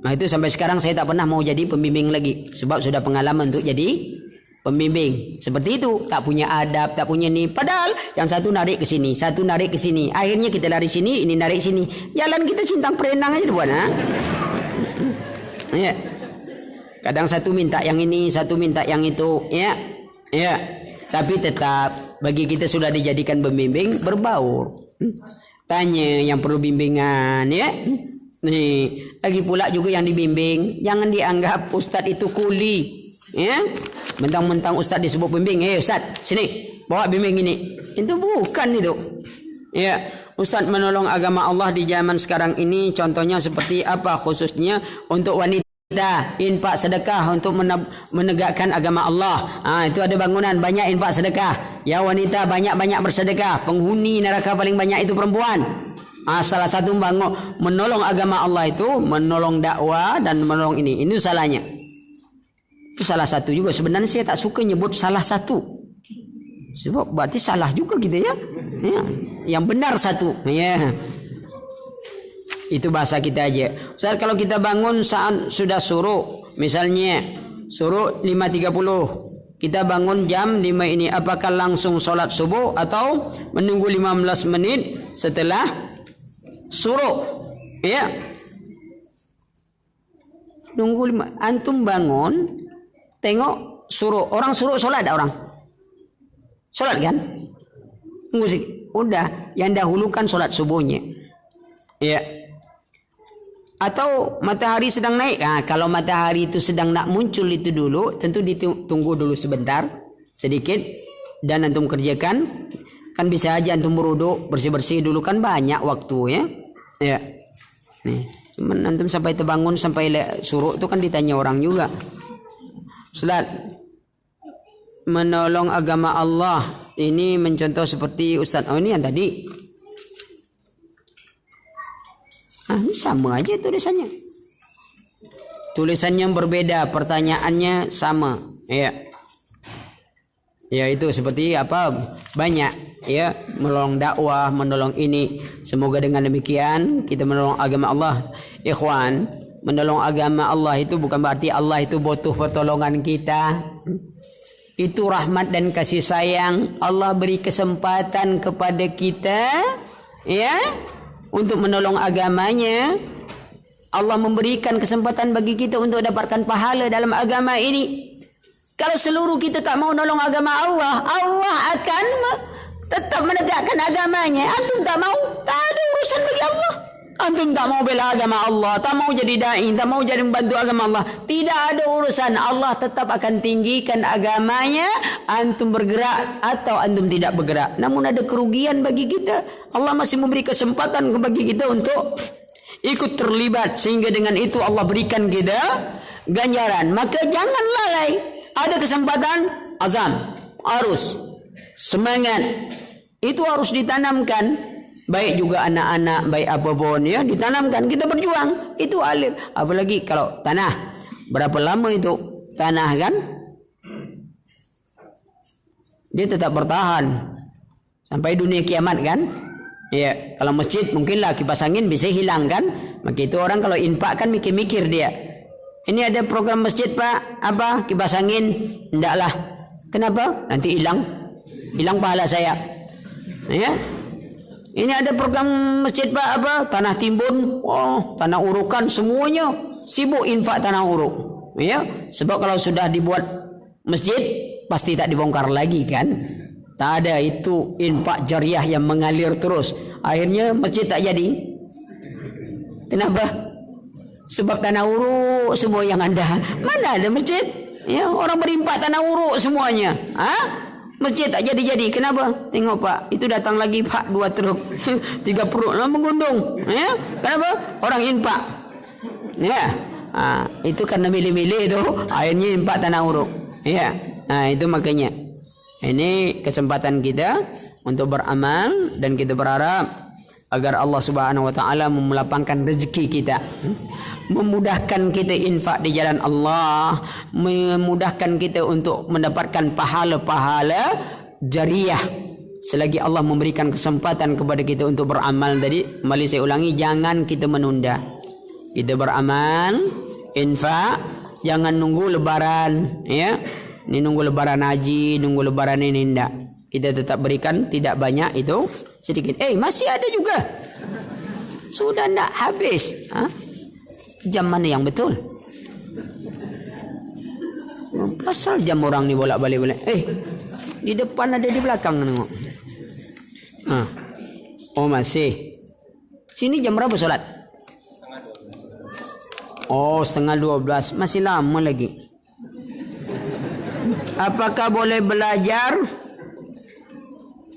nah itu sampai sekarang saya tak pernah mau jadi pembimbing lagi, sebab sudah pengalaman untuk jadi pembimbing seperti itu, tak punya adab, tak punya ni. Padahal yang satu narik ke sini, satu narik ke sini, akhirnya kita lari sini, ini narik sini. Jalan kita cintang perenang aja buat, Ya. Kadang satu minta yang ini, satu minta yang itu, ya. Ya. Tapi tetap bagi kita sudah dijadikan pembimbing, berbaur. Tanya yang perlu bimbingan, ya. Nih, lagi pula juga yang dibimbing, jangan dianggap ustaz itu kuli, ya. Mentang-mentang ustaz disebut bimbing, ustaz, sini, bawa bimbing ini. Itu bukan itu. Ya, ustaz menolong agama Allah di zaman sekarang ini contohnya seperti apa, khususnya untuk wanita, infak sedekah untuk menegakkan agama Allah. Itu ada bangunan banyak infak sedekah. Ya wanita banyak-banyak bersedekah. Penghuni neraka paling banyak itu perempuan. Salah satu menolong agama Allah itu menolong dakwah dan menolong ini. Ini salahnya. Itu salah satu juga. Sebenarnya saya tak suka nyebut salah satu. Sebab berarti salah juga gitu ya. Ya. Yang benar satu. Ya. Itu bahasa kita aja. Ustaz, kalau kita bangun saat sudah suruh, misalnya suruh 5.30. Kita bangun jam 5 ini, apakah langsung solat subuh atau menunggu 15 menit setelah suruh? Ya. Nunggu antum bangun, tengok suruh. Orang suruh solat ada orang? Solat kan? Tunggu sih. Udah, yang dahulukan solat subuhnya. Ya. Atau matahari sedang naik. Kalau matahari itu sedang nak muncul itu dulu, tentu ditunggu dulu sebentar, sedikit, dan antum kerjakan. Kan bisa aja antum berwudu, bersih-bersih dulu, kan banyak waktu, ya. Ya. Nih, cuman antum sampai terbangun sampai suruh itu kan ditanya orang juga. Ustaz, menolong agama Allah ini mencontoh seperti Ustaz. Oh ini yang tadi. Ini sama aja tulisannya. Tulisannya berbeda, pertanyaannya sama. Ya. Ya itu seperti apa? Banyak ya, menolong dakwah, menolong ini. Semoga dengan demikian kita menolong agama Allah. Ikhwan, menolong agama Allah itu bukan berarti Allah itu butuh pertolongan kita. Itu rahmat dan kasih sayang. Allah beri kesempatan kepada kita ya untuk menolong agamanya. Allah memberikan kesempatan bagi kita untuk dapatkan pahala dalam agama ini. Kalau seluruh kita tak mau nolong agama Allah, Allah akan tetap menegakkan agamanya. Antum tak mau, tak ada urusan bagi Allah. Antum tak mau bela agama Allah, tak mau jadi dai, tak mau jadi membantu agama Allah, tidak ada urusan. Allah tetap akan tinggikan agamanya. Antum bergerak atau antum tidak bergerak. Namun ada kerugian bagi kita. Allah masih memberi kesempatan bagi kita untuk ikut terlibat, sehingga dengan itu Allah berikan kita ganjaran. Maka jangan lalai. Ada kesempatan, azam, harus semangat. Itu harus ditanamkan. Baik juga anak-anak, baik apapun ya, ditanamkan. Kita berjuang, itu alir. Apalagi kalau tanah, berapa lama itu tanah kan? Dia tetap bertahan sampai dunia kiamat kan? Ya, kalau masjid mungkinlah kipas angin bisa hilang kan? Maka itu orang kalau infak kan mikir-mikir dia. Ini ada program masjid Pak, apa kipas angin? Ndaklah. Kenapa? Nanti hilang pahala saya. Ya. Ini ada program masjid Pak, apa tanah timbun, tanah urukan, semuanya sibuk infak tanah uruk. Ya, sebab kalau sudah dibuat masjid pasti tak dibongkar lagi kan? Tak ada, itu infak jariah yang mengalir terus. Akhirnya masjid tak jadi. Kenapa? Sebab tanah uruk semua yang ada. Mana ada masjid? Ya, orang berimpak tanah uruk semuanya. Masjid tak jadi-jadi. Kenapa? Tengok Pak, itu datang lagi Pak 2 truk, 3 perut mengundung. Ya, kenapa? Orang infak. Ya, itu karena milih-milih itu, akhirnya infak tanah uruk. Ya, itu makanya. Ini kesempatan kita untuk beramal dan kita berharap agar Allah Subhanahu wa taala melapangkan rezeki kita, memudahkan kita infak di jalan Allah, memudahkan kita untuk mendapatkan pahala-pahala jariah selagi Allah memberikan kesempatan kepada kita untuk beramal. Tadi kembali saya ulangi, jangan kita menunda. Kita beramal, infak, jangan nunggu lebaran ya. Ini nunggu lebaran haji, nunggu lebaran ini enggak. Kita tetap berikan, tidak banyak itu, sedikit. Masih ada juga. Sudah enggak habis. Jam mana yang betul? Pasal jam orang ni bolak-balik. Di depan ada, di belakang nengok. Oh masih. Sini jam berapa solat? Setengah 12. Masih lama lagi. Apakah boleh belajar?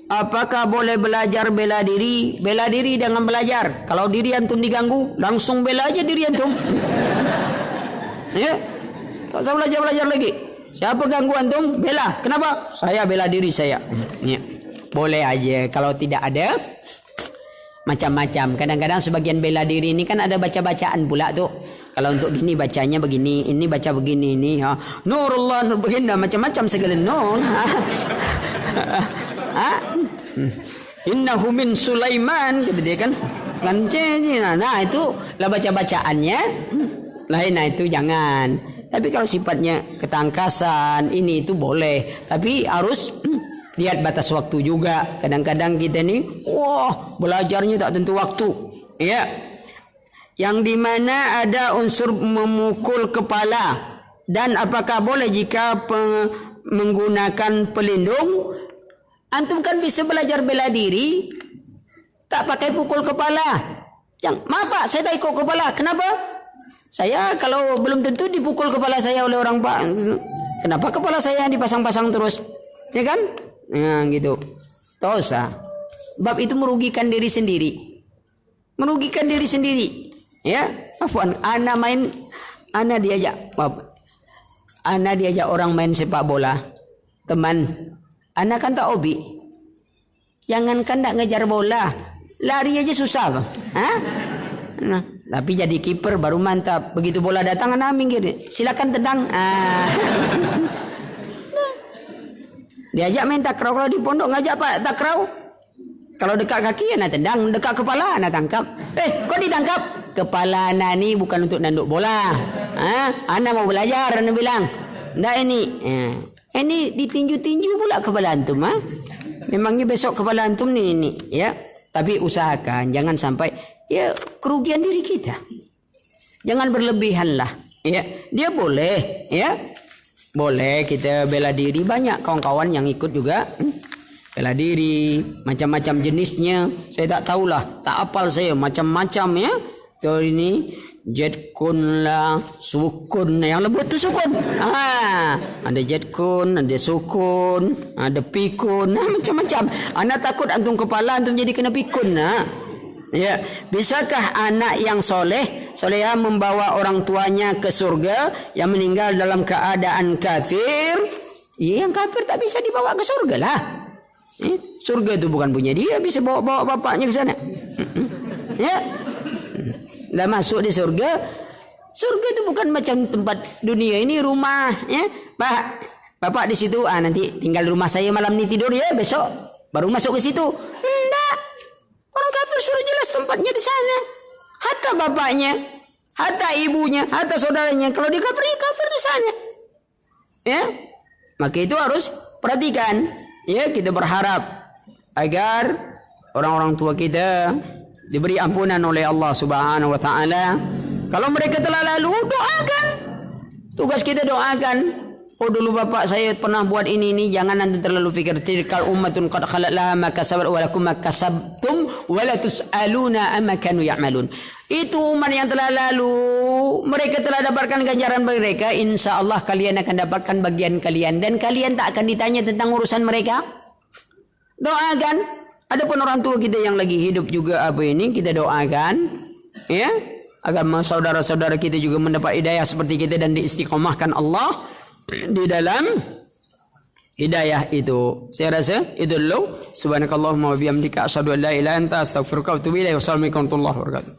Apakah boleh belajar bela diri? Bela diri dengan belajar. Kalau diri antum diganggu, langsung bela aja diri antum. Ya, tak usah belajar lagi. Siapa ganggu antum, bela. Kenapa? Saya bela diri saya. Ya, boleh aja. Kalau tidak ada, macam-macam. Kadang-kadang sebagian bela diri ini kan ada baca-bacaan pula tuh. Kalau untuk gini bacanya begini, ini baca begini, ini Nurullah, nur begini, macam-macam segala nur. Innahu min Sulaiman, kata dia kan. Nah itu lah baca-bacaannya. Lain, itu jangan. Tapi kalau sifatnya ketangkasan, ini itu boleh. Tapi harus lihat batas waktu juga. Kadang-kadang kita ni, belajarnya tak tentu waktu. Ya. Yang dimana ada unsur memukul kepala, dan apakah boleh jika menggunakan pelindung? Antum kan bisa belajar bela diri tak pakai pukul kepala. Maaf Pak, saya tak ikut kepala. Kenapa? Saya kalau belum tentu dipukul kepala saya oleh orang Pak. Kenapa kepala saya dipasang-pasang terus? Ya kan? Gitu. Tak usah. Bab itu merugikan diri sendiri. Merugikan diri sendiri. Ya, afwan, ana diajak orang main sepak bola. Teman, ana kan tak hobi. Jangankan nak ngejar bola, lari aja susah, Bang. Hah? Nah, tapi jadi kiper baru mantap. Begitu bola datang ana minggir. Silakan tendang. Diajak main takraw, kalau di pondok ngajak Pak takraw. Kalau dekat kaki ana tendang, dekat kepala ana tangkap. Kok ditangkap? Kepala ana ni bukan untuk nanduk bola. Ana mau belajar, ana bilang. Ndak ini. Ini ditinju-tinju pula kepala antum, Memangnya besok kepala antum ni, ya. Tapi usahakan jangan sampai ya kerugian diri kita. Jangan berlebihan lah, ya. Dia boleh, ya. Boleh kita bela diri, banyak kawan-kawan yang ikut juga. Bela diri, macam-macam jenisnya. Saya tak tahulah, tak hafal saya macam-macam ya. Tuh ini jetkun lah, sukun. Yang lembut tu sukun. Ada jetkun, ada sukun, ada pikun, macam-macam. Anak takut antum kepala antum jadi kena pikun. Ya, bisakah anak yang solehah membawa orang tuanya ke surga yang meninggal dalam keadaan kafir? Ya, yang kafir tak bisa dibawa ke surga lah. Surga itu bukan punya dia, bisa bawa bapaknya ke sana. Ya. Dah masuk di surga. Surga itu bukan macam tempat dunia ini, rumah, ya. Pak, bapak di situ, nanti tinggal di rumah saya malam ni tidur ya, besok baru masuk ke situ. Enggak. Orang kafir sudah jelas tempatnya di sana. Hatta bapaknya, hatta ibunya, hatta saudaranya, kalau di kafir di sana. Ya. Maka itu harus perhatikan. Ya, kita berharap agar orang-orang tua kita diberi ampunan oleh Allah Subhanahu wa taala. Kalau mereka telah lalu, doakan. Tugas kita doakan. Oh, dulu bapak saya pernah buat ini, jangan nanti terlalu fikir. Tilkal ummatun qad khalat laha ma kasabat wa lakum ma kasabtum wa la tusaluna amma kanu ya'malun. Itu umat yang telah lalu, mereka telah dapatkan ganjaran mereka, insyaallah kalian akan dapatkan bagian kalian dan kalian tak akan ditanya tentang urusan mereka. Doakan. Adapun orang tua kita yang lagi hidup juga kita doakan, ya, agar saudara-saudara kita juga mendapat hidayah seperti kita dan diistiqomahkan Allah di dalam hidayah itu. Saya rasa itu dulu. Subhanakallahumma wa bihamdika asyhadu an la ilaha illa anta astaghfiruka wa atubu ilaik. Wassalamualaikum warahmatullahi wabarakatuh.